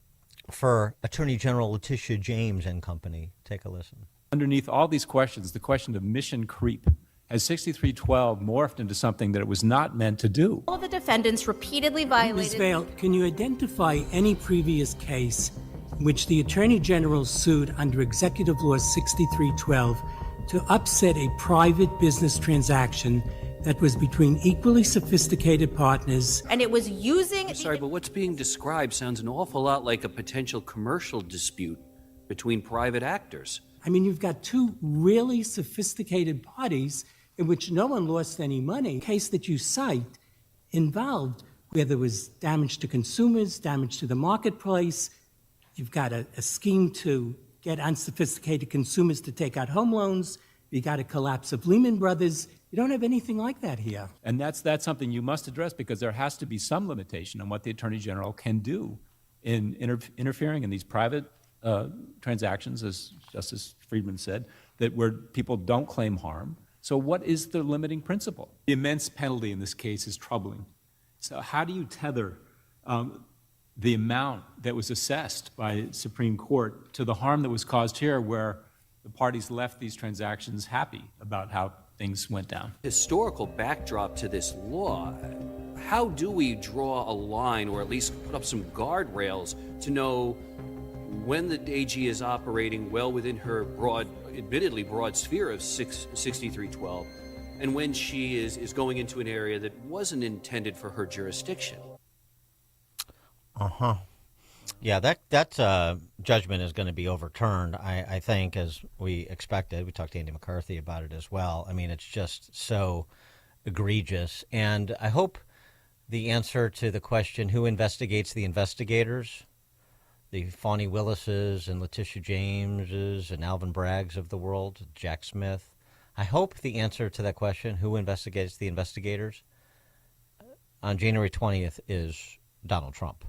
for Attorney General Letitia James and company. Take a listen. Underneath all these questions, the question of mission creep has 6312 morphed into something that it was not meant to do. All the defendants repeatedly violated... Ms. Vail, can you identify any previous case in which the Attorney General sued under Executive Law 6312 to upset a private business transaction that was between equally sophisticated partners? And it was using... I'm sorry, but what's being described sounds an awful lot like a potential commercial dispute between private actors. I mean, you've got two really sophisticated parties in which no one lost any money. The case that you cite involved where there was damage to consumers, damage to the marketplace. You've got a scheme to get unsophisticated consumers to take out home loans. You got a collapse of Lehman Brothers. You don't have anything like that here. And that's something you must address, because there has to be some limitation on what the Attorney General can do in interfering in these private transactions, as Justice Friedman said, that where people don't claim harm. So what is the limiting principle? The immense penalty in this case is troubling. So how do you tether the amount that was assessed by the Supreme Court to the harm that was caused here, where the parties left these transactions happy about how things went down? Historical backdrop to this law. How do we draw a line, or at least put up some guardrails to know when the AG is operating well within her admittedly broad sphere of 6312, and when she is going into an area that wasn't intended for her jurisdiction? Yeah, that judgment is going to be overturned, I think, as we expected. We talked to Andy McCarthy about it as well. I mean, it's just so egregious. And I hope the answer to the question, who investigates the investigators, the Fani Willises and Letitia Jameses and Alvin Braggs of the world, Jack Smith, I hope the answer to that question, who investigates the investigators, on January 20th is Donald Trump.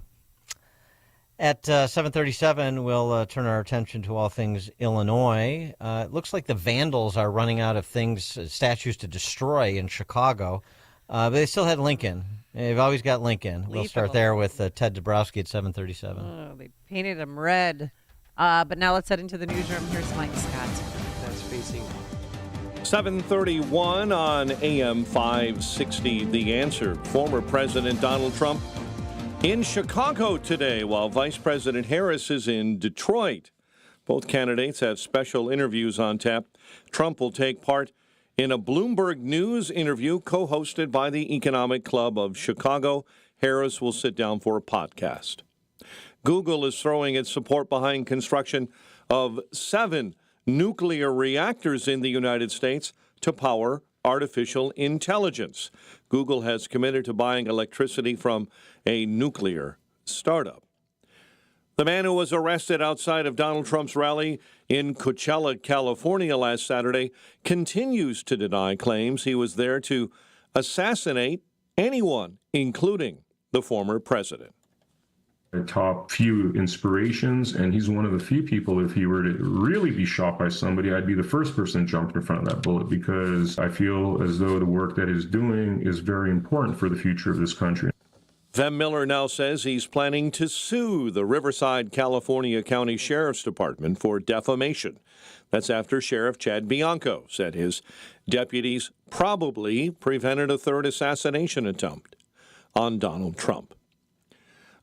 At 7:37, we'll turn our attention to all things Illinois. It looks like the vandals are running out of statues to destroy in Chicago, but they still had Lincoln. They've always got Lincoln. We'll start there with Ted Dabrowski at 7:37. Oh, they painted him red. But now let's head into the newsroom. Here's Mike Scott. That's facing 7:31 on AM 560. The Answer. Former President Donald Trump in Chicago today, while Vice President Harris is in Detroit. Both candidates have special interviews on tap. Trump will take part in a Bloomberg News interview co-hosted by the Economic Club of Chicago. Harris will sit down for a podcast. Google is throwing its support behind construction of 7 nuclear reactors in the United States to power artificial intelligence. Google has committed to buying electricity from a nuclear startup. The man who was arrested outside of Donald Trump's rally in Coachella, California last Saturday continues to deny claims he was there to assassinate anyone, including the former president. A top few inspirations, and he's one of the few people, if he were to really be shot by somebody, I'd be the first person jumped in front of that bullet, because I feel as though the work that he's doing is very important for the future of this country. Vem Miller now says he's planning to sue the Riverside, California County Sheriff's Department for defamation. That's after Sheriff Chad Bianco said his deputies probably prevented a third assassination attempt on Donald Trump.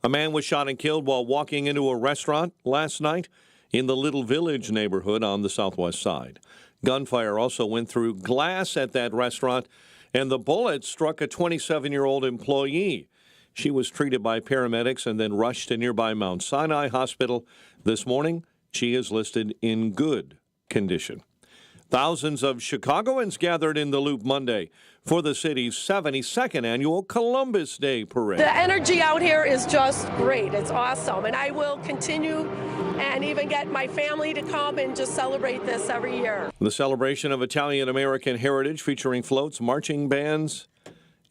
A man was shot and killed while walking into a restaurant last night in the Little Village neighborhood on the southwest side. Gunfire also went through glass at that restaurant, and the bullet struck a 27-year-old employee. She was treated by paramedics and then rushed to nearby Mount Sinai Hospital. This morning, she is listed in good condition. Thousands of Chicagoans gathered in the Loop Monday for the city's 72nd annual Columbus Day Parade. The energy out here is just great. It's awesome. And I will continue and even get my family to come and just celebrate this every year. The celebration of Italian-American heritage featuring floats, marching bands,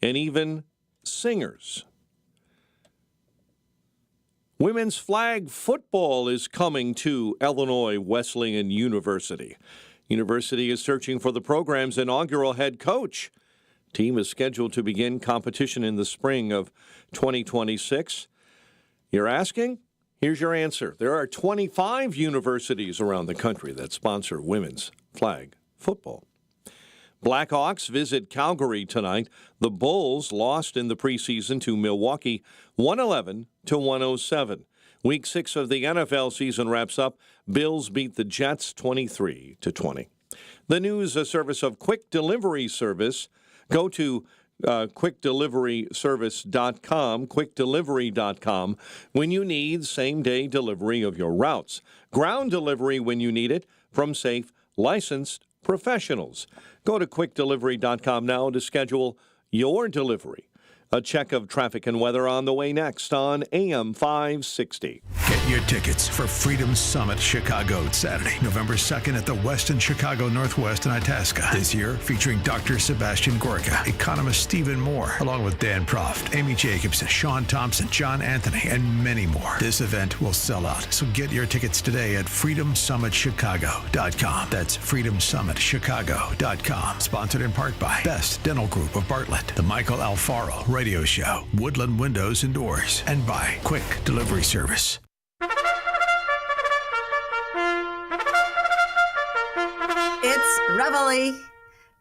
and even singers. Women's flag football is coming to Illinois Wesleyan University. University is searching for the program's inaugural head coach. Team is scheduled to begin competition in the spring of 2026. You're asking? Here's your answer. There are 25 universities around the country that sponsor women's flag football. Blackhawks visit Calgary tonight. The Bulls lost in the preseason to Milwaukee 111-107. Week 6 of the NFL season wraps up. Bills beat the Jets 23-20. The news, a service of Quick Delivery Service. Go to quickdeliveryservice.com, quickdelivery.com, when you need same-day delivery of your routes. Ground delivery when you need it from safe, licensed professionals. Go to quickdelivery.com now to schedule your delivery. A check of traffic and weather on the way next on AM 560. Get Get your tickets for Freedom Summit Chicago, Saturday, November 2nd at the Westin Chicago Northwest in Itasca. This year, featuring Dr. Sebastian Gorka, economist Stephen Moore, along with Dan Proft, Amy Jacobson, Sean Thompson, John Anthony, and many more. This event will sell out, so get your tickets today at freedomsummitchicago.com. That's freedomsummitchicago.com. Sponsored in part by Best Dental Group of Bartlett, The Michael Alfaro Radio Show, Woodland Windows and Doors, and by Quick Delivery Service. It's Reveille.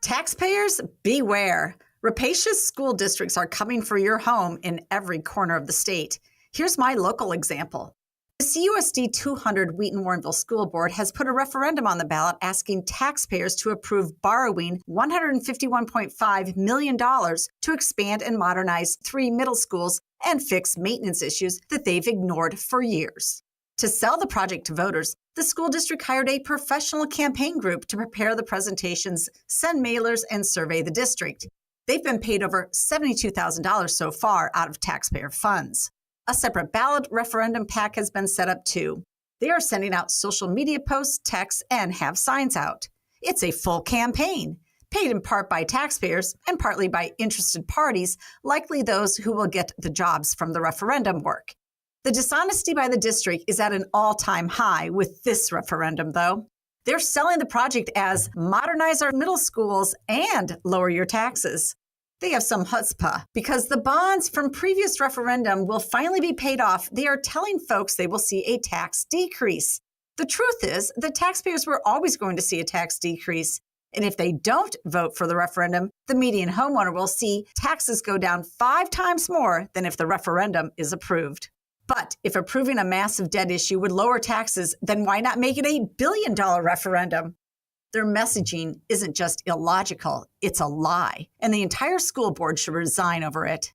Taxpayers, beware. Rapacious school districts are coming for your home in every corner of the state. Here's my local example. The CUSD 200 Wheaton-Warrenville School Board has put a referendum on the ballot asking taxpayers to approve borrowing $151.5 million to expand and modernize 3 middle schools and fix maintenance issues that they've ignored for years. To sell the project to voters, the school district hired a professional campaign group to prepare the presentations, send mailers, and survey the district. They've been paid over $72,000 so far out of taxpayer funds. A separate ballot referendum pack has been set up too. They are sending out social media posts, texts, and have signs out. It's a full campaign, paid in part by taxpayers and partly by interested parties, likely those who will get the jobs from the referendum work. The dishonesty by the district is at an all-time high with this referendum, though. They're selling the project as modernize our middle schools and lower your taxes. They have some chutzpah because the bonds from previous referendum will finally be paid off. They are telling folks they will see a tax decrease. The truth is the taxpayers were always going to see a tax decrease. And if they don't vote for the referendum, the median homeowner will see taxes go down 5 times more than if the referendum is approved. But if approving a massive debt issue would lower taxes, then why not make it $1 billion referendum? Their messaging isn't just illogical, it's a lie, and the entire school board should resign over it.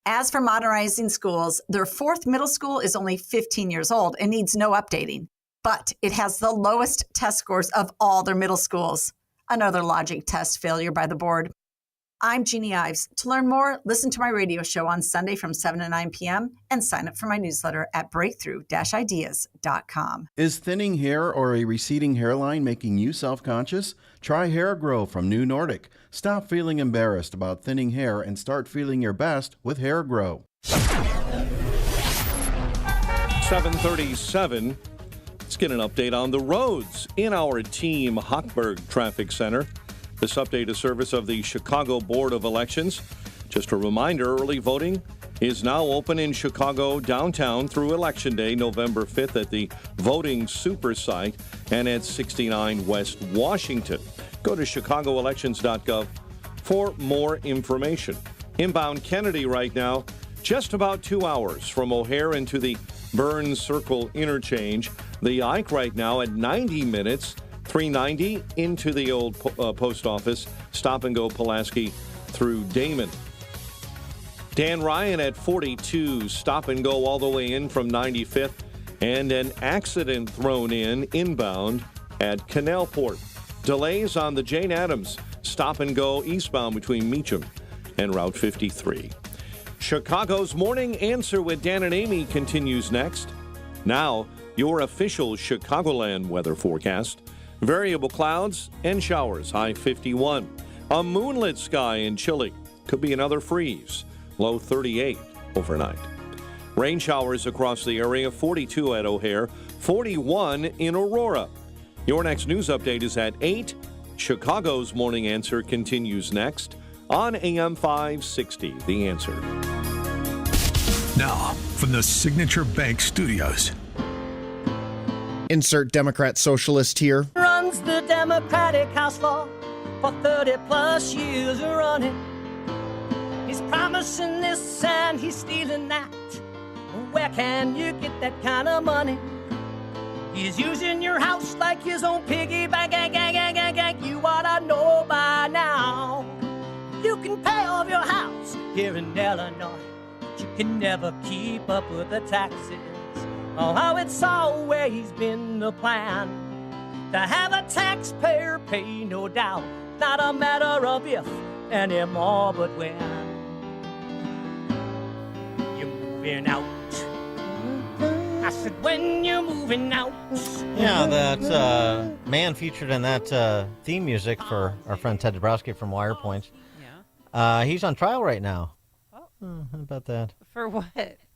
As for modernizing schools, their 4th middle school is only 15 years old and needs no updating, but it has the lowest test scores of all their middle schools. Another logic test failure by the board. I'm Jeannie Ives. To learn more, listen to my radio show on Sunday from 7 to 9 p.m. and sign up for my newsletter at breakthrough-ideas.com. Is thinning hair or a receding hairline making you self-conscious? Try Hair Grow from New Nordic. Stop feeling embarrassed about thinning hair and start feeling your best with Hair Grow. 7:37. Let's get an update on the roads in our Team Hochberg Traffic Center. This update is service of the Chicago Board of Elections. Just a reminder, early voting is now open in Chicago downtown through Election Day, November 5th at the Voting Super Site and at 69 West Washington. Go to chicagoelections.gov for more information. Inbound Kennedy right now, just about 2 hours from O'Hare into the Burns Circle interchange. The Ike right now at 90 minutes. 390 into the old post office, stop and go Pulaski through Damon. Dan Ryan at 42, stop and go all the way in from 95th, and an accident thrown in inbound at Canalport. Delays on the Jane Addams, stop and go eastbound between Meacham and Route 53. Chicago's Morning Answer with Dan and Amy continues next. Now, your official Chicagoland weather forecast. Variable clouds and showers, high 51. A moonlit sky in Chile. Could be another freeze, low 38 overnight. Rain showers across the area, 42 at O'Hare, 41 in Aurora. Your next news update is at 8. Chicago's Morning Answer continues next on AM 560, The Answer. Now, from the Signature Bank Studios. Insert Democrat socialist here. Runs the Democratic House for 30 plus years running. He's promising this and he's stealing that. Where can you get that kind of money? He's using your house like his own piggy bank. You ought to know by now. You can pay off your house here in Illinois, but you can never keep up with the taxes. Oh, how it's always been the plan to have a taxpayer pay, no doubt. Not a matter of if anymore, but when. You're moving out I said, when you're moving out. Yeah, that man featured in that theme music for our friend Ted Dabrowski from Wire Points. Yeah. He's on trial right now. Oh, how about that? For what?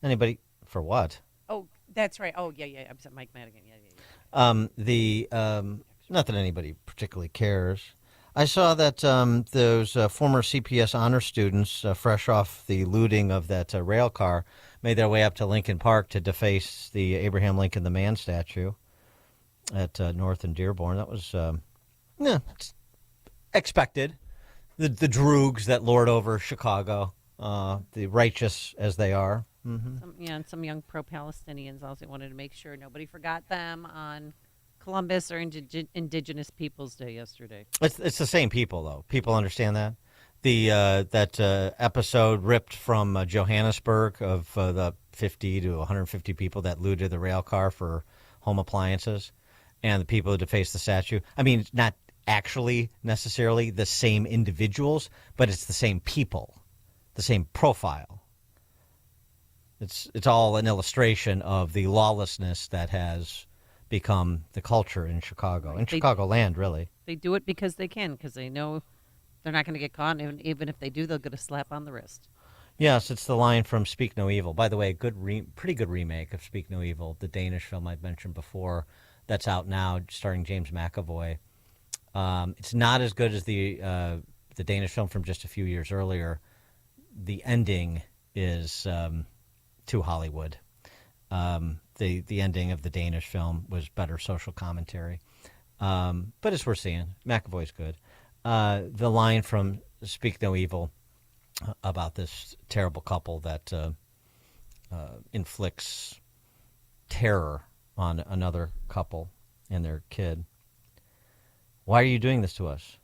Anybody? For what? Oh, that's right. Oh, yeah. I'm sorry, Mike Madigan. Yeah. Not that anybody particularly cares. I saw that those former CPS honor students, fresh off the looting of that rail car, made their way up to Lincoln Park to deface the Abraham Lincoln the Man statue at North and Dearborn. That was it's expected. The droogs that lord over Chicago, the righteous as they are. Mm-hmm. And some young pro-Palestinians also wanted to make sure nobody forgot them on Columbus or Indigenous Peoples Day yesterday. It's the same people, though. People understand that. That episode ripped from Johannesburg of the 50 to 150 people that looted the rail car for home appliances, and the people who defaced the statue. I mean, not actually necessarily the same individuals, but it's the same people, the same profile. It's all an illustration of the lawlessness that has become the culture in Chicago, in Chicagoland, really. They do it because they can, because they know they're not going to get caught, and even if they do, they'll get a slap on the wrist. Yes, it's the line from Speak No Evil. By the way, pretty good remake of Speak No Evil, the Danish film I've mentioned before, that's out now, starring James McAvoy. It's not as good as the Danish film from just a few years earlier. The ending is too Hollywood. The ending of the Danish film was better social commentary. But it's worth seeing. McAvoy's good. The line from Speak No Evil about this terrible couple that inflicts terror on another couple and their kid. Why are you doing this to us?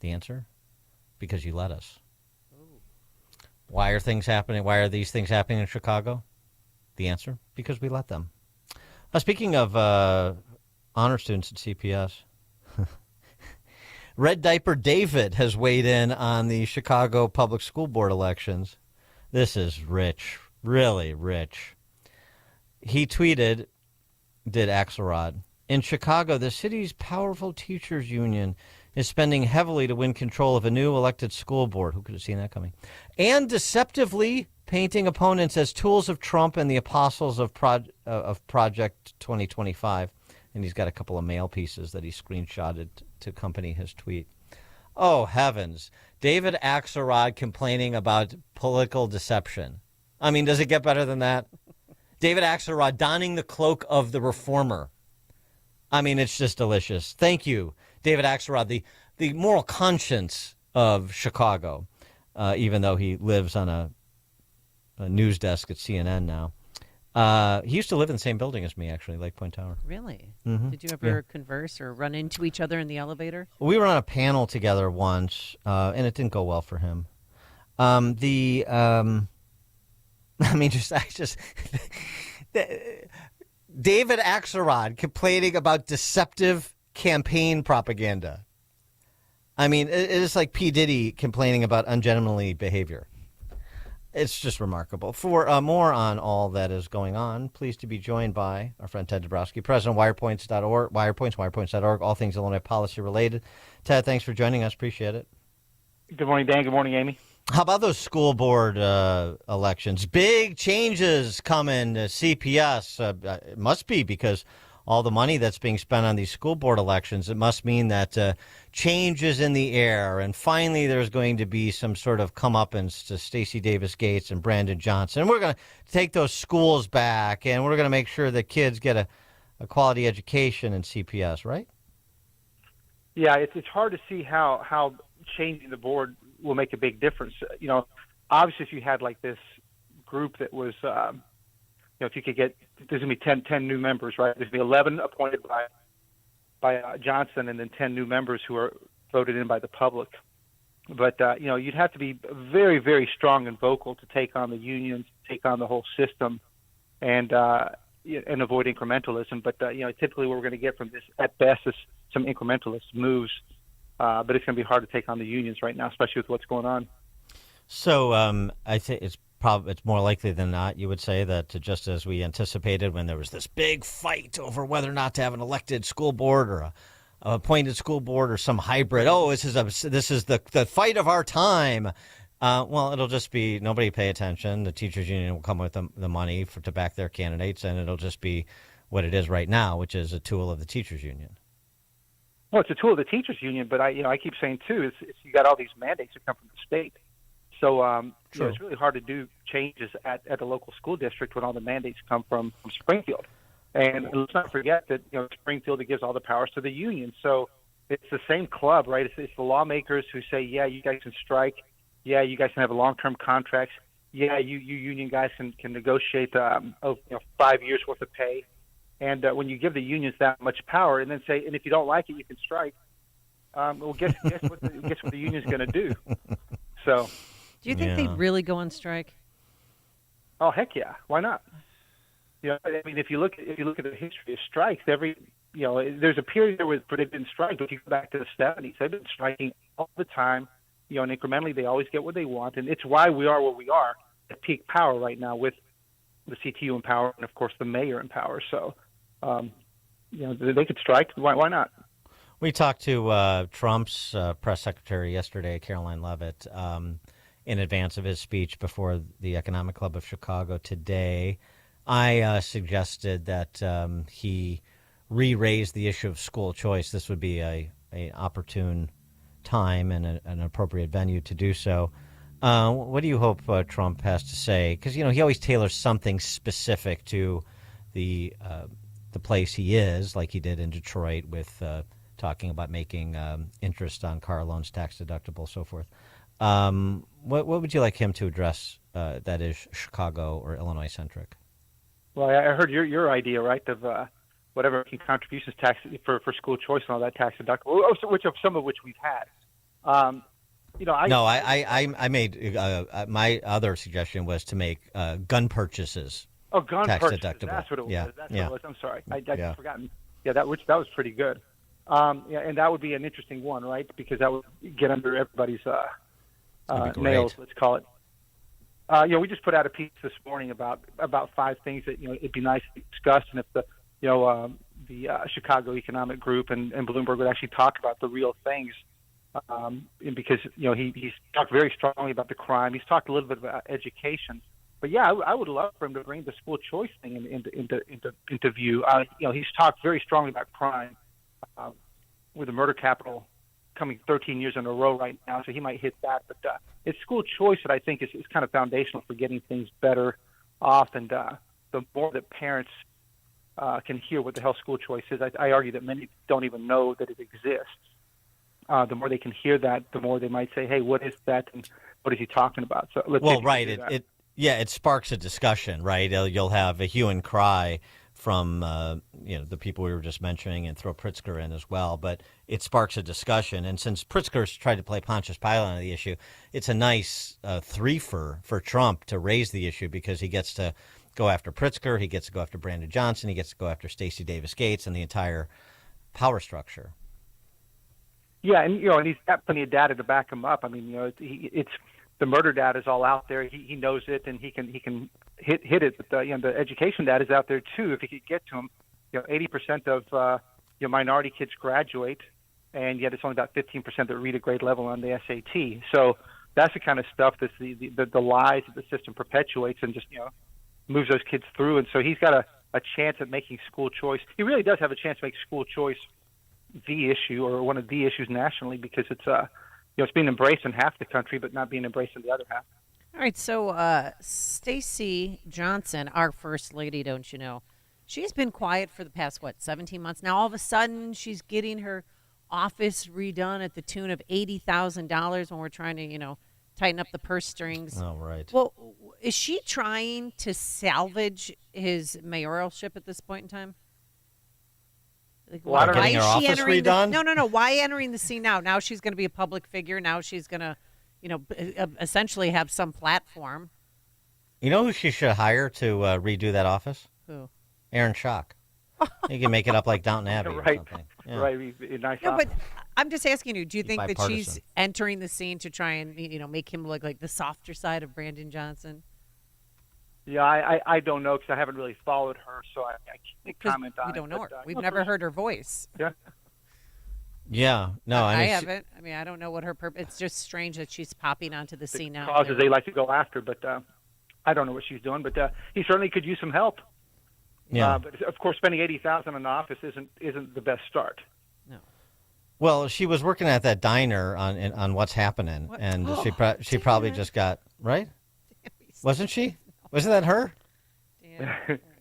The answer? Because you let us. Why are things happening? Why are these things happening in Chicago? The answer? Because we let them. Speaking of honor students at CPS, Red Diaper David has weighed in on the Chicago Public School Board elections. This is rich, really rich. He tweeted, did Axelrod, in Chicago, the city's powerful teachers union is spending heavily to win control of a new elected school board. Who could have seen that coming? And deceptively painting opponents as tools of Trump and the apostles of Project 2025. And he's got a couple of mail pieces that he screenshotted to accompany his tweet. Oh, heavens. David Axelrod complaining about political deception. I mean, does it get better than that? David Axelrod donning the cloak of the reformer. I mean, it's just delicious. Thank you, David Axelrod, the moral conscience of Chicago, even though he lives on a news desk at CNN now. He used to live in the same building as me, actually, Lake Point Tower. Really? Mm-hmm. Did you ever converse or run into each other in the elevator? We were on a panel together once, and it didn't go well for him. David Axelrod complaining about deceptive campaign propaganda. I mean, it is like P. Diddy complaining about ungentlemanly behavior. It's just remarkable. For more on all that is going on, pleased to be joined by our friend Ted Dabrowski, president of WirePoints.org, WirePoints.org, all things Illinois policy related. Ted, thanks for joining us. Appreciate it. Good morning, Dan. Good morning, Amy. How about those school board elections? Big changes coming to CPS. It must be because all the money that's being spent on these school board elections, it must mean that change is in the air. And finally, there's going to be some sort of comeuppance to Stacey Davis Gates and Brandon Johnson. And we're going to take those schools back, and we're going to make sure that kids get a quality education in CPS, right? Yeah, it's hard to see how changing the board will make a big difference. You know, obviously, if you had like this group that was, if you could get, there's going to be 10 new members, right? There's going to be 11 appointed by Johnson, and then 10 new members who are voted in by the public. But, you'd have to be very, very strong and vocal to take on the unions, take on the whole system, and avoid incrementalism. But, typically what we're going to get from this, at best, is some incrementalist moves. But it's going to be hard to take on the unions right now, especially with what's going on. So I think it's it's more likely than not, you would say, that just as we anticipated when there was this big fight over whether or not to have an elected school board or a appointed school board or some hybrid. Oh, this is the fight of our time. Well, it'll just be nobody pay attention. The teachers union will come with the money to back their candidates, and it'll just be what it is right now, which is a tool of the teachers union. Well, it's a tool of the teachers union, but I keep saying too, it's you got all these mandates that come from the state. So it's really hard to do changes at the local school district when all the mandates come from Springfield. And let's not forget that Springfield, it gives all the powers to the union. So it's the same club, right? It's the lawmakers who say, yeah, you guys can strike. Yeah, you guys can have long-term contracts. Yeah, you union guys can negotiate 5 years worth of pay. And when you give the unions that much power, and then say, and if you don't like it, you can strike. Well, guess what the union's going to do? So, do you think they'd really go on strike? Oh, heck yeah! Why not? I mean, if you look at the history of strikes, there's a period there where they've been striking. But if you go back to the 70s, they've been striking all the time. And incrementally, they always get what they want, and it's why we are where we are at peak power right now, with the CTU in power and, of course, the mayor in power. So, they could strike. Why not? We talked to Trump's press secretary yesterday, Caroline Leavitt, in advance of his speech before the Economic Club of Chicago today. I suggested that he re-raise the issue of school choice. This would be an opportune time and an appropriate venue to do so. What do you hope Trump has to say? Because he always tailors something specific to the place he is, like he did in Detroit with talking about making interest on car loans tax deductible, so forth. What would you like him to address that is Chicago or Illinois centric? Well, I heard your idea, right, of whatever contributions tax for school choice and all that tax deductible, some of which we've had. I made my other suggestion was to make gun purchases. Oh, gun tax purchases. deductible. That's what it was. Yeah. That's what it was. I'm sorry. I'd forgotten. Yeah, that was pretty good. And that would be an interesting one, right? Because that would get under everybody's nails. Let's call it. We just put out a piece this morning about 5 things that it'd be nice to discuss, and if the Chicago Economic Group and Bloomberg would actually talk about the real things, because he's talked very strongly about the crime. He's talked a little bit about education, but yeah, I would love for him to bring the school choice thing into view. He's talked very strongly about crime, with the murder capital coming 13 years in a row right now, so he might hit that. But it's school choice that I think is kind of foundational for getting things better off. And the more that parents can hear what the hell school choice is, I argue that many don't even know that it exists. The more they can hear that, the more they might say, hey, what is that, and what is he talking about? So it sparks a discussion, right? You'll have a hue and cry from the people we were just mentioning, and throw Pritzker in as well. But it sparks a discussion, and since Pritzker's tried to play Pontius Pilate on the issue, it's a nice threefer for Trump to raise the issue, because he gets to go after Pritzker, he gets to go after Brandon Johnson, he gets to go after Stacey Davis Gates and the entire power structure. Yeah, and he's got plenty of data to back him up. I mean, it's the murder data is all out there. He knows it, and he can hit it. But the education data is out there too. If he could get to them, 80% of minority kids graduate, and yet it's only about 15% that read a grade level on the SAT. So that's the kind of stuff that's the lies that the system perpetuates, and just moves those kids through. And so he's got a chance at making school choice. He really does have a chance to make school choice the issue, or one of the issues nationally, because it's it's being embraced in half the country, but not being embraced in the other half. All right, so Stacey Johnson, our first lady, don't you know, she's been quiet for the past 17 months now. All of a sudden, she's getting her office redone at the tune of $80,000 when we're trying to tighten up the purse strings. Oh, right. Well, is she trying to salvage his mayoralship at this point in time? Why getting her office redone? No. Why entering the scene now? Now she's going to be a public figure. Now she's going to, essentially have some platform. You know who she should hire to redo that office? Who? Aaron Schock. You can make it up like Downton Abbey or something. Yeah. Right. Nice. No, but I'm just asking you, do you think that bipartisan. she's entering the scene to try and, make him look like the softer side of Brandon Johnson? Yeah, I don't know because I haven't really followed her, so I can't comment on it. We don't know her. But, We've never heard her voice. Yeah. Yeah, no, I mean, haven't. I mean, I don't know what her purpose. It's just strange that she's popping onto the scene now. Causes they like to go after, but I don't know what she's doing. But he certainly could use some help. Yeah. But of course, spending $80,000 in an office isn't the best start. Well, she was working at that diner on What's Happening, and she probably just got right. Wasn't she? Wasn't that her?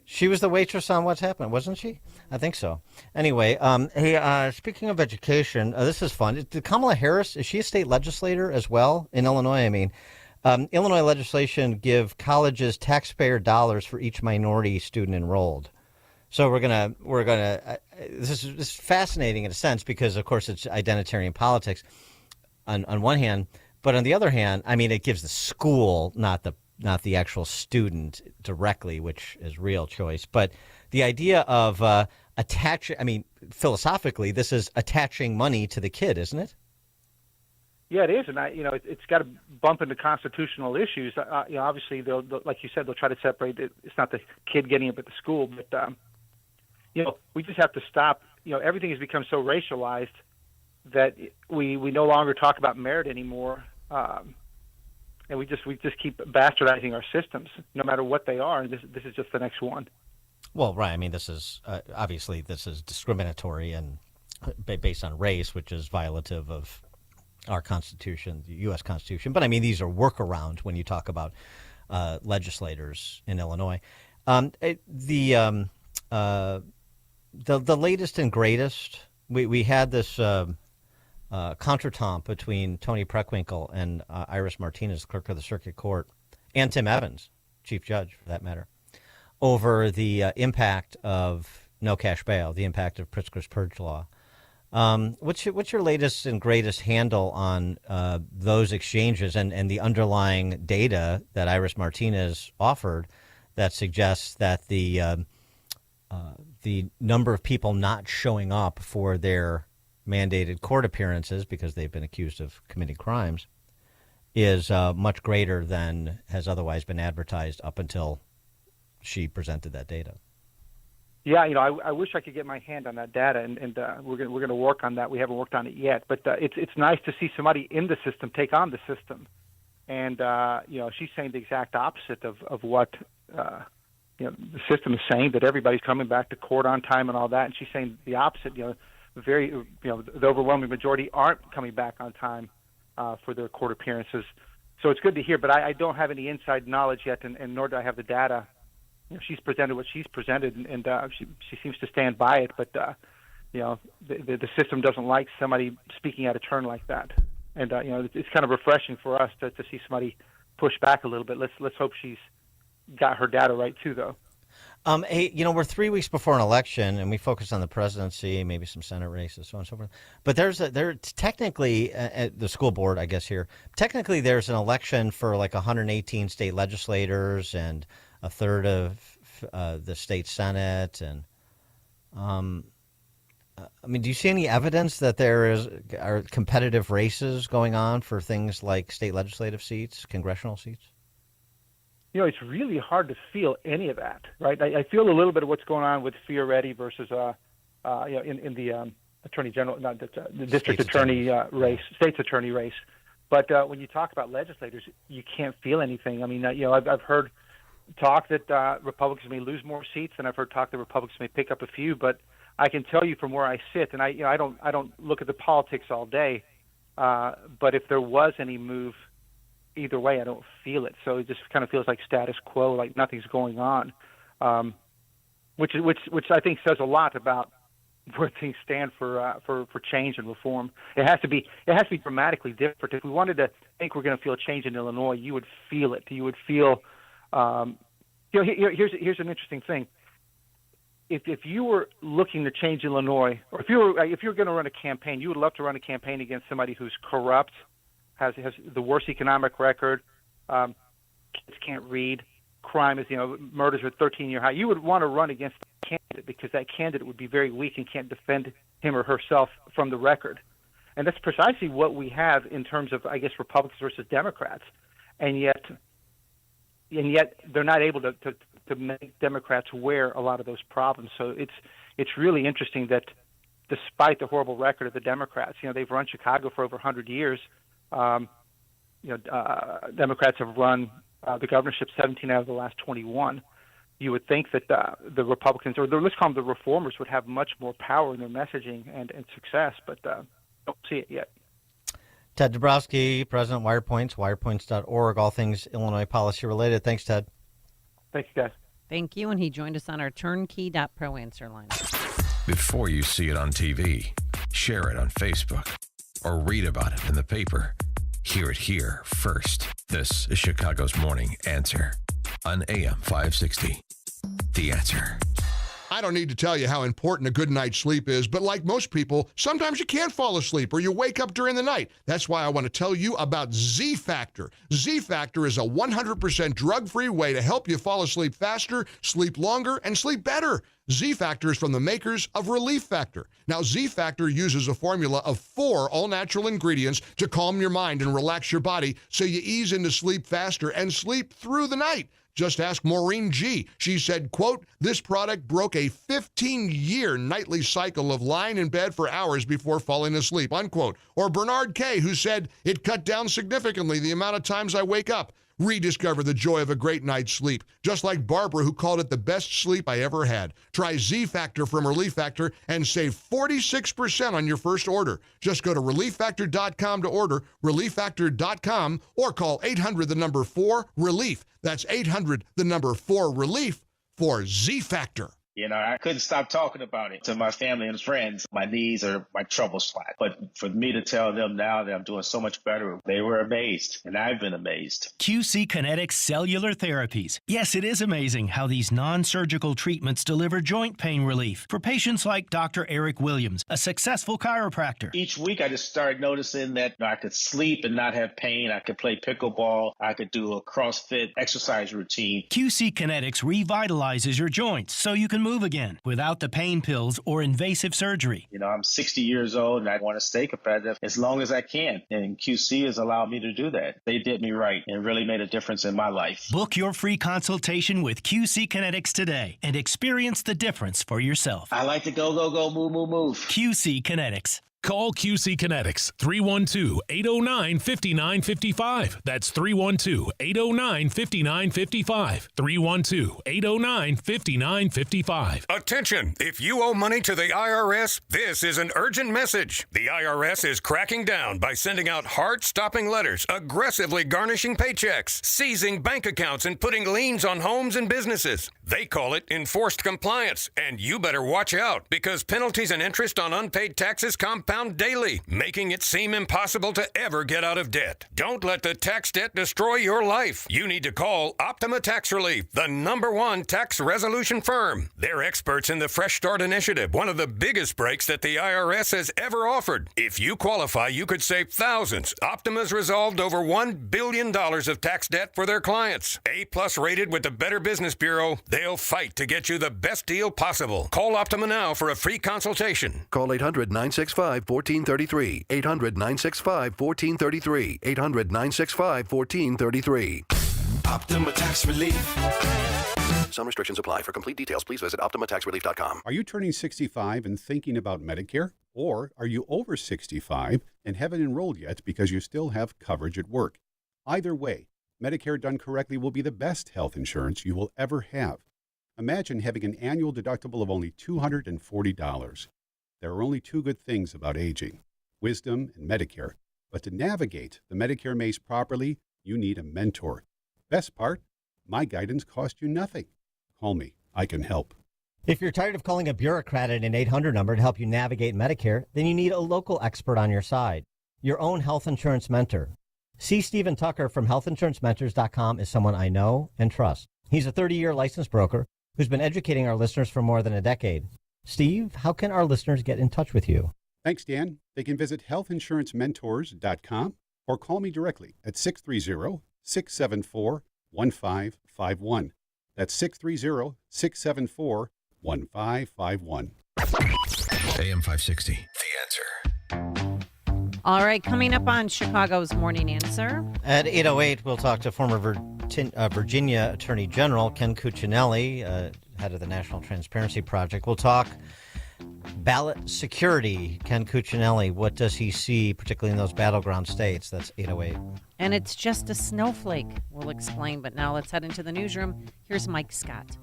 She was the waitress on What's Happening, wasn't she? I think so. Anyway, hey, speaking of education, this is fun. Did Kamala Harris, is she a state legislator as well in Illinois? I mean, Illinois legislation give colleges taxpayer dollars for each minority student enrolled. So we're gonna. This is fascinating in a sense because, of course, it's identitarian politics on one hand, but on the other hand, I mean, it gives the school, not the actual student directly, which is real choice. But the idea of attaching, I mean, philosophically, this is attaching money to the kid, isn't it? Yeah, it is, and it's got to bump into constitutional issues. Obviously, they'll, like you said, they'll try to separate it. It's not the kid getting it, but the school. But we just have to stop. Everything has become so racialized that we no longer talk about merit anymore. And we just keep bastardizing our systems, no matter what they are. And this is just the next one. Well, right. I mean, this is obviously this is discriminatory and based on race, which is violative of our Constitution, the U.S. Constitution. But I mean, these are workarounds when you talk about legislators in Illinois. The latest and greatest. We had this. Contretemps between Tony Preckwinkle and Iris Martinez, clerk of the circuit court, and Tim Evans, chief judge for that matter, over the impact of no cash bail, the impact of Pritzker's purge law. What's your latest and greatest handle on those exchanges and the underlying data that Iris Martinez offered that suggests that the number of people not showing up for their mandated court appearances because they've been accused of committing crimes is much greater than has otherwise been advertised up until she presented that data? Yeah, I wish I could get my hand on that data, and we're going to work on that. We haven't worked on it yet, but it's nice to see somebody in the system take on the system, and she's saying the exact opposite of what the system is saying, that everybody's coming back to court on time and all that, and she's saying the opposite. The overwhelming majority aren't coming back on time for their court appearances. So it's good to hear, but I don't have any inside knowledge yet, and nor do I have the data. She's presented what she's presented, and she seems to stand by it. But the system doesn't like somebody speaking out of turn like that, and it's kind of refreshing for us to see somebody push back a little bit. Let's hope she's got her data right too, though. Hey, we're 3 weeks before an election, and we focus on the presidency, maybe some Senate races, so on and so forth. But there's technically the school board, I guess here. Technically, there's an election for like 118 state legislators and a third of the state senate, and I mean, do you see any evidence that are competitive races going on for things like state legislative seats, congressional seats? It's really hard to feel any of that, right? I feel a little bit of what's going on with Fioretti versus, in the attorney general, not the district attorney race, state's attorney race. But when you talk about legislators, you can't feel anything. I mean, I've heard talk that Republicans may lose more seats, and I've heard talk that Republicans may pick up a few. But I can tell you from where I sit, and I don't look at the politics all day. But if there was any move either way, I don't feel it. So it just kind of feels like status quo, like nothing's going on, which I think says a lot about where things stand for change and reform. It has to be dramatically different. If we wanted to think we're going to feel change in Illinois, you would feel it. You would feel. Here's an interesting thing. If you were looking to change Illinois, or if you were going to run a campaign, you would love to run a campaign against somebody who's corrupt, has the worst economic record, kids can't read, crime is, murders are 13-year high. You would want to run against that candidate because that candidate would be very weak and can't defend him or herself from the record. And that's precisely what we have in terms of, I guess, Republicans versus Democrats. And yet, and yet they're not able to make Democrats aware a lot of those problems. So it's really interesting that despite the horrible record of the Democrats, they've run Chicago for over 100 years. Democrats have run the governorship 17 out of the last 21. You would think that the Republicans, or let's call them the reformers, would have much more power in their messaging and success, but don't see it yet. Ted Dabrowski, President WirePoints, wirepoints.org, all things Illinois policy related. Thanks, Ted. Thank you, guys. Thank you, and he joined us on our turnkey.pro answer line. Before you see it on TV, share it on Facebook, or read about it in the paper. Hear it here first. This is Chicago's Morning Answer on AM 560. The Answer. I don't need to tell you how important a good night's sleep is, but like most people, sometimes you can't fall asleep or you wake up during the night. That's why I want to tell you about Z-Factor. Z-Factor is a 100% drug-free way to help you fall asleep faster, sleep longer, and sleep better. Z-Factor is from the makers of Relief Factor. Now, Z-Factor uses a formula of 4 all-natural ingredients to calm your mind and relax your body so you ease into sleep faster and sleep through the night. Just ask Maureen G. She said, quote, "This product broke a 15-year nightly cycle of lying in bed for hours before falling asleep," unquote. Or Bernard K., who said, "It cut down significantly the amount of times I wake up." Rediscover the joy of a great night's sleep. Just like Barbara, who called it the best sleep I ever had. Try Z-Factor from Relief Factor and save 46% on your first order. Just go to ReliefFactor.com to order, ReliefFactor.com, or call 800-4-RELIEF. That's 800-4-RELIEF for Z-Factor. I couldn't stop talking about it to my family and friends. My knees are my trouble spot. But for me to tell them now that I'm doing so much better, they were amazed, and I've been amazed. QC Kinetics Cellular Therapies. Yes, it is amazing how these non-surgical treatments deliver joint pain relief for patients like Dr. Eric Williams, a successful chiropractor. Each week, I just started noticing that I could sleep and not have pain. I could play pickleball. I could do a CrossFit exercise routine. QC Kinetics revitalizes your joints so you can move again without the pain pills or invasive surgery. I'm 60 years old and I want to stay competitive as long as I can. And QC has allowed me to do that. They did me right and really made a difference in my life. Book your free consultation with QC Kinetics today and experience the difference for yourself. I like to go, move, move, move. QC Kinetics. Call QC Kinetics, 312-809-5955. That's 312-809-5955. 312-809-5955. Attention! If you owe money to the IRS, this is an urgent message. The IRS is cracking down by sending out heart-stopping letters, aggressively garnishing paychecks, seizing bank accounts, and putting liens on homes and businesses. They call it enforced compliance, and you better watch out because penalties and interest on unpaid taxes compound daily, making it seem impossible to ever get out of debt. Don't let the tax debt destroy your life. You need to call Optima Tax Relief, the #1 tax resolution firm. They're experts in the Fresh Start Initiative, one of the biggest breaks that the IRS has ever offered. If you qualify, you could save thousands. Optima's resolved over $1 billion of tax debt for their clients. A+ rated with the Better Business Bureau, they'll fight to get you the best deal possible. Call Optima now for a free consultation. Call 800-965-1433. 800-965-1433. 800-965-1433. Optima Tax Relief. Some restrictions apply. For complete details, please visit OptimaTaxRelief.com. Are you turning 65 and thinking about Medicare? Or are you over 65 and haven't enrolled yet because you still have coverage at work? Either way, Medicare done correctly will be the best health insurance you will ever have. Imagine having an annual deductible of only $240. There are only 2 good things about aging, wisdom and Medicare. But to navigate the Medicare maze properly, you need a mentor. Best part, my guidance costs you nothing. Call me. I can help. If you're tired of calling a bureaucrat at an 800 number to help you navigate Medicare, then you need a local expert on your side, your own health insurance mentor. C. Stephen Tucker from healthinsurancementors.com is someone I know and trust. He's a 30-year licensed broker who's been educating our listeners for more than a decade. Steve, how can our listeners get in touch with you? Thanks, Dan. They can visit healthinsurancementors.com or call me directly at 630-674-1551. That's 630-674-1551. AM 560, The Answer. All right, coming up on Chicago's Morning Answer. At 8:08, we'll talk to former Virginia Attorney General Ken Cuccinelli, head of the National Transparency Project. We'll talk ballot security. Ken Cuccinelli, what does he see, particularly in those battleground states? That's 8:08. And it's just a snowflake. We'll explain, but now let's head into the newsroom. Here's Mike Scott.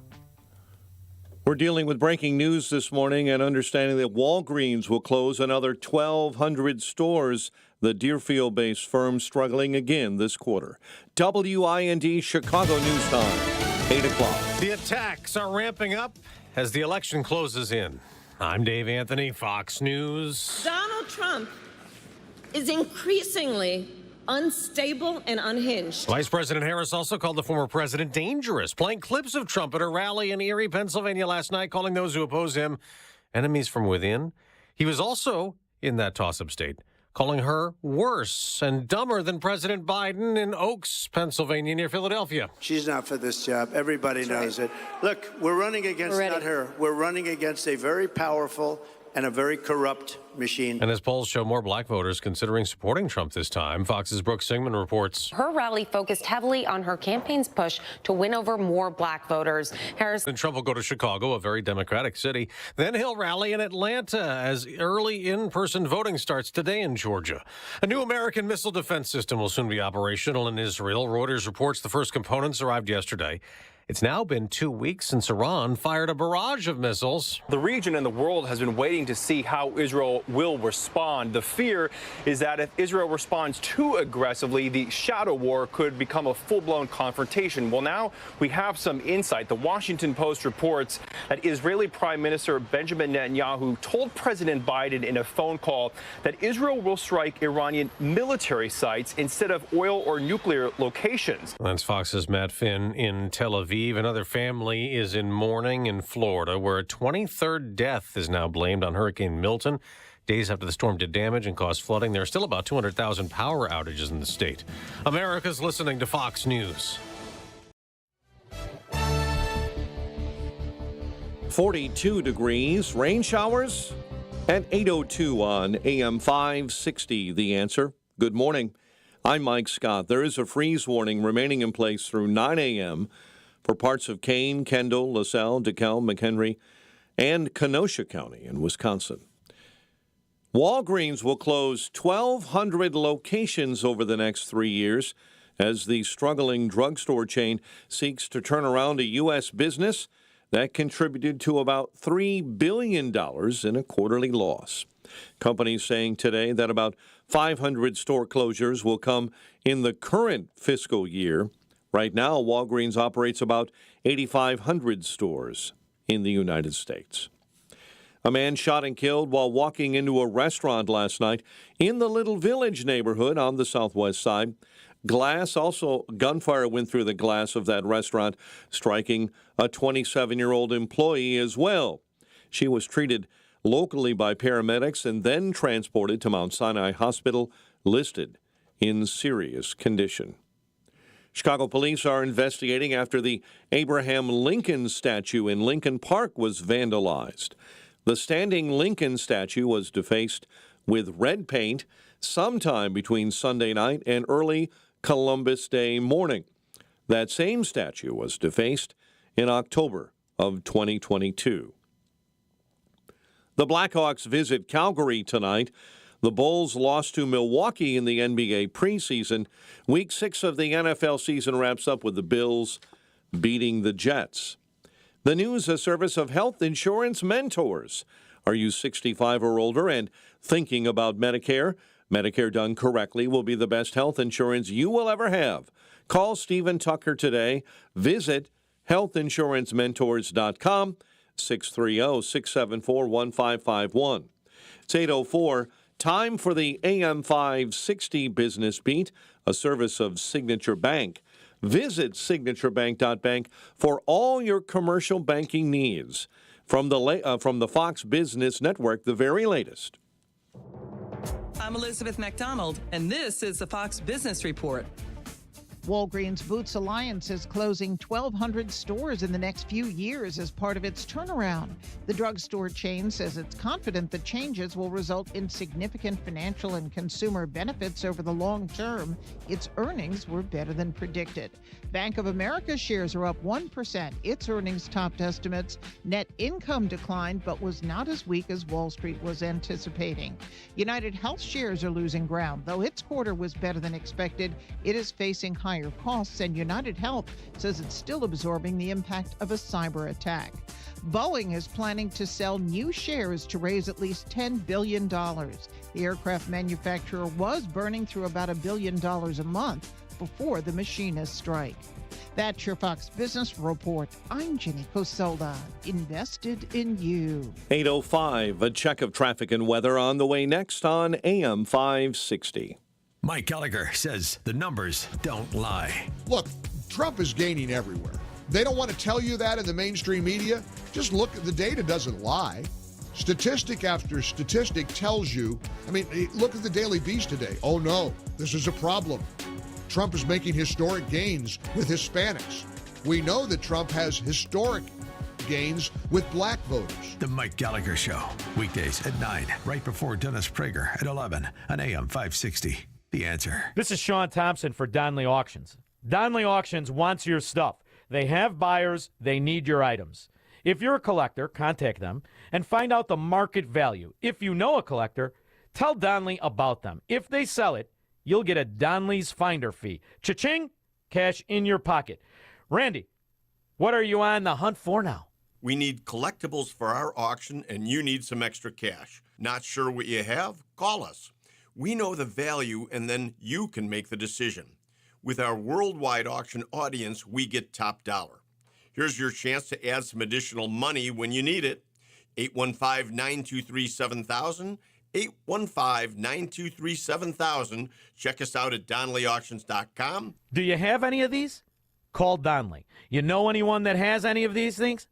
We're dealing with breaking news this morning and understanding that Walgreens will close another 1,200 stores. The Deerfield-based firm struggling again this quarter. WIND Chicago News Time, 8 o'clock. The attacks are ramping up as the election closes in. I'm Dave Anthony, Fox News. Donald Trump is increasingly unstable and unhinged. Vice President Harris also called the former president dangerous, playing clips of Trump at a rally in Erie, Pennsylvania last night, calling those who oppose him enemies from within. He was also in that toss-up state, calling her worse and dumber than President Biden in Oaks, Pennsylvania, near Philadelphia. She's not for this job. Everybody knows it. Look, we're running against not her. We're running against a very powerful and a very corrupt machine. And as polls show more black voters considering supporting Trump this time, Fox's Brooke Singman reports. Her rally focused heavily on her campaign's push to win over more black voters. Harris and Trump will go to Chicago, a very Democratic city. Then he'll rally in Atlanta as early in-person voting starts today in Georgia. A new American missile defense system will soon be operational in Israel. Reuters reports the first components arrived yesterday. It's now been 2 weeks since Iran fired a barrage of missiles. The region and the world has been waiting to see how Israel will respond. The fear is that if Israel responds too aggressively, the shadow war could become a full-blown confrontation. Well, now we have some insight. The Washington Post reports that Israeli Prime Minister Benjamin Netanyahu told President Biden in a phone call that Israel will strike Iranian military sites instead of oil or nuclear locations. That's Fox's Matt Finn in Tel Aviv. Another family is in mourning in Florida, where a 23rd death is now blamed on Hurricane Milton. Days after the storm did damage and caused flooding, there are still about 200,000 power outages in the state. America's listening to Fox News. 42 degrees, rain showers at 8:02 on AM 560. The Answer. Good morning. I'm Mike Scott. There is a freeze warning remaining in place through 9 a.m. for parts of Kane, Kendall, LaSalle, DeKalb, McHenry, and Kenosha County in Wisconsin. Walgreens will close 1,200 locations over the next 3 years as the struggling drugstore chain seeks to turn around a U.S. business that contributed to about $3 billion in a quarterly loss. Companies saying today that about 500 store closures will come in the current fiscal year. Right now, Walgreens operates about 8,500 stores in the United States. A man shot and killed while walking into a restaurant last night in the Little Village neighborhood on the southwest side. Gunfire went through the glass of that restaurant, striking a 27-year-old employee as well. She was treated locally by paramedics and then transported to Mount Sinai Hospital, listed in serious condition. Chicago police are investigating after the Abraham Lincoln statue in Lincoln Park was vandalized. The standing Lincoln statue was defaced with red paint sometime between Sunday night and early Columbus Day morning. That same statue was defaced in October of 2022. The Blackhawks visit Calgary tonight. The Bulls lost to Milwaukee in the NBA preseason. Week 6 of the NFL season wraps up with the Bills beating the Jets. The news, a service of Health Insurance Mentors. Are you 65 or older and thinking about Medicare? Medicare done correctly will be the best health insurance you will ever have. Call Stephen Tucker today. Visit healthinsurancementors.com, 630-674-1551. It's 8:04. Time for the AM 560 Business Beat, a service of Signature Bank. Visit signaturebank.bank for all your commercial banking needs. From the Fox Business Network, the very latest. I'm Elizabeth McDonald, and this is the Fox Business Report. Walgreens Boots Alliance is closing 1,200 stores in the next few years as part of its turnaround. The drugstore chain says it's confident the changes will result in significant financial and consumer benefits over the long term. Its earnings were better than predicted. Bank of America shares are up 1%. Its earnings topped estimates. Net income declined, but was not as weak as Wall Street was anticipating. United Health shares are losing ground. Though its quarter was better than expected, it is facing higher costs, and United Health says it's still absorbing the impact of a cyber attack. Boeing is planning to sell new shares to raise at least $10 billion. The aircraft manufacturer was burning through about $1 billion a month before the machinist strike. That's your Fox Business Report. I'm Jenny Cosolda, invested in you. 8:05, a check of traffic and weather on the way next on AM 560. Mike Gallagher says the numbers don't lie. Look, Trump is gaining everywhere. They don't want to tell you that in the mainstream media. Just look at the data, doesn't lie. Statistic after statistic tells you, look at the Daily Beast today. Oh no, this is a problem. Trump is making historic gains with Hispanics. We know that Trump has historic gains with black voters. The Mike Gallagher Show, weekdays at 9, right before Dennis Prager at 11 on AM 560. The Answer. This is Sean Thompson for Donley Auctions. Donley Auctions wants your stuff. They have buyers. They need your items. If you're a collector, contact them and find out the market value. If you know a collector, tell Donley about them. If they sell it, you'll get a Donley's Finder fee. Cha-ching, cash in your pocket. Randy, what are you on the hunt for now? We need collectibles for our auction, and you need some extra cash. Not sure what you have? Call us. We know the value, and then you can make the decision. With our worldwide auction audience, we get top dollar. Here's your chance to add some additional money when you need it. 815-923-7000. 815-923-7000. Check us out at DonleyAuctions.com. Do you have any of these? Call Donley. You know anyone that has any of these things?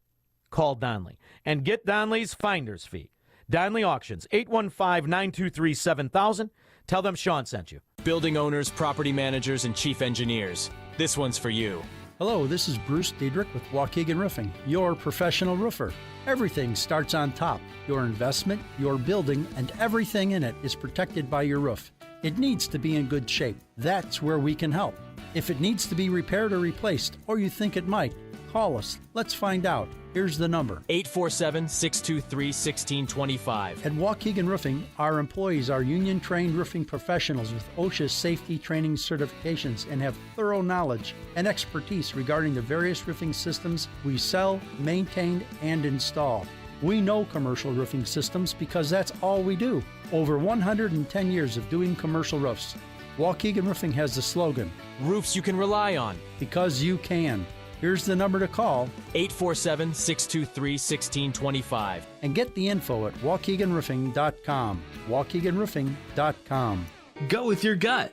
Call Donley and get Donley's finder's fee. Donley Auctions, 815-923-7000. Tell them Sean sent you. Building owners, property managers, and chief engineers. This one's for you. Hello, this is Bruce Diedrich with Waukegan Roofing, your professional roofer. Everything starts on top. Your investment, your building, and everything in it is protected by your roof. It needs to be in good shape. That's where we can help. If it needs to be repaired or replaced, or you think it might, call us. Let's find out. Here's the number. 847-623-1625. At Waukegan Roofing, our employees are union-trained roofing professionals with OSHA safety training certifications and have thorough knowledge and expertise regarding the various roofing systems we sell, maintain, and install. We know commercial roofing systems because that's all we do. Over 110 years of doing commercial roofs. Waukegan Roofing has the slogan, roofs you can rely on. Because you can. Here's the number to call, 847-623-1625. And get the info at WaukeganRoofing.com. WaukeganRoofing.com. Go with your gut.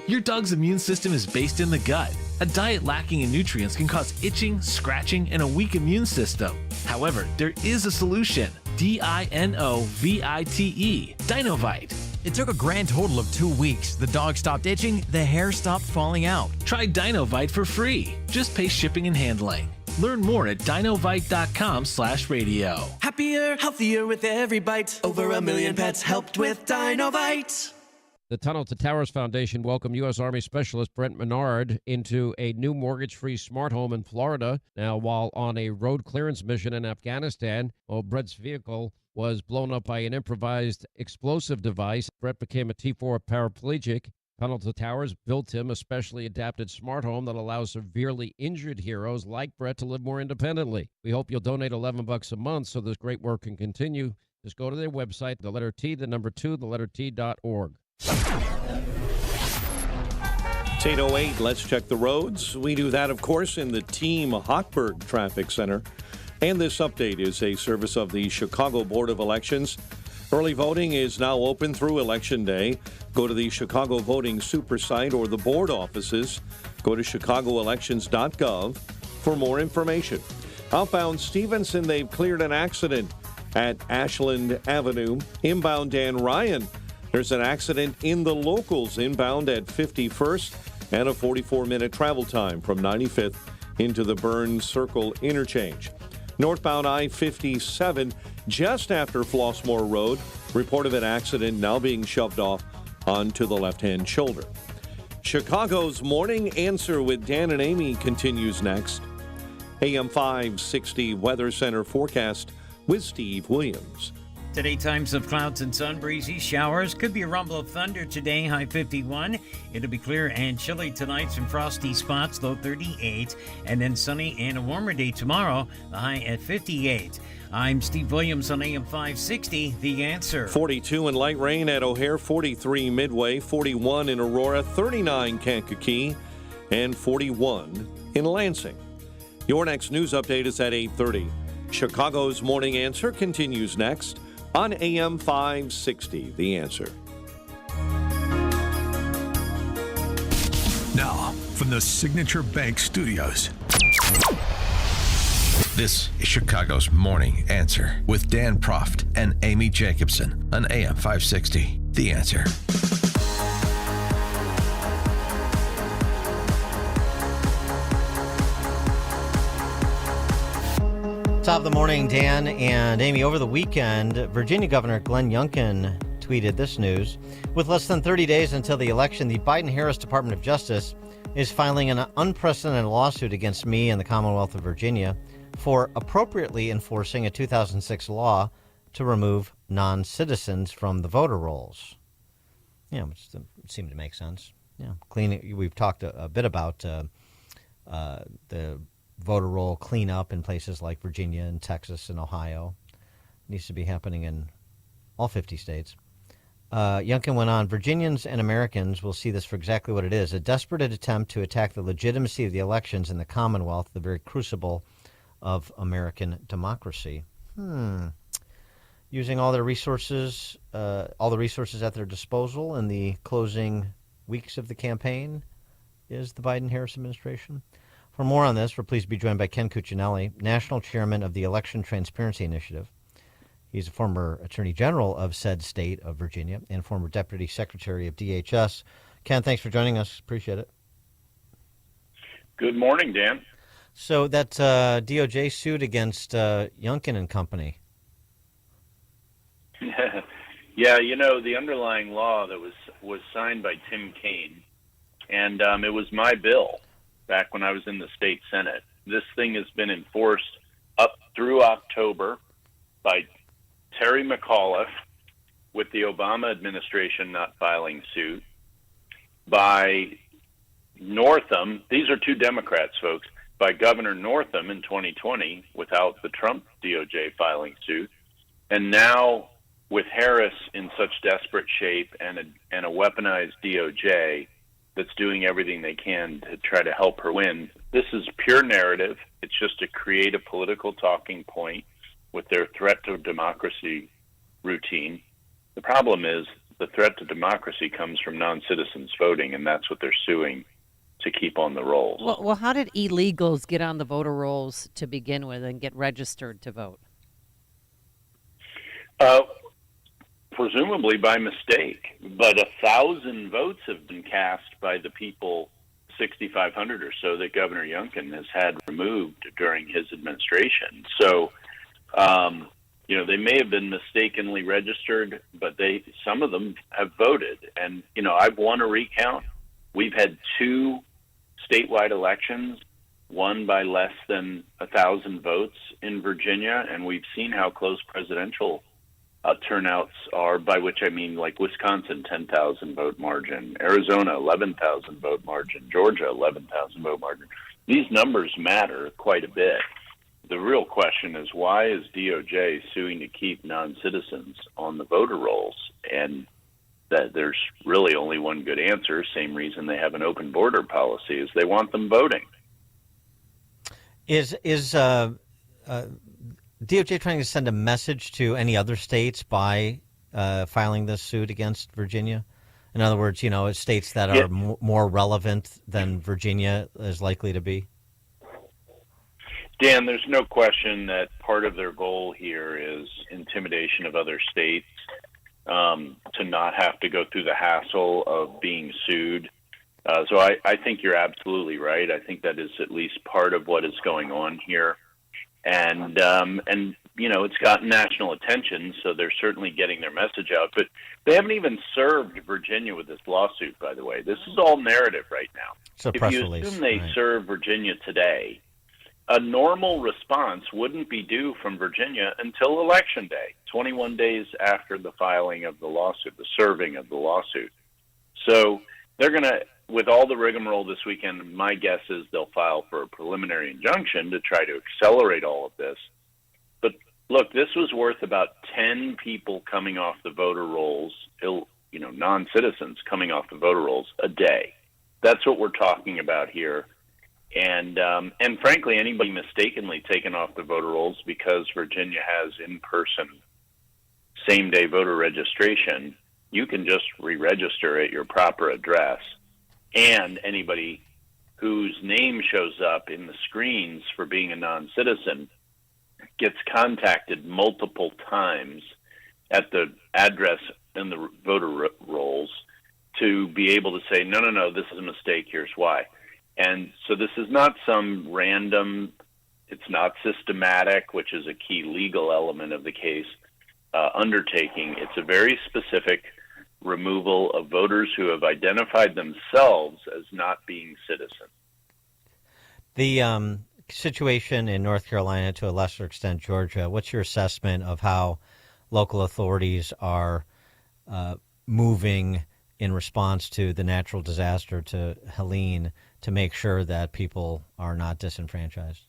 Your dog's immune system is based in the gut. A diet lacking in nutrients can cause itching, scratching, and a weak immune system. However, there is a solution. DINOVITE, Dinovite. It took a grand total of 2 weeks. The dog stopped itching, the hair stopped falling out. Try Dinovite for free. Just pay shipping and handling. Learn more at dinovite.com/radio. Happier, healthier with every bite. Over 1 million pets helped with Dinovite. The Tunnel to Towers Foundation welcomed U.S. Army Specialist Brent Menard into a new mortgage-free smart home in Florida. Now, while on a road clearance mission in Afghanistan, Brent's vehicle was blown up by an improvised explosive device. Brent became a T4 paraplegic. Tunnel to Towers built him a specially adapted smart home that allows severely injured heroes like Brett to live more independently. We hope you'll donate $11 a month so this great work can continue. Just go to their website, the letter T, the number 2, the letter T.org. It's 8:08. Let's check the roads. We do that, of course, in the Team Hochberg Traffic Center. And this update is a service of the Chicago Board of Elections. Early voting is now open through Election Day. Go to the Chicago Voting Super Site or the board offices. Go to chicagoelections.gov for more information. Outbound Stevenson, they've cleared an accident at Ashland Avenue. Inbound Dan Ryan, there's an accident in the locals inbound at 51st. and a 44-minute travel time from 95th into the Burns Circle interchange. Northbound I-57 just after Flossmoor Road. Report of an accident now being shoved off onto the left-hand shoulder. Chicago's Morning Answer with Dan and Amy continues next. AM 560 Weather Center forecast with Steve Williams. Today, times of clouds and sun, breezy showers. Could be a rumble of thunder today, high 51. It'll be clear and chilly tonight, some frosty spots, low 38. And then sunny and a warmer day tomorrow, the high at 58. I'm Steve Williams on AM 560, The Answer. 42 in light rain at O'Hare, 43 Midway, 41 in Aurora, 39 Kankakee, and 41 in Lansing. Your next news update is at 8:30. Chicago's Morning Answer continues next on AM 560, The Answer. Now, from the Signature Bank Studios, this is Chicago's Morning Answer with Dan Proft and Amy Jacobson on AM 560, The Answer. Top of the morning, Dan and Amy. Over the weekend, Virginia Governor Glenn Youngkin tweeted this news. With less than 30 days until the election, the Biden-Harris Department of Justice is filing an unprecedented lawsuit against me and the Commonwealth of Virginia for appropriately enforcing a 2006 law to remove non-citizens from the voter rolls. Yeah, which seemed to make sense. Yeah, cleaning. We've talked a bit about the voter roll cleanup in places like Virginia and Texas and Ohio. It needs to be happening in all 50 states. Youngkin went on, Virginians and Americans will see this for exactly what it is, a desperate attempt to attack the legitimacy of the elections in the Commonwealth, the very crucible of American democracy. Using all the resources at their disposal in the closing weeks of the campaign is the Biden-Harris administration. For more on this, we're pleased to be joined by Ken Cuccinelli, National Chairman of the Election Transparency Initiative. He's a former Attorney General of said state of Virginia and former Deputy Secretary of DHS. Ken, thanks for joining us. Appreciate it. Good morning, Dan. So that DOJ suit against Youngkin and Company. Yeah, you know, the underlying law that was signed by Tim Kaine, and it was my bill back when I was in the state Senate. This thing has been enforced up through October by Terry McAuliffe, with the Obama administration not filing suit, by Northam. These are two Democrats, folks. By Governor Northam in 2020 without the Trump DOJ filing suit. And now with Harris in such desperate shape and a weaponized DOJ that's doing everything they can to try to help her win. This is pure narrative. It's just to create a political talking point with their threat to democracy routine. The problem is the threat to democracy comes from non-citizens voting, and that's what they're suing to keep on the rolls. Well, how did illegals get on the voter rolls to begin with and get registered to vote? Presumably by mistake, but 1,000 votes have been cast by the people, 6,500 or so, that Governor Youngkin has had removed during his administration. So, they may have been mistakenly registered, but some of them have voted. And, I've won a recount. We've had 2 statewide elections, won by less than 1,000 votes in Virginia, and we've seen how close presidential turnouts are, by which I mean like Wisconsin, 10,000 vote margin, Arizona, 11,000 vote margin, Georgia, 11,000 vote margin. These numbers matter quite a bit. The real question is, why is DOJ suing to keep non-citizens on the voter rolls? And that there's really only one good answer. Same reason they have an open border policy, is they want them voting. Is DOJ trying to send a message to any other states by filing this suit against Virginia? In other words, states that are more relevant than Virginia is likely to be? Dan, there's no question that part of their goal here is intimidation of other states, to not have to go through the hassle of being sued So I think you're absolutely right. I think that is at least part of what is going on here. And it's gotten national attention, so they're certainly getting their message out. But they haven't even served Virginia with this lawsuit, by the way. This is all narrative right now. It's a press if you release, assume they right. serve Virginia today, a normal response wouldn't be due from Virginia until Election Day, 21 days after the filing of the lawsuit, the serving of the lawsuit. So they're going to, with all the rigmarole this weekend, my guess is they'll file for a preliminary injunction to try to accelerate all of this. But look, this was worth about 10 people coming off the voter rolls, non-citizens coming off the voter rolls a day. That's what we're talking about here. And frankly, anybody mistakenly taken off the voter rolls because Virginia has in-person same-day voter registration, you can just re-register at your proper address. And anybody whose name shows up in the screens for being a non-citizen gets contacted multiple times at the address in the voter rolls to be able to say, no, this is a mistake, here's why. And so this is not some random, it's not systematic, which is a key legal element of the case, undertaking. It's a very specific removal of voters who have identified themselves as not being citizens. The situation in North Carolina, to a lesser extent Georgia, what's your assessment of how local authorities are moving in response to the natural disaster to Helene to make sure that people are not disenfranchised?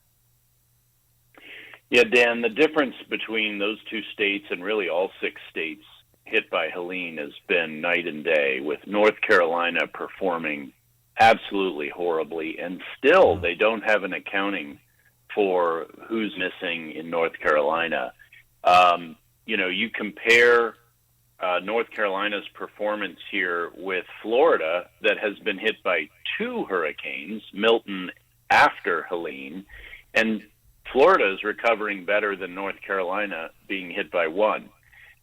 Yeah, Dan, the difference between those two states and really all 6 states hit by Helene has been night and day, with North Carolina performing absolutely horribly, and still they don't have an accounting for who's missing in North Carolina. You compare North Carolina's performance here with Florida, that has been hit by 2 hurricanes, Milton after Helene, and Florida is recovering better than North Carolina being hit by 1.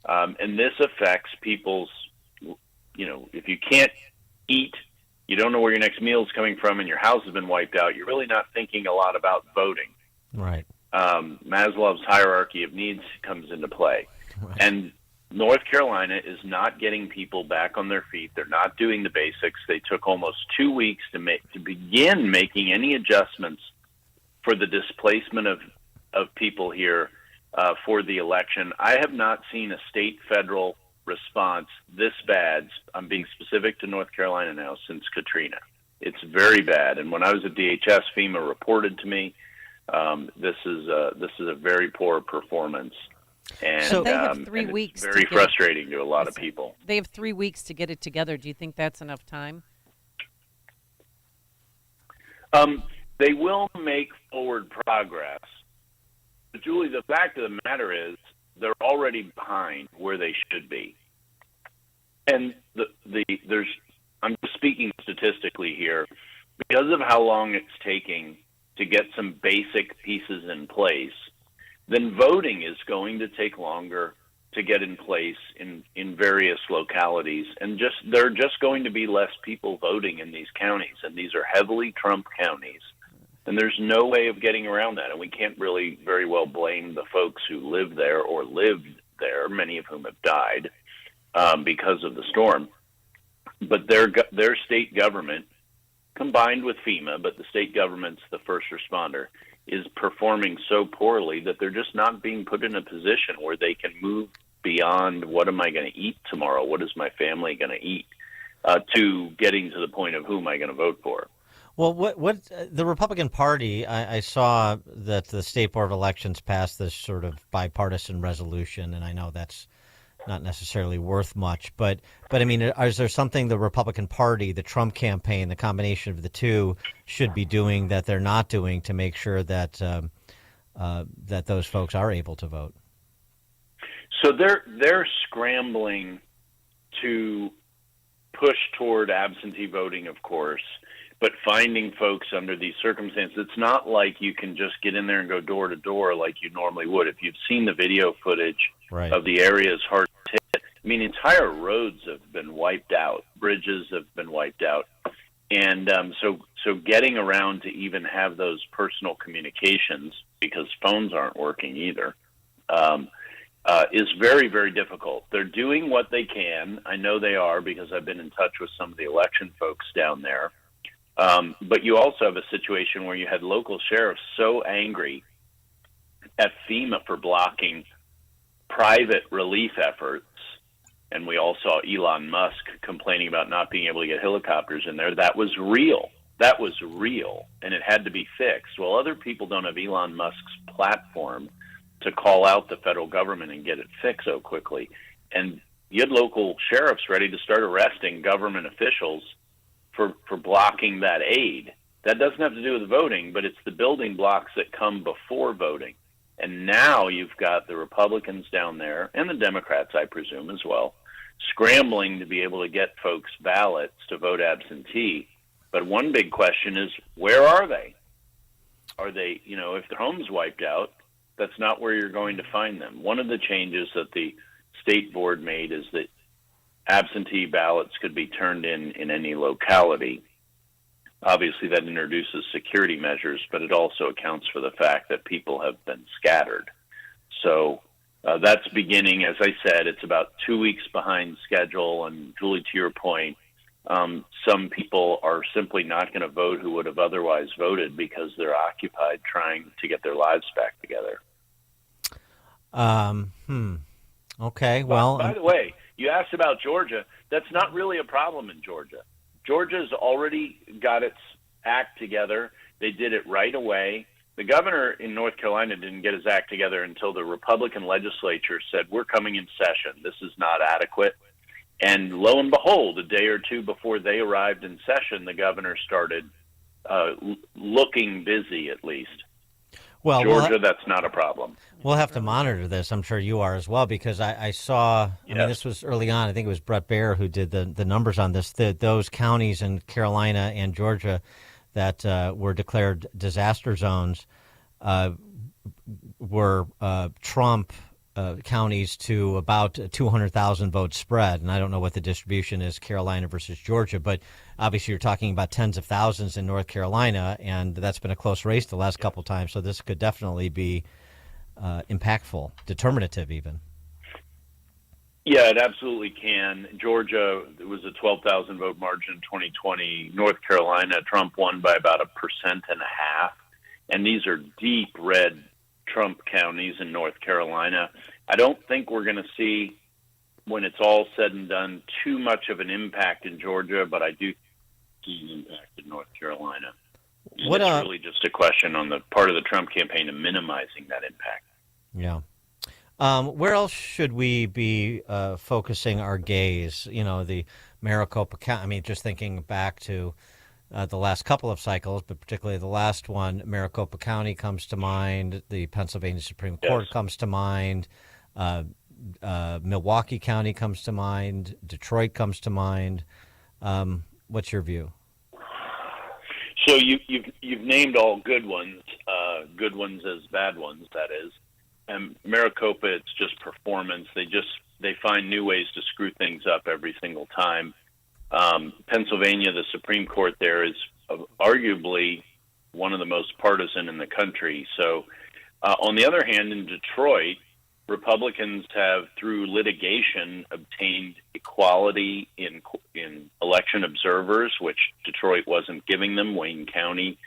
And this affects people's, if you can't eat, you don't know where your next meal is coming from, and your house has been wiped out, you're really not thinking a lot about voting. Right. Maslow's hierarchy of needs comes into play. Right. And North Carolina is not getting people back on their feet. They're not doing the basics. They took almost 2 weeks to begin making any adjustments for the displacement of people here for the election. I have not seen a state-federal response this bad. I'm being specific to North Carolina now, since Katrina. It's very bad. And when I was at DHS, FEMA reported to me this is a very poor performance. And so they have 3 weeks. It's very frustrating to a lot of people. They have 3 weeks to get it together. Do you think that's enough time? They will make forward progress. But Julie, the fact of the matter is they're already behind where they should be. And I'm just speaking statistically here, because of how long it's taking to get some basic pieces in place, then voting is going to take longer to get in place in various localities. And there are just going to be less people voting in these counties, and these are heavily Trump counties. And there's no way of getting around that. And we can't really very well blame the folks who live there or lived there, many of whom have died because of the storm. But their state government, combined with FEMA, but the state government's the first responder, is performing so poorly that they're just not being put in a position where they can move beyond what am I going to eat tomorrow, what is my family going to eat, to getting to the point of who am I going to vote for. Well, what the Republican Party, I saw that the State Board of Elections passed this sort of bipartisan resolution, and I know that's not necessarily worth much, but I mean, is there something the Republican Party, the Trump campaign, the combination of the two should be doing that they're not doing to make sure that that those folks are able to vote? So they're scrambling to push toward absentee voting, of course, but finding folks under these circumstances. It's not like you can just get in there and go door to door like you normally would. If you've seen the video footage of the areas hard hit, I mean, entire roads have been wiped out. Bridges have been wiped out. And so getting around to even have those personal communications, because phones aren't working either, is very, very difficult. They're doing what they can. I know they are, because I've been in touch with some of the election folks down there. But you also have a situation where you had local sheriffs so angry at FEMA for blocking private relief efforts, and we all saw Elon Musk complaining about not being able to get helicopters in there. That was real. That was real, and it had to be fixed. Well, other people don't have Elon Musk's platform to call out the federal government and get it fixed so quickly. And you had local sheriffs ready to start arresting government officials for blocking that aid. That doesn't have to do with voting, but it's the building blocks that come before voting. And now you've got the Republicans down there, and the Democrats, I presume, as well, scrambling to be able to get folks ballots to vote absentee. But one big question is, where are they? Are they, if their home's wiped out, that's not where you're going to find them. One of the changes that the state board made is that absentee ballots could be turned in any locality. Obviously, that introduces security measures, but it also accounts for the fact that people have been scattered. So that's beginning. As I said, it's about 2 weeks behind schedule. And Julie, to your point, some people are simply not going to vote who would have otherwise voted because they're occupied trying to get their lives back together. Okay, well... By the way, you asked about Georgia. That's not really a problem in Georgia. Georgia's already got its act together. They did it right away. The governor in North Carolina didn't get his act together until the Republican legislature said, we're coming in session. This is not adequate. And lo and behold, a day or two before they arrived in session, the governor started looking busy, at least. Well, Georgia, that's not a problem. We'll have to monitor this. I'm sure you are as well, because I saw, I mean, this was early on. I think it was Brett Baer who did the numbers on this. Those counties in Carolina and Georgia that were declared disaster zones were Trump counties to about 200,000 votes spread. And I don't know what the distribution is, Carolina versus Georgia, but obviously you're talking about tens of thousands in North Carolina, and that's been a close race the last couple times. So this could definitely be impactful, determinative even. Yeah, it absolutely can. Georgia, it was a 12,000 vote margin in 2020. North Carolina, Trump won by about 1.5%. And these are deep red Trump counties in North Carolina. I don't think we're going to see, when it's all said and done, too much of an impact in Georgia, but I do see an impact in North Carolina. It's really just a question on the part of the Trump campaign of minimizing that impact. Yeah. Where else should we be focusing our gaze? The Maricopa County, I mean, just thinking back to the last couple of cycles, but particularly the last one, Maricopa County comes to mind. The Pennsylvania Supreme Court comes to mind. Milwaukee County comes to mind. Detroit comes to mind. What's your view? So you've named all good ones as bad ones, that is. And Maricopa, it's just performance. They find new ways to screw things up every single time. Pennsylvania, the Supreme Court there is arguably one of the most partisan in the country. So, on the other hand, in Detroit, Republicans have, through litigation, obtained equality in election observers, which Detroit wasn't giving them. Wayne County.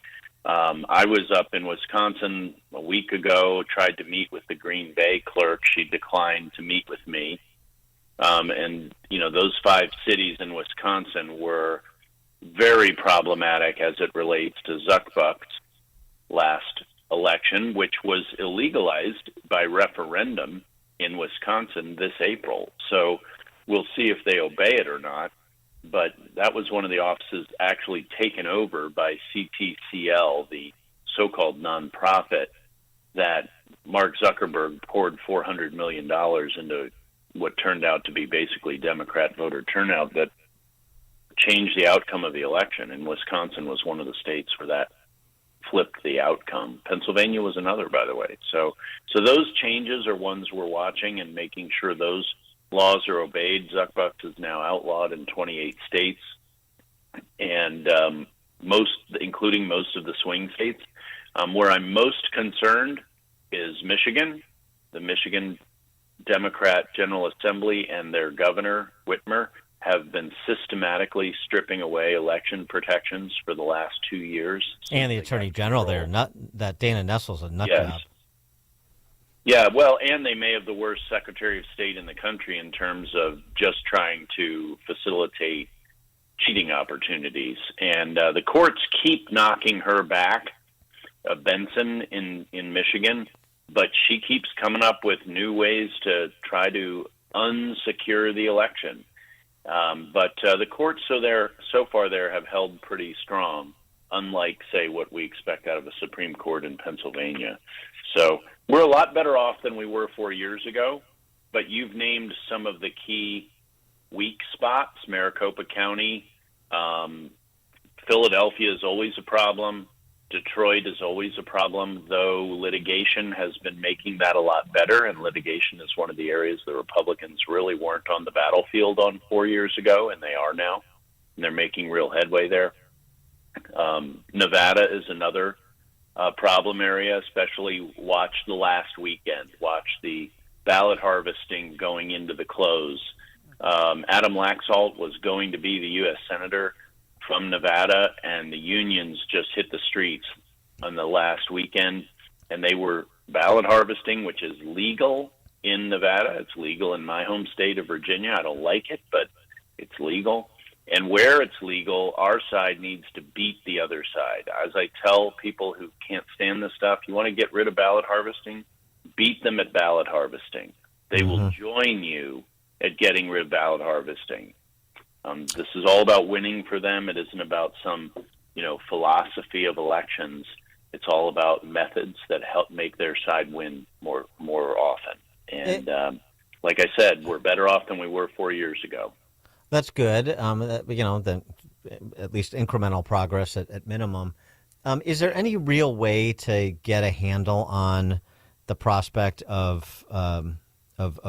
I was up in Wisconsin a week ago, tried to meet with the Green Bay clerk. She declined to meet with me. And, those 5 cities in Wisconsin were very problematic as it relates to Zuckbuck's last election, which was illegalized by referendum in Wisconsin this April. So we'll see if they obey it or not. But that was one of the offices actually taken over by CTCL, the so-called nonprofit that Mark Zuckerberg poured $400 million into what turned out to be basically Democrat voter turnout that changed the outcome of the election. And Wisconsin was one of the states where that flipped the outcome. Pennsylvania was another, by the way. So those changes are ones we're watching and making sure those laws are obeyed. Zuckbucks is now outlawed in 28 states. and including most of the swing states. Where I'm most concerned is Michigan. The Michigan Democrat General Assembly and their governor, Whitmer, have been systematically stripping away election protections for the last 2 years. And the Attorney General there, that Dana Nessel's a nut Yes. job. Yeah, well, and they may have the worst Secretary of State in the country in terms of just trying to facilitate cheating opportunities. And the courts keep knocking her back, Benson in Michigan, but she keeps coming up with new ways to try to unsecure the election. But the courts so far have held pretty strong, unlike, say, what we expect out of a Supreme Court in Pennsylvania. So we're a lot better off than we were 4 years ago, but you've named some of the key weak spots. Maricopa County, Philadelphia is always a problem. Detroit is always a problem, though litigation has been making that a lot better, and litigation is one of the areas the Republicans really weren't on the battlefield on 4 years ago, and they are now, and they're making real headway there. Nevada is another problem area, especially watch the last weekend. Watch the ballot harvesting going into the close. Adam Laxalt was going to be the U.S. Senator from Nevada, and the unions just hit the streets on the last weekend, and they were ballot harvesting, which is legal in Nevada. It's legal in my home state of Virginia. I don't like it, but it's legal. And where it's legal, our side needs to beat the other side. As I tell people who can't stand this stuff, you want to get rid of ballot harvesting? Beat them at ballot harvesting. They will join you at getting rid of ballot harvesting. This is all about winning for them. It isn't about some, philosophy of elections. It's all about methods that help make their side win more often. And like I said, we're better off than we were 4 years ago. That's good. Then at least incremental progress at minimum. Is there any real way to get a handle on the prospect of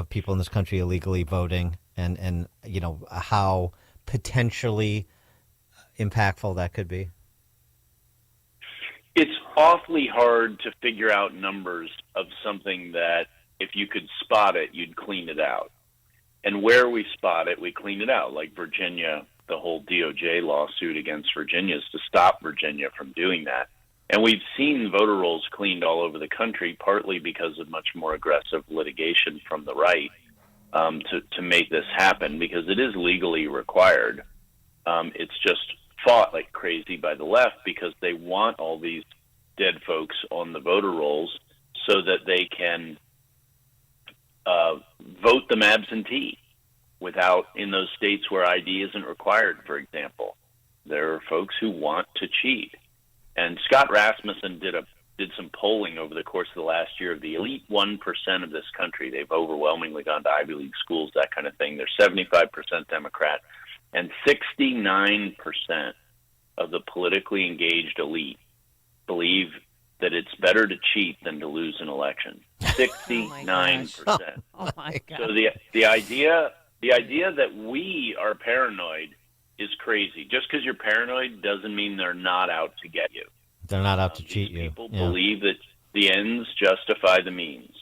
people in this country illegally voting, and how potentially impactful that could be? It's awfully hard to figure out numbers of something that if you could spot it, you'd clean it out. And where we spot it, we clean it out. Like Virginia, the whole DOJ lawsuit against Virginia is to stop Virginia from doing that. And we've seen voter rolls cleaned all over the country, partly because of much more aggressive litigation from the right to make this happen, because it is legally required. It's just fought like crazy by the left because they want all these dead folks on the voter rolls so that they can vote them absentee in those states where ID isn't required, for example. There are folks who want to cheat. And Scott Rasmussen did some polling over the course of the last year of the elite 1% of this country. They've overwhelmingly gone to Ivy League schools, that kind of thing. They're 75% Democrat, and 69% of the politically engaged elite believe that it's better to cheat than to lose an election. 69%. Oh my God. So the idea that we are paranoid is crazy. Just because you're paranoid doesn't mean they're not out to get you. They're not out to cheat you. People believe that the ends justify the means,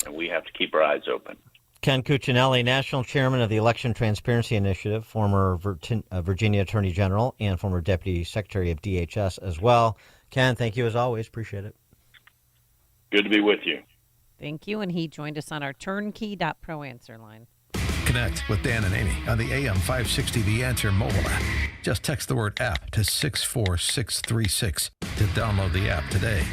and we have to keep our eyes open. Ken Cuccinelli, National Chairman of the Election Transparency Initiative, former Virginia Attorney General, and former Deputy Secretary of DHS as well. Ken, thank you as always. Appreciate it. Good to be with you. Thank you. And he joined us on our turnkey.pro answer line. Connect with Dan and Amy on the AM 560 The Answer mobile app. Just text the word app to 64636 to download the app today.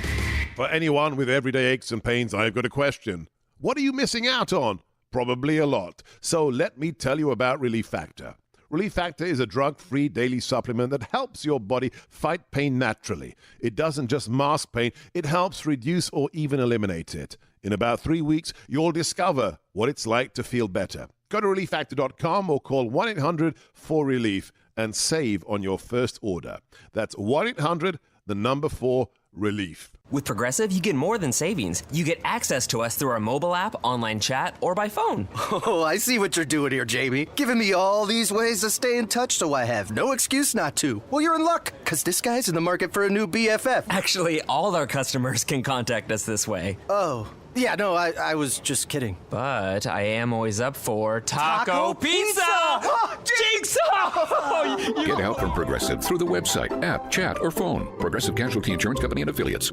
For anyone with everyday aches and pains, I've got a question. What are you missing out on? Probably a lot. So let me tell you about Relief Factor. Relief Factor is a drug-free daily supplement that helps your body fight pain naturally. It doesn't just mask pain, it helps reduce or even eliminate it. In about 3 weeks, you'll discover what it's like to feel better. Go to relieffactor.com or call 1-800-4RELIEF and save on your first order. That's 1-800-4 relief. With Progressive, you get more than savings. You get access to us through our mobile app, online chat, or by phone. Oh, I see what you're doing here, Jamie. Giving me all these ways to stay in touch so I have no excuse not to. Well, you're in luck, because this guy's in the market for a new BFF. Actually, all our customers can contact us this way. Oh. Yeah, no, I was just kidding. But I am always up for Taco Pizza! Oh, Jigsaw! Get help from Progressive through the website, app, chat, or phone. Progressive Casualty Insurance Company and Affiliates.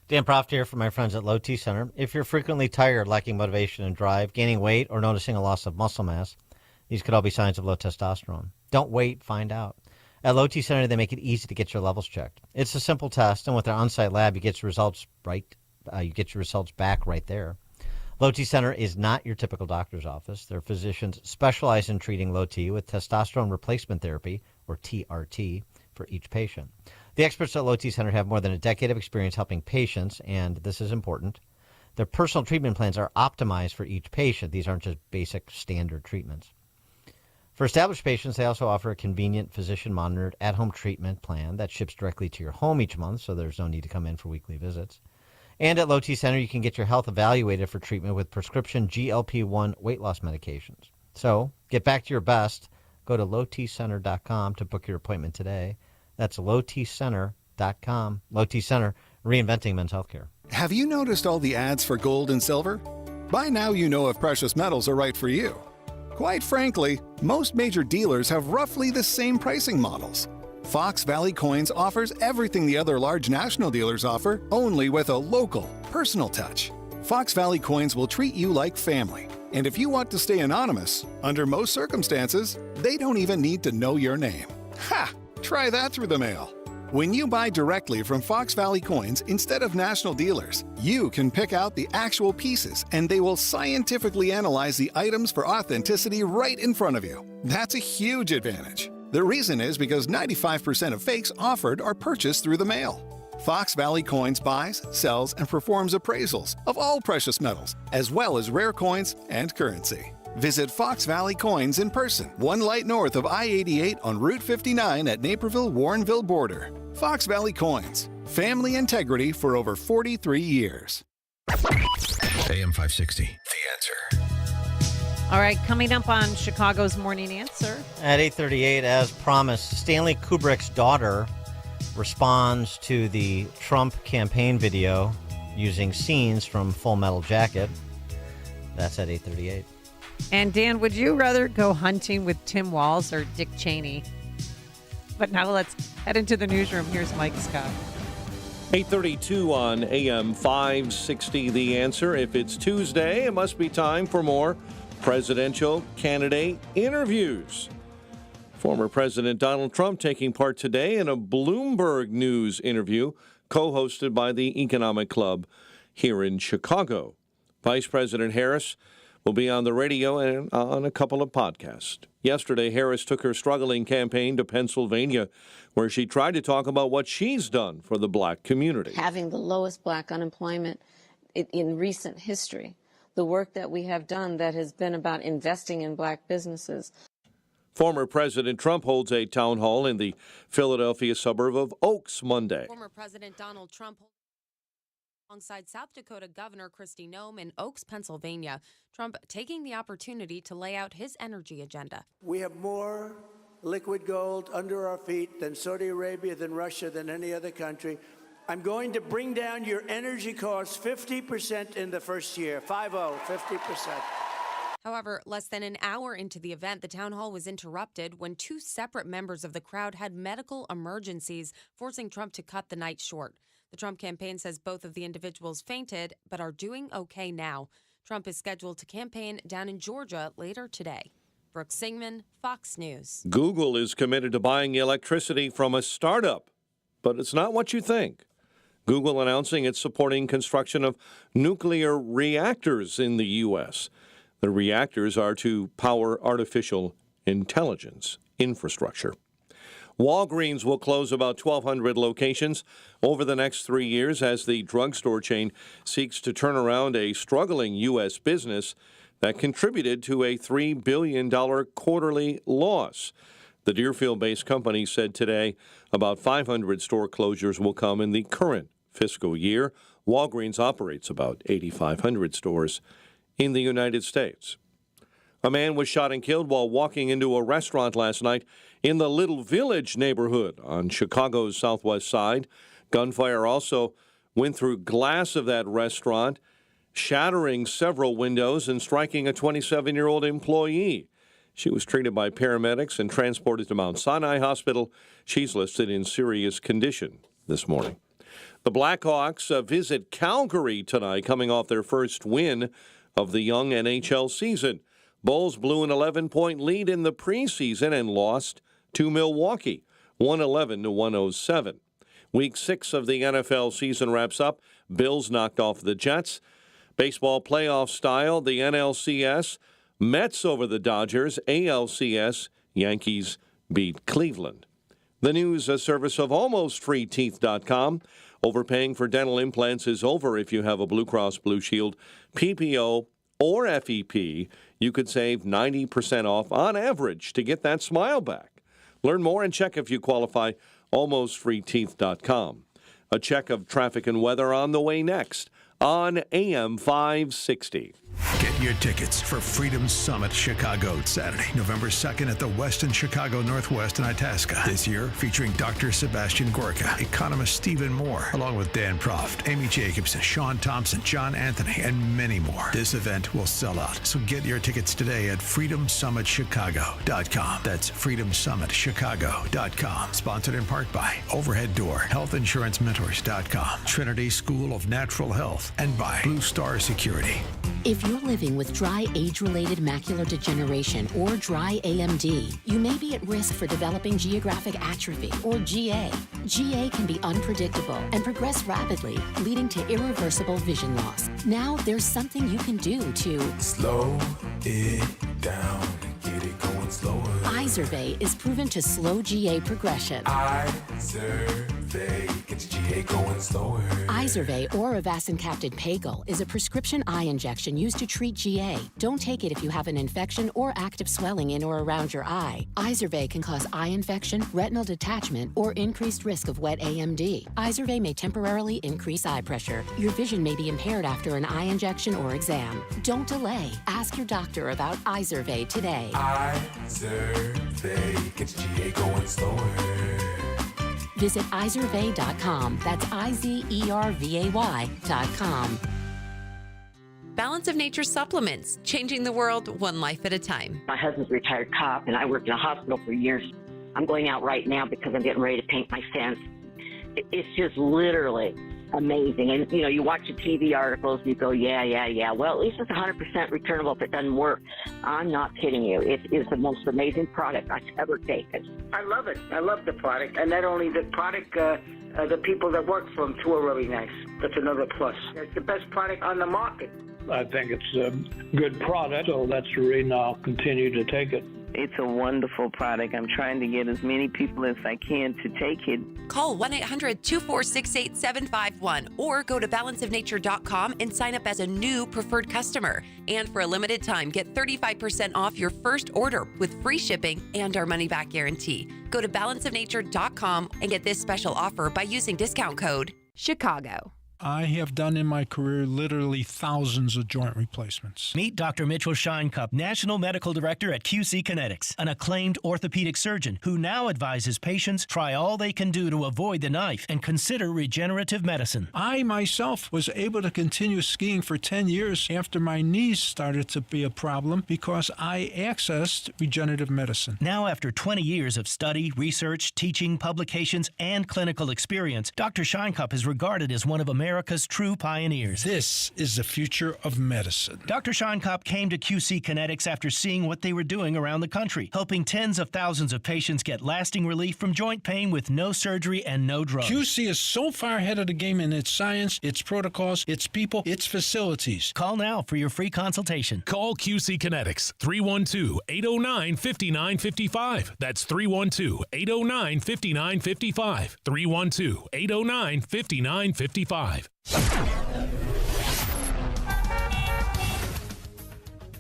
Dan Proft here from my friends at Low T Center. If you're frequently tired, lacking motivation and drive, gaining weight, or noticing a loss of muscle mass, these could all be signs of low testosterone. Don't wait, find out. At Low T Center, they make it easy to get your levels checked. It's a simple test, and with their on-site lab, you get your results back right there. Low T Center is not your typical doctor's office. Their physicians specialize in treating low T with testosterone replacement therapy, or TRT, for each patient. The experts at Low T Center have more than a decade of experience helping patients, and this is important. Their personal treatment plans are optimized for each patient. These aren't just basic standard treatments. For established patients, they also offer a convenient physician-monitored at-home treatment plan that ships directly to your home each month, so there's no need to come in for weekly visits. And at Low T Center, you can get your health evaluated for treatment with prescription GLP-1 weight loss medications. So get back to your best. Go to lowtcenter.com to book your appointment today. That's lowtcenter.com. Low T Center, reinventing men's healthcare. Have you noticed all the ads for gold and silver? By now you know if precious metals are right for you. Quite frankly, most major dealers have roughly the same pricing models. Fox Valley Coins offers everything the other large national dealers offer, only with a local, personal touch. Fox Valley Coins will treat you like family. And if you want to stay anonymous, under most circumstances, they don't even need to know your name. Ha! Try that through the mail. When you buy directly from Fox Valley Coins instead of national dealers, you can pick out the actual pieces and they will scientifically analyze the items for authenticity right in front of you. That's a huge advantage. The reason is because 95% of fakes offered are purchased through the mail. Fox Valley Coins buys, sells, and performs appraisals of all precious metals, as well as rare coins and currency. Visit Fox Valley Coins in person, one light north of I-88 on Route 59 at Naperville-Warrenville border. Fox Valley Coins, family integrity for over 43 years. AM 560, The Answer. All right, coming up on Chicago's Morning Answer. At 8:38, as promised, Stanley Kubrick's daughter responds to the Trump campaign video using scenes from Full Metal Jacket. That's at 8:38. And Dan, would you rather go hunting with Tim Walz or Dick Cheney? But now let's head into the newsroom. Here's Mike Scott. 8:32 on AM 560, The Answer. If it's Tuesday, it must be time for more presidential candidate interviews. Former President Donald Trump taking part today in a Bloomberg News interview co-hosted by the Economic Club here in Chicago. Vice President Harris will be on the radio and on a couple of podcasts. Yesterday, Harris took her struggling campaign to Pennsylvania, where she tried to talk about what she's done for the black community. Having the lowest black unemployment in recent history, the work that we have done that has been about investing in black businesses. Former President Trump holds a town hall in the Philadelphia suburb of Oaks Monday. Former President Donald Trump alongside South Dakota Governor Kristi Noem in Oaks, Pennsylvania. Trump taking the opportunity to lay out his energy agenda. We have more liquid gold under our feet than Saudi Arabia, than Russia, than any other country. I'm going to bring down your energy costs 50% in the first year. 50%. However, less than an hour into the event, the town hall was interrupted when two separate members of the crowd had medical emergencies, forcing Trump to cut the night short. The Trump campaign says both of the individuals fainted, but are doing okay now. Trump is scheduled to campaign down in Georgia later today. Brooke Singman, Fox News. Google is committed to buying electricity from a startup, but it's not what you think. Google announcing it's supporting construction of nuclear reactors in the U.S. The reactors are to power artificial intelligence infrastructure. Walgreens will close about 1,200 locations over the next 3 years as the drugstore chain seeks to turn around a struggling U.S. business that contributed to a $3 billion quarterly loss. The Deerfield-based company said today about 500 store closures will come in the current fiscal year. Walgreens operates about 8,500 stores in the United States. A man was shot and killed while walking into a restaurant last night in the Little Village neighborhood on Chicago's southwest side. Gunfire also went through glass of that restaurant, shattering several windows and striking a 27-year-old employee. She was treated by paramedics and transported to Mount Sinai Hospital. She's listed in serious condition this morning. The Blackhawks visit Calgary tonight, coming off their first win of the young NHL season. Bulls blew an 11-point lead in the preseason and lost to Milwaukee, 111-107. Week 6 of the NFL season wraps up. Bills knocked off the Jets. Baseball playoff style, the NLCS, Mets over the Dodgers. ALCS, Yankees beat Cleveland. The news service of AlmostFreeTeeth.com. Overpaying for dental implants is over if you have a Blue Cross Blue Shield, PPO, or FEP. You could save 90% off on average to get that smile back. Learn more and check if you qualify. AlmostFreeTeeth.com. A check of traffic and weather on the way next on AM 560. Get your tickets for Freedom Summit Chicago, Saturday, November 2nd at the Westin Chicago Northwest in Itasca. This year, featuring Dr. Sebastian Gorka, economist Stephen Moore, along with Dan Proft, Amy Jacobson, Sean Thompson, John Anthony, and many more. This event will sell out, so get your tickets today at freedomsummitchicago.com. That's freedomsummitchicago.com. Sponsored in part by Overhead Door, healthinsurancementors.com, Trinity School of Natural Health, and by Blue Star Security. If you're living with dry age-related macular degeneration or dry AMD, you may be at risk for developing geographic atrophy or GA. GA can be unpredictable and progress rapidly, leading to irreversible vision loss. Now there's something you can do to slow it down and get it going slower. Izervay is proven to slow GA progression. Izervay gets GA going slower. Izervay or avacincaptad pegol is a prescription eye injection used to treat GA. Don't take it if you have an infection or active swelling in or around your eye. Izervay can cause eye infection, retinal detachment, or increased risk of wet AMD. Izervay may temporarily increase eye pressure. Your vision may be impaired after an eye injection or exam. Don't delay. Ask your doctor about Izervay today. Izervay gets GA going slower. Visit Izervay.com. That's IZERVAY.com. Balance of Nature supplements, changing the world one life at a time. My husband's a retired cop, and I worked in a hospital for years. I'm going out right now because I'm getting ready to paint my fence. It's just literally amazing. And, you know, you watch the TV articles and you go, yeah. Well, at least it's 100% returnable if it doesn't work. I'm not kidding you. It is the most amazing product I've ever taken. I love it. I love the product. And not only the product, the people that work for them, too, are really nice. That's another plus. It's the best product on the market. I think it's a good product, so that's the reason I'll continue to take it. It's a wonderful product. I'm trying to get as many people as I can to take it. Call 1-800-246-8751 or go to balanceofnature.com and sign up as a new preferred customer. And for a limited time, get 35% off your first order with free shipping and our money-back guarantee. Go to balanceofnature.com and get this special offer by using discount code Chicago. I have done in my career literally thousands of joint replacements. Meet Dr. Mitchell Scheinkup, National Medical Director at QC Kinetics, an acclaimed orthopedic surgeon who now advises patients try all they can do to avoid the knife and consider regenerative medicine. I myself was able to continue skiing for 10 years after my knees started to be a problem because I accessed regenerative medicine. Now, after 20 years of study, research, teaching, publications, and clinical experience, Dr. Scheinkup is regarded as one of America's true pioneers. This is the future of medicine. Dr. Scheinkup came to QC Kinetics after seeing what they were doing around the country, helping tens of thousands of patients get lasting relief from joint pain with no surgery and no drugs. QC is so far ahead of the game in its science, its protocols, its people, its facilities. Call now for your free consultation. Call QC Kinetics, 312-809-5955. That's 312-809-5955. 312-809-5955.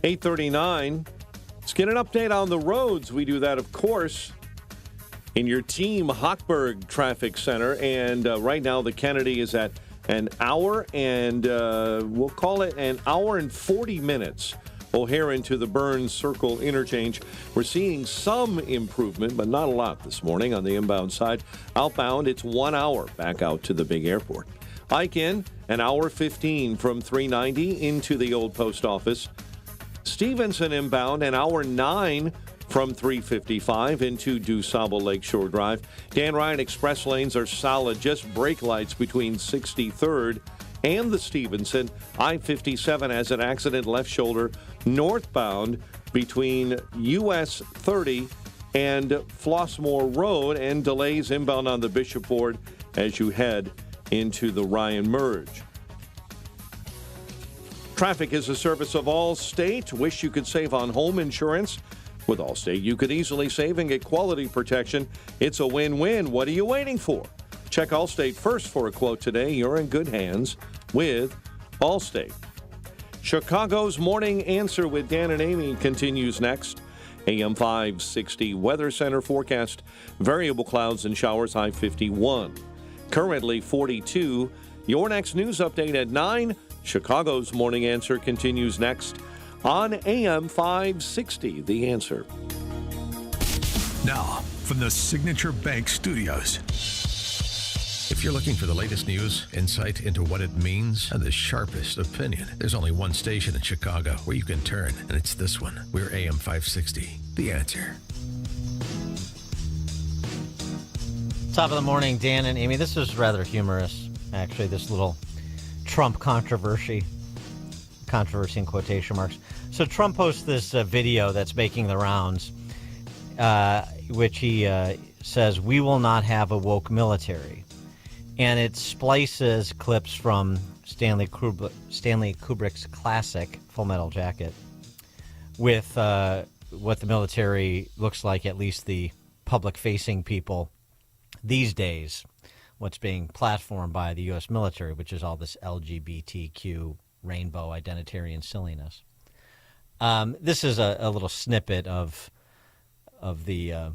8:39. Let's get an update on the roads. We do that, of course, in your Team Hochberg Traffic Center. And right now the Kennedy is at an hour and we'll call it an hour and 40 minutes. O'Hare into the Burns Circle interchange. We're seeing some improvement, but not a lot this morning on the inbound side. Outbound, it's 1 hour back out to the big airport. Ike in, an hour 15 from 390 into the old post office. Stevenson inbound, an hour 9 from 355 into DuSable Lakeshore Drive. Dan Ryan express lanes are solid, just brake lights between 63rd and the Stevenson. I-57 has an accident left shoulder northbound between US 30 and Flossmoor Road, and delays inbound on the Bishop Ford as you head into the Ryan merge. Traffic is a service of Allstate. Wish you could save on home insurance? With Allstate, you could easily save and get quality protection. It's a win-win. What are you waiting for? Check Allstate first for a quote today. You're in good hands with Allstate. Chicago's Morning Answer with Dan and Amy continues next. AM 560 Weather Center forecast. Variable clouds and showers, high 51. Currently 42. Your next news update at 9. Chicago's Morning Answer continues next on AM 560. The Answer. Now, from the Signature Bank Studios. If you're looking for the latest news, insight into what it means, and the sharpest opinion, there's only one station in Chicago where you can turn, and it's this one. We're AM 560. The Answer. Top of the morning, Dan and Amy. This is rather humorous, actually, this little Trump controversy in quotation marks. So Trump posts this video that's making the rounds, which he says, "We will not have a woke military." And it splices clips from Stanley Kubrick's classic Full Metal Jacket with what the military looks like, at least the public-facing people these days, what's being platformed by the U.S. military, which is all this LGBTQ rainbow identitarian silliness. This is a little snippet of the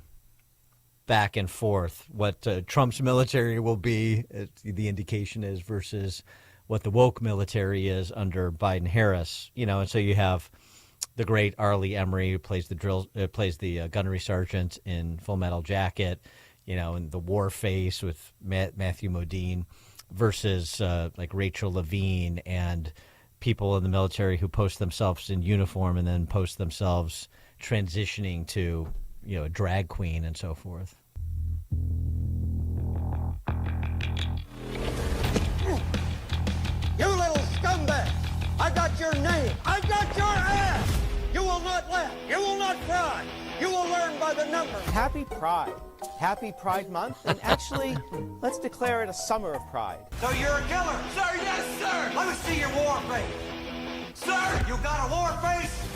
back and forth, what Trump's military will be, the indication is, versus what the woke military is under Biden-Harris. You know, and so you have the great Arlie Emery, who plays the gunnery sergeant in Full Metal Jacket, you know, and the war face with Matthew Modine, versus like Rachel Levine and people in the military who post themselves in uniform and then post themselves transitioning to, you know, a drag queen and so forth. You little scumbag! I got your name! I got your ass! You will not laugh! You will not cry! You will learn by the numbers! Happy Pride. Happy Pride Month. And actually, let's declare it a summer of pride. So you're a killer? Sir, yes, sir! Let me see your war face! Sir, you got a war face?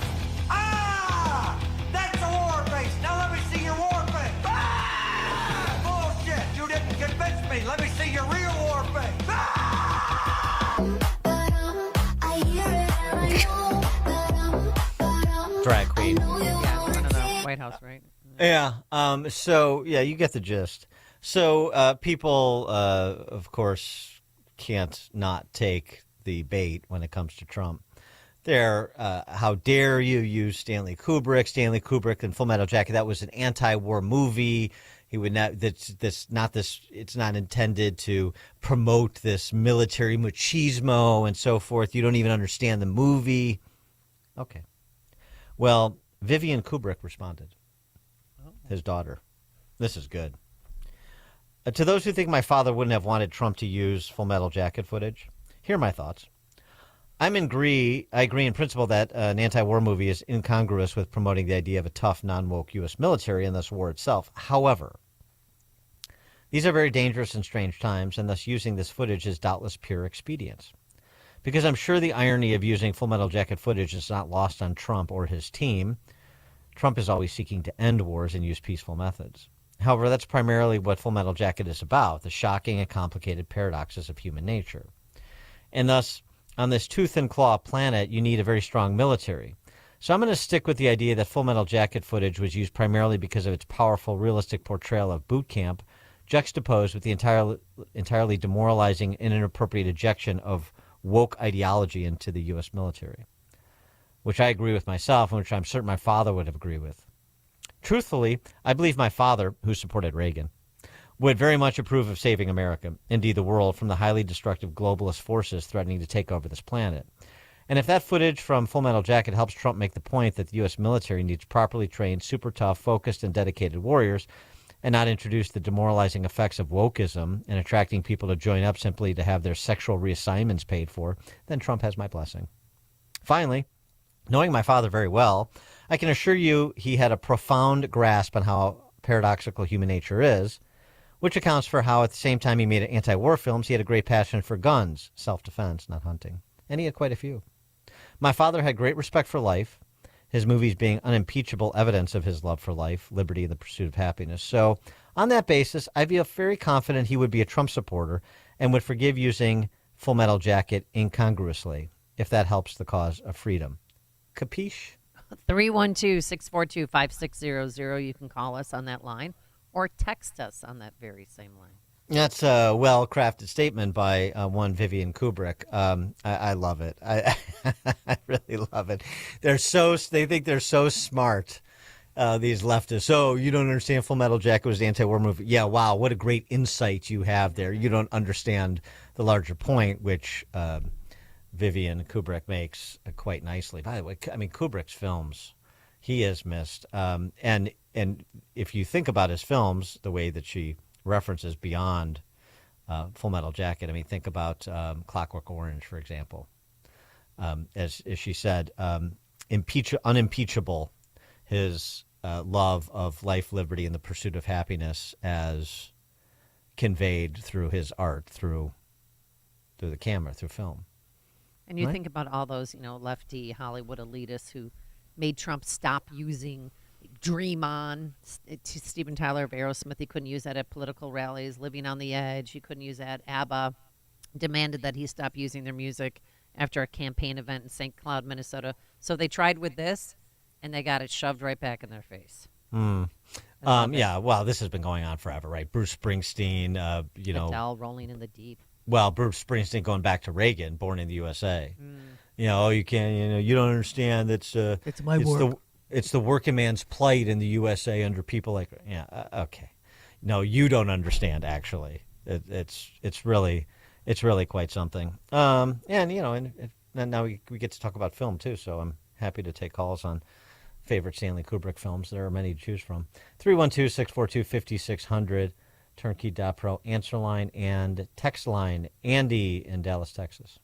Ah! That's a war face! Now let me see your war face! Ah! Bullshit! You didn't convince me! Let me see your real war face! Ah! Drag queen. Yeah, in front of the White House, right? Yeah. So, yeah, you get the gist. So people, of course, can't not take the bait when it comes to Trump. They're, how dare you use Stanley Kubrick and Full Metal Jacket. That was an anti-war movie. He would not. It's not intended to promote this military machismo and so forth. You don't even understand the movie. Okay. Well, Vivian Kubrick responded. His daughter. This is good. To those who think my father wouldn't have wanted Trump to use Full Metal Jacket footage, here are my thoughts. I agree in principle that an anti-war movie is incongruous with promoting the idea of a tough, non-woke U.S. military and thus war itself. However, these are very dangerous and strange times, and thus using this footage is doubtless pure expedience. Because I'm sure the irony of using Full Metal Jacket footage is not lost on Trump or his team. Trump is always seeking to end wars and use peaceful methods. However, that's primarily what Full Metal Jacket is about, the shocking and complicated paradoxes of human nature. And thus, on this tooth and claw planet, you need a very strong military. So I'm going to stick with the idea that Full Metal Jacket footage was used primarily because of its powerful, realistic portrayal of boot camp, juxtaposed with the entirely demoralizing and inappropriate ejection of woke ideology into the U.S. military, which I agree with myself and which I'm certain my father would have agreed with. Truthfully, I believe my father, who supported Reagan, would very much approve of saving America, indeed the world, from the highly destructive globalist forces threatening to take over this planet. And if that footage from Full Metal Jacket helps Trump make the point that the U.S. military needs properly trained, super tough, focused, and dedicated warriors, and not introduce the demoralizing effects of wokeism and attracting people to join up simply to have their sexual reassignments paid for, then Trump has my blessing. Finally, knowing my father very well, I can assure you he had a profound grasp on how paradoxical human nature is, which accounts for how at the same time he made anti-war films, he had a great passion for guns, self-defense, not hunting. And he had quite a few. My father had great respect for life, his movies being unimpeachable evidence of his love for life, liberty, and the pursuit of happiness. So on that basis, I feel very confident he would be a Trump supporter and would forgive using Full Metal Jacket incongruously, if that helps the cause of freedom. Capiche? 312-642-5600. You can call us on that line or text us on that very same line. That's a well-crafted statement by one Vivian Kubrick. I love it. I really love it. They think they're so smart, these leftists. So you don't understand Full Metal Jacket was the anti-war movie. Yeah, wow, what a great insight you have there. You don't understand the larger point, which Vivian Kubrick makes quite nicely. By the way, I mean, Kubrick's films, he has missed. And if you think about his films, the way that she references beyond Full Metal Jacket. I mean, think about Clockwork Orange, for example. As she said, unimpeachable, his love of life, liberty, and the pursuit of happiness as conveyed through his art, through the camera, through film. And you Right? think about all those, lefty Hollywood elitists who made Trump stop using Dream On. To Steven Tyler of Aerosmith, he couldn't use that at political rallies. Living on the Edge, he couldn't use that. ABBA demanded that he stop using their music after a campaign event in St. Cloud, Minnesota. So they tried with this, and they got it shoved right back in their face. Yeah, well, this has been going on forever, right? Bruce Springsteen, Adele, Rolling in the Deep. Well, Bruce Springsteen going back to Reagan, Born in the USA. You can't, you don't understand. It's my work. It's the working man's plight in the USA under people like, okay. No, you don't understand, actually. It's really quite something. And now we get to talk about film, too, so I'm happy to take calls on favorite Stanley Kubrick films. There are many to choose from. 312-642-5600, turnkey.pro, answer line, and text line. Andy in Dallas, Texas.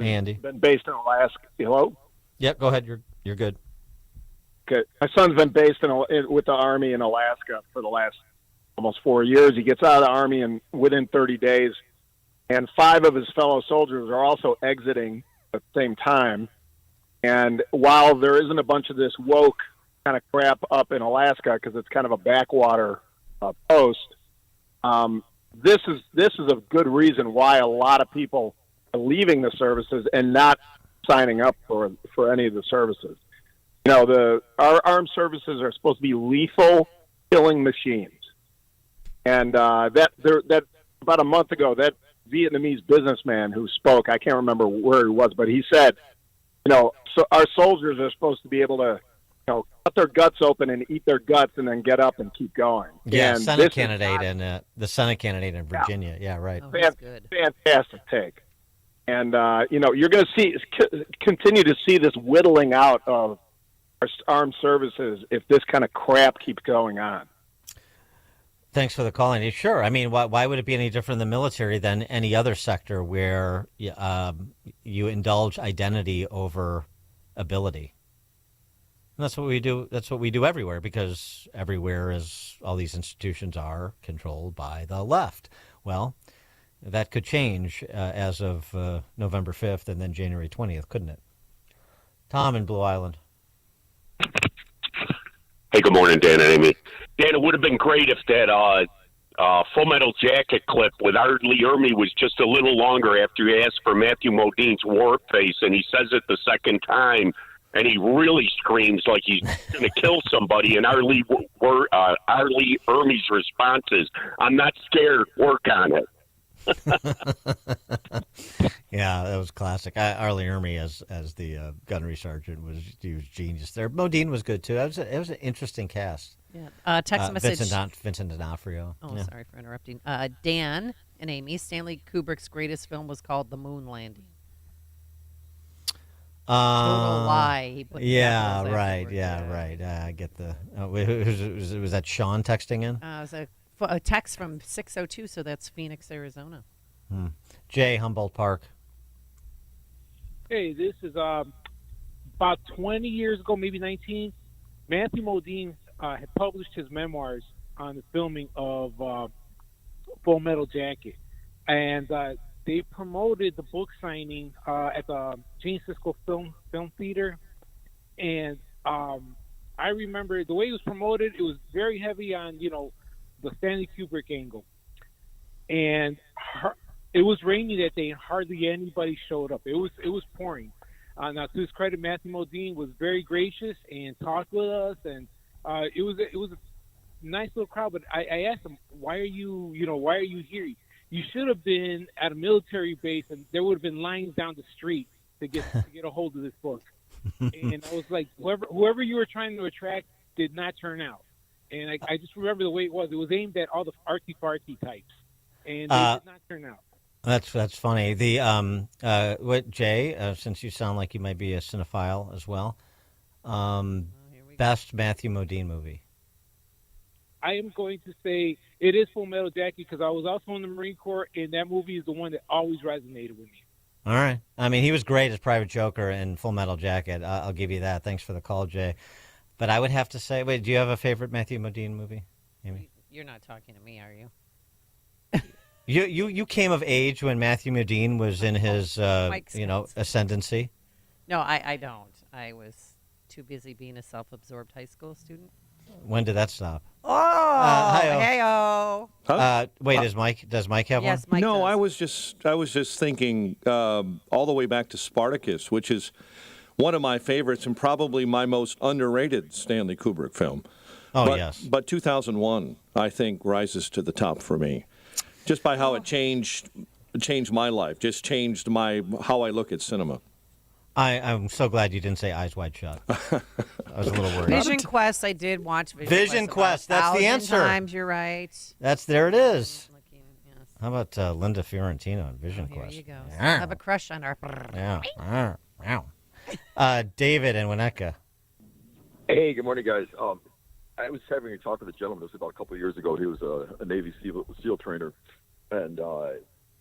Andy. Been based in Alaska. Hello? Yep, go ahead. You're good. Okay. My son's been based with the Army in Alaska for the last almost 4 years. He gets out of the Army within 30 days, and 5 of his fellow soldiers are also exiting at the same time. And while there isn't a bunch of this woke kind of crap up in Alaska because it's kind of a backwater post, this is a good reason why a lot of people are leaving the services and not signing up for any of the services. Our armed services are supposed to be lethal killing machines, and that about a month ago, that Vietnamese businessman who spoke, I can't remember where he was, but he said, so our soldiers are supposed to be able to, cut their guts open and eat their guts and then get up and keep going. Yeah, and Senate candidate the Senate candidate in Virginia. Yeah, right. Oh, fantastic take. And, you're going to continue to see this whittling out of our armed services if this kind of crap keeps going on. Thanks for the call, Andy. Sure. I mean, why would it be any different in the military than any other sector where you indulge identity over ability? And that's what we do. That's what we do everywhere, because everywhere all these institutions are controlled by the left. Well, that could change as of November 5th and then January 20th, couldn't it? Tom in Blue Island. Hey, good morning, Dan and Amy. Dan, it would have been great if that Full Metal Jacket clip with Art Lee Ermey was just a little longer after he asked for Matthew Modine's war face, and he says it the second time, and he really screams like he's going to kill somebody, and Art Lee Ermey's response is, "I'm not scared, work on it." Yeah, that was classic. Arlie Ermey as the gunnery sergeant he was genius there. Modine was good too. It was an interesting cast. Yeah. Text message. Vincent D'Onofrio. Oh, yeah. Sorry for interrupting. Dan and Amy, Stanley Kubrick's greatest film was called The Moon Landing. Total lie. He put Yeah, right. afterwards. Yeah, right. I get the. Was that Sean texting in? It was a text from 602, so that's Phoenix, Arizona. Jay, Humboldt Park. Hey, this is about 20 years ago, maybe 19. Matthew Modine had published his memoirs on the filming of Full Metal Jacket, and they promoted the book signing at the Gene Siskel Film Theater, and I remember the way it was promoted. It was very heavy on the Stanley Kubrick angle, and it was rainy that day, and hardly anybody showed up. It was pouring. Now, to his credit, Matthew Modine was very gracious and talked with us, and it was a nice little crowd. But I asked him, "Why are you here? You should have been at a military base, and there would have been lines down the street to get a hold of this book." And I was like, whoever you were trying to attract did not turn out. And I just remember the way it was. It was aimed at all the artsy-fartsy types, and they did not turn out. That's funny. The what Jay? Since you sound like you might be a cinephile as well, best Matthew Modine movie. I am going to say it is Full Metal Jacket because I was also in the Marine Corps, and that movie is the one that always resonated with me. All right. I mean, he was great as Private Joker in Full Metal Jacket. I'll give you that. Thanks for the call, Jay. But I would have to say, wait, do you have a favorite Matthew Modine movie, Amy? You're not talking to me, are you? You came of age when Matthew Modine was in his ascendancy. No, I don't. I was too busy being a self-absorbed high school student. When did that stop? Oh, hey-o. Wait, does Mike have yes, one? Mike No, does. I was just thinking all the way back to Spartacus, which is one of my favorites and probably my most underrated Stanley Kubrick film. Oh, yes. But 2001, I think, rises to the top for me, just by how it changed my life, just changed how I look at cinema. I'm so glad you didn't say Eyes Wide Shut. I was a little worried. Vision Quest, I did watch Vision Quest. That's the answer. Times, you're right. There it is. How about Linda Fiorentino on Vision There Quest? you go. So I have a crush on her. Yeah. David and Winnetka. Hey, good morning, guys. I was having a talk with a gentleman. This was about a couple of years ago. He was a Navy SEAL trainer, and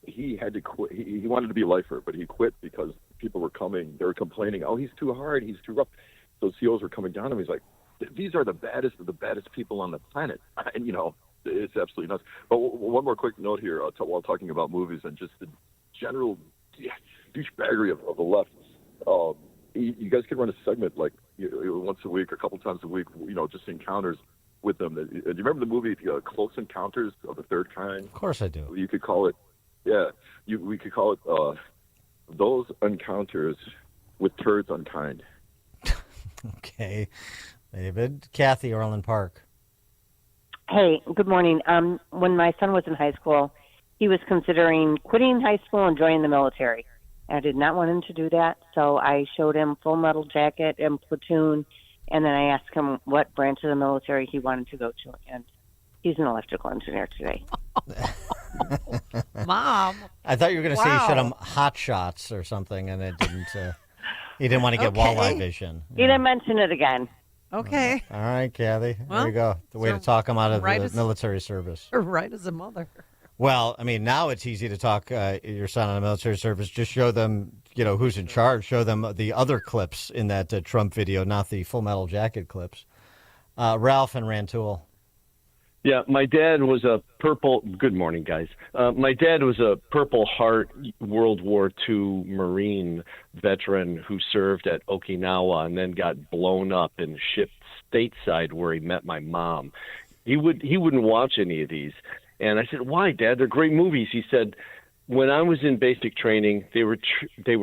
he had to quit. He wanted to be a lifer, but he quit because people were coming. They were complaining, "Oh, he's too hard. He's too rough." So SEALs were coming down to him. He's like, "These are the baddest of the baddest people on the planet," and it's absolutely nuts. But one more quick note here while talking about movies and just the general douchebaggery of the left. You guys could run a segment like once a week, a couple times a week, just encounters with them. Do you remember the movie Close Encounters of the Third Kind? Of course I do. You could call it, we could call it Those Encounters with Turds Unkind. Okay. David. Kathy, Orland Park. Hey, good morning. When my son was in high school, he was considering quitting high school and joining the military. I did not want him to do that, so I showed him Full Metal Jacket and Platoon, and then I asked him what branch of the military he wanted to go to, and he's an electrical engineer today. Mom. I thought you were going to say you showed him Hot Shots or something, and it didn't. He didn't want to get walleye vision. He didn't mention it again. Okay. All right, Kathy. Well, there you go. The way to talk him out of right the as- military service. Right as a mother. Well, I mean, now it's easy to talk your son out of military service. Just show them, who's in charge. Show them the other clips in that Trump video, not the Full Metal Jacket clips. Ralph and Rantoul. Yeah, my dad was a good morning, guys. My dad was a Purple Heart World War II Marine veteran who served at Okinawa and then got blown up and shipped stateside where he met my mom. He wouldn't watch any of these. And I said, "Why, Dad? They're great movies." He said, "When I was in basic training, they were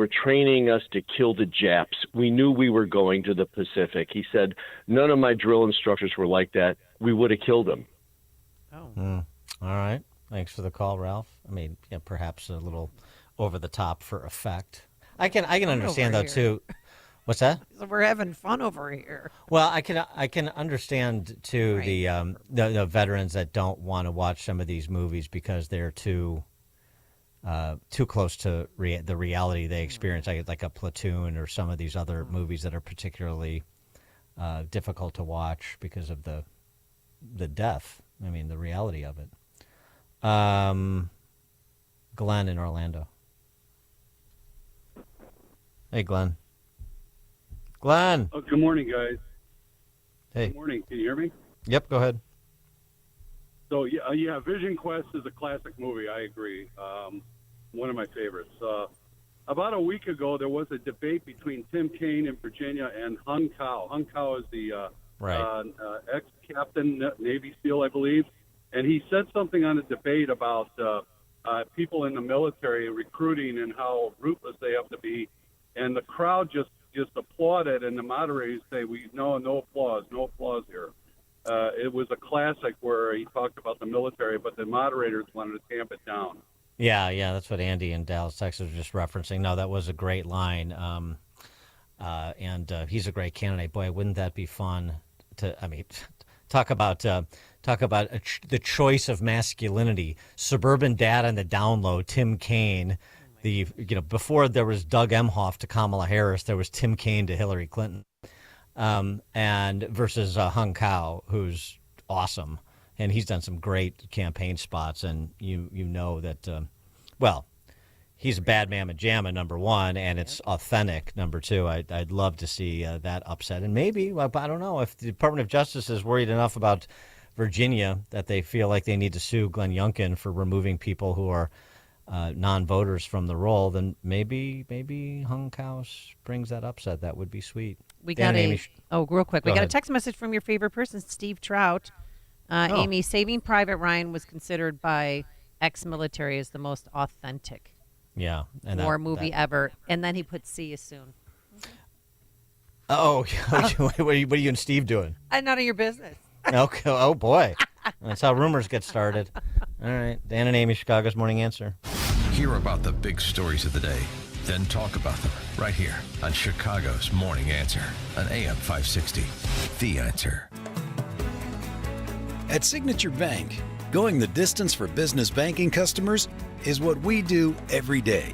training us to kill the Japs. We knew we were going to the Pacific." He said, "None of my drill instructors were like that. We would have killed them." All right. Thanks for the call, Ralph. I mean, perhaps a little over the top for effect. I can understand though too. What's that? We're having fun over here. Well, I can understand too the veterans that don't want to watch some of these movies because they're too close to the reality they experience, like a Platoon or some of these other movies that are particularly difficult to watch because of the death. I mean, the reality of it. Glenn in Orlando. Hey, Glenn. Glenn. Oh, good morning, guys. Hey. Good morning. Can you hear me? Yep, go ahead. So, yeah, Vision Quest is a classic movie. I agree. One of my favorites. About a week ago, there was a debate between Tim Kaine in Virginia and Hung Kao. Hung Kao is the ex-captain, Navy SEAL, I believe. And he said something on a debate about people in the military recruiting and how ruthless they have to be. And the crowd just applauded, and the moderators say, no applause here. It was a classic where he talked about the military, but the moderators wanted to tamp it down. Yeah, that's what Andy in Dallas, Texas was just referencing. No, that was a great line. And he's a great candidate. Boy, wouldn't that be fun talk about the choice of masculinity. Suburban Dad on the down low, Tim Kaine. Before there was Doug Emhoff to Kamala Harris, there was Tim Kaine to Hillary Clinton, and versus Hung Kao, who's awesome, and he's done some great campaign spots, and you know that, he's a bad mamma jamma, number one, and it's authentic, number two. I'd love to see that upset, and maybe, I don't know, if the Department of Justice is worried enough about Virginia that they feel like they need to sue Glenn Youngkin for removing people who are non-voters from the role, then maybe Hung Kao brings that upset. That would be sweet. We got real quick. We got a text message from your favorite person, Steve Trout. Amy, Saving Private Ryan was considered by ex-military as the most authentic war movie ever. And then he put "See you soon." Oh, what are you and Steve doing? None of your business. Okay. Oh, boy. That's how rumors get started. All right. Dan and Amy, Chicago's Morning Answer. Hear about the big stories of the day, then talk about them right here on Chicago's Morning Answer on AM 560. The Answer. At Signature Bank, going the distance for business banking customers is what we do every day.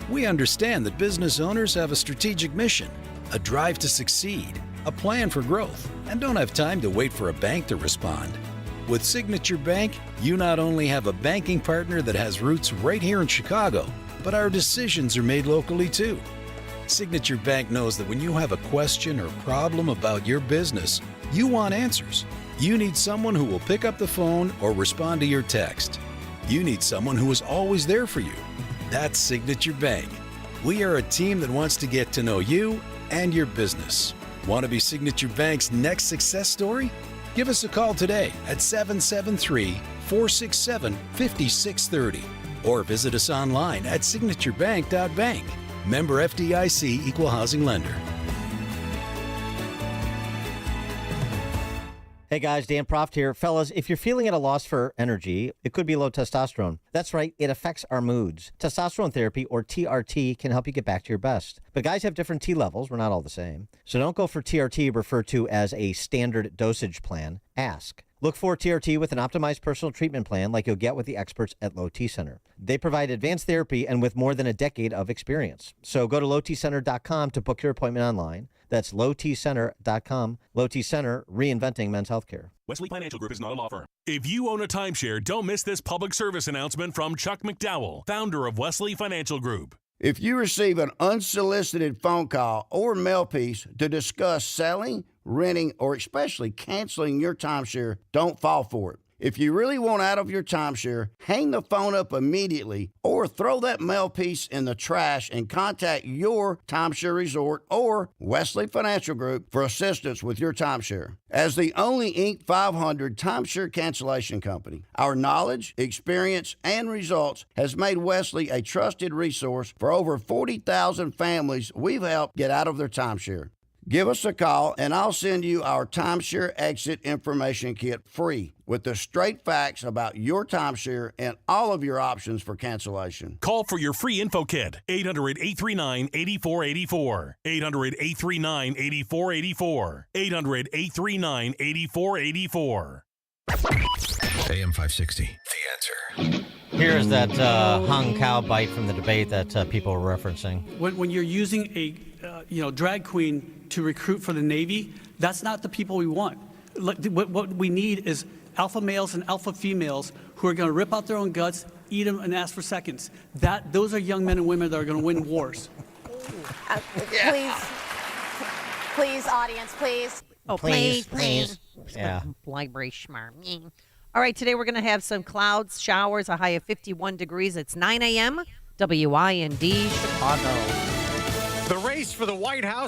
We understand that business owners have a strategic mission, a drive to succeed, a plan for growth, and don't have time to wait for a bank to respond. With Signature Bank, you not only have a banking partner that has roots right here in Chicago, but our decisions are made locally too. Signature Bank knows that when you have a question or problem about your business, you want answers. You need someone who will pick up the phone or respond to your text. You need someone who is always there for you. That's Signature Bank. We are a team that wants to get to know you and your business. Want to be Signature Bank's next success story? Give us a call today at 773-467-5630 or visit us online at signaturebank.bank. Member FDIC Equal Housing Lender. Hey guys, Dan Proft here. Fellas, if you're feeling at a loss for energy, it could be low testosterone. That's right, it affects our moods. Testosterone therapy, or TRT, can help you get back to your best. But guys have different T levels. We're not all the same. So don't go for TRT, referred to as a standard dosage plan. Ask. Look for TRT with an optimized personal treatment plan like you'll get with the experts at Low T Center. They provide advanced therapy and with more than a decade of experience. So go to lowtcenter.com to book your appointment online. That's lowtcenter.com. Low T Center, reinventing men's healthcare. Wesley Financial Group is not a law firm. If you own a timeshare, don't miss this public service announcement from Chuck McDowell, founder of Wesley Financial Group. If you receive an unsolicited phone call or mail piece to discuss selling, renting, or especially canceling your timeshare, don't fall for it. If you really want out of your timeshare, hang the phone up immediately or throw that mail piece in the trash and contact your timeshare resort or Wesley Financial Group for assistance with your timeshare. As the only Inc. 500 timeshare cancellation company, our knowledge, experience, and results has made Wesley a trusted resource for over 40,000 families we've helped get out of their timeshare. Give us a call, and I'll send you our timeshare exit information kit free with the straight facts about your timeshare and all of your options for cancellation. Call for your free info kit. 800-839-8484. 800-839-8484. 800-839-8484. AM 560, The Answer. Here's that hung cow bite from the debate that people were referencing. When you're using a drag queen to recruit for the Navy, that's not the people we want. What we need is alpha males and alpha females who are going to rip out their own guts, eat them, and ask for seconds. Those are young men and women that are going to win wars. Please, audience, please. Oh, please. Yeah. Library schmarm. All right, today we're going to have some clouds, showers, a high of 51 degrees. It's 9 a.m. WIND Chicago. The race for the White House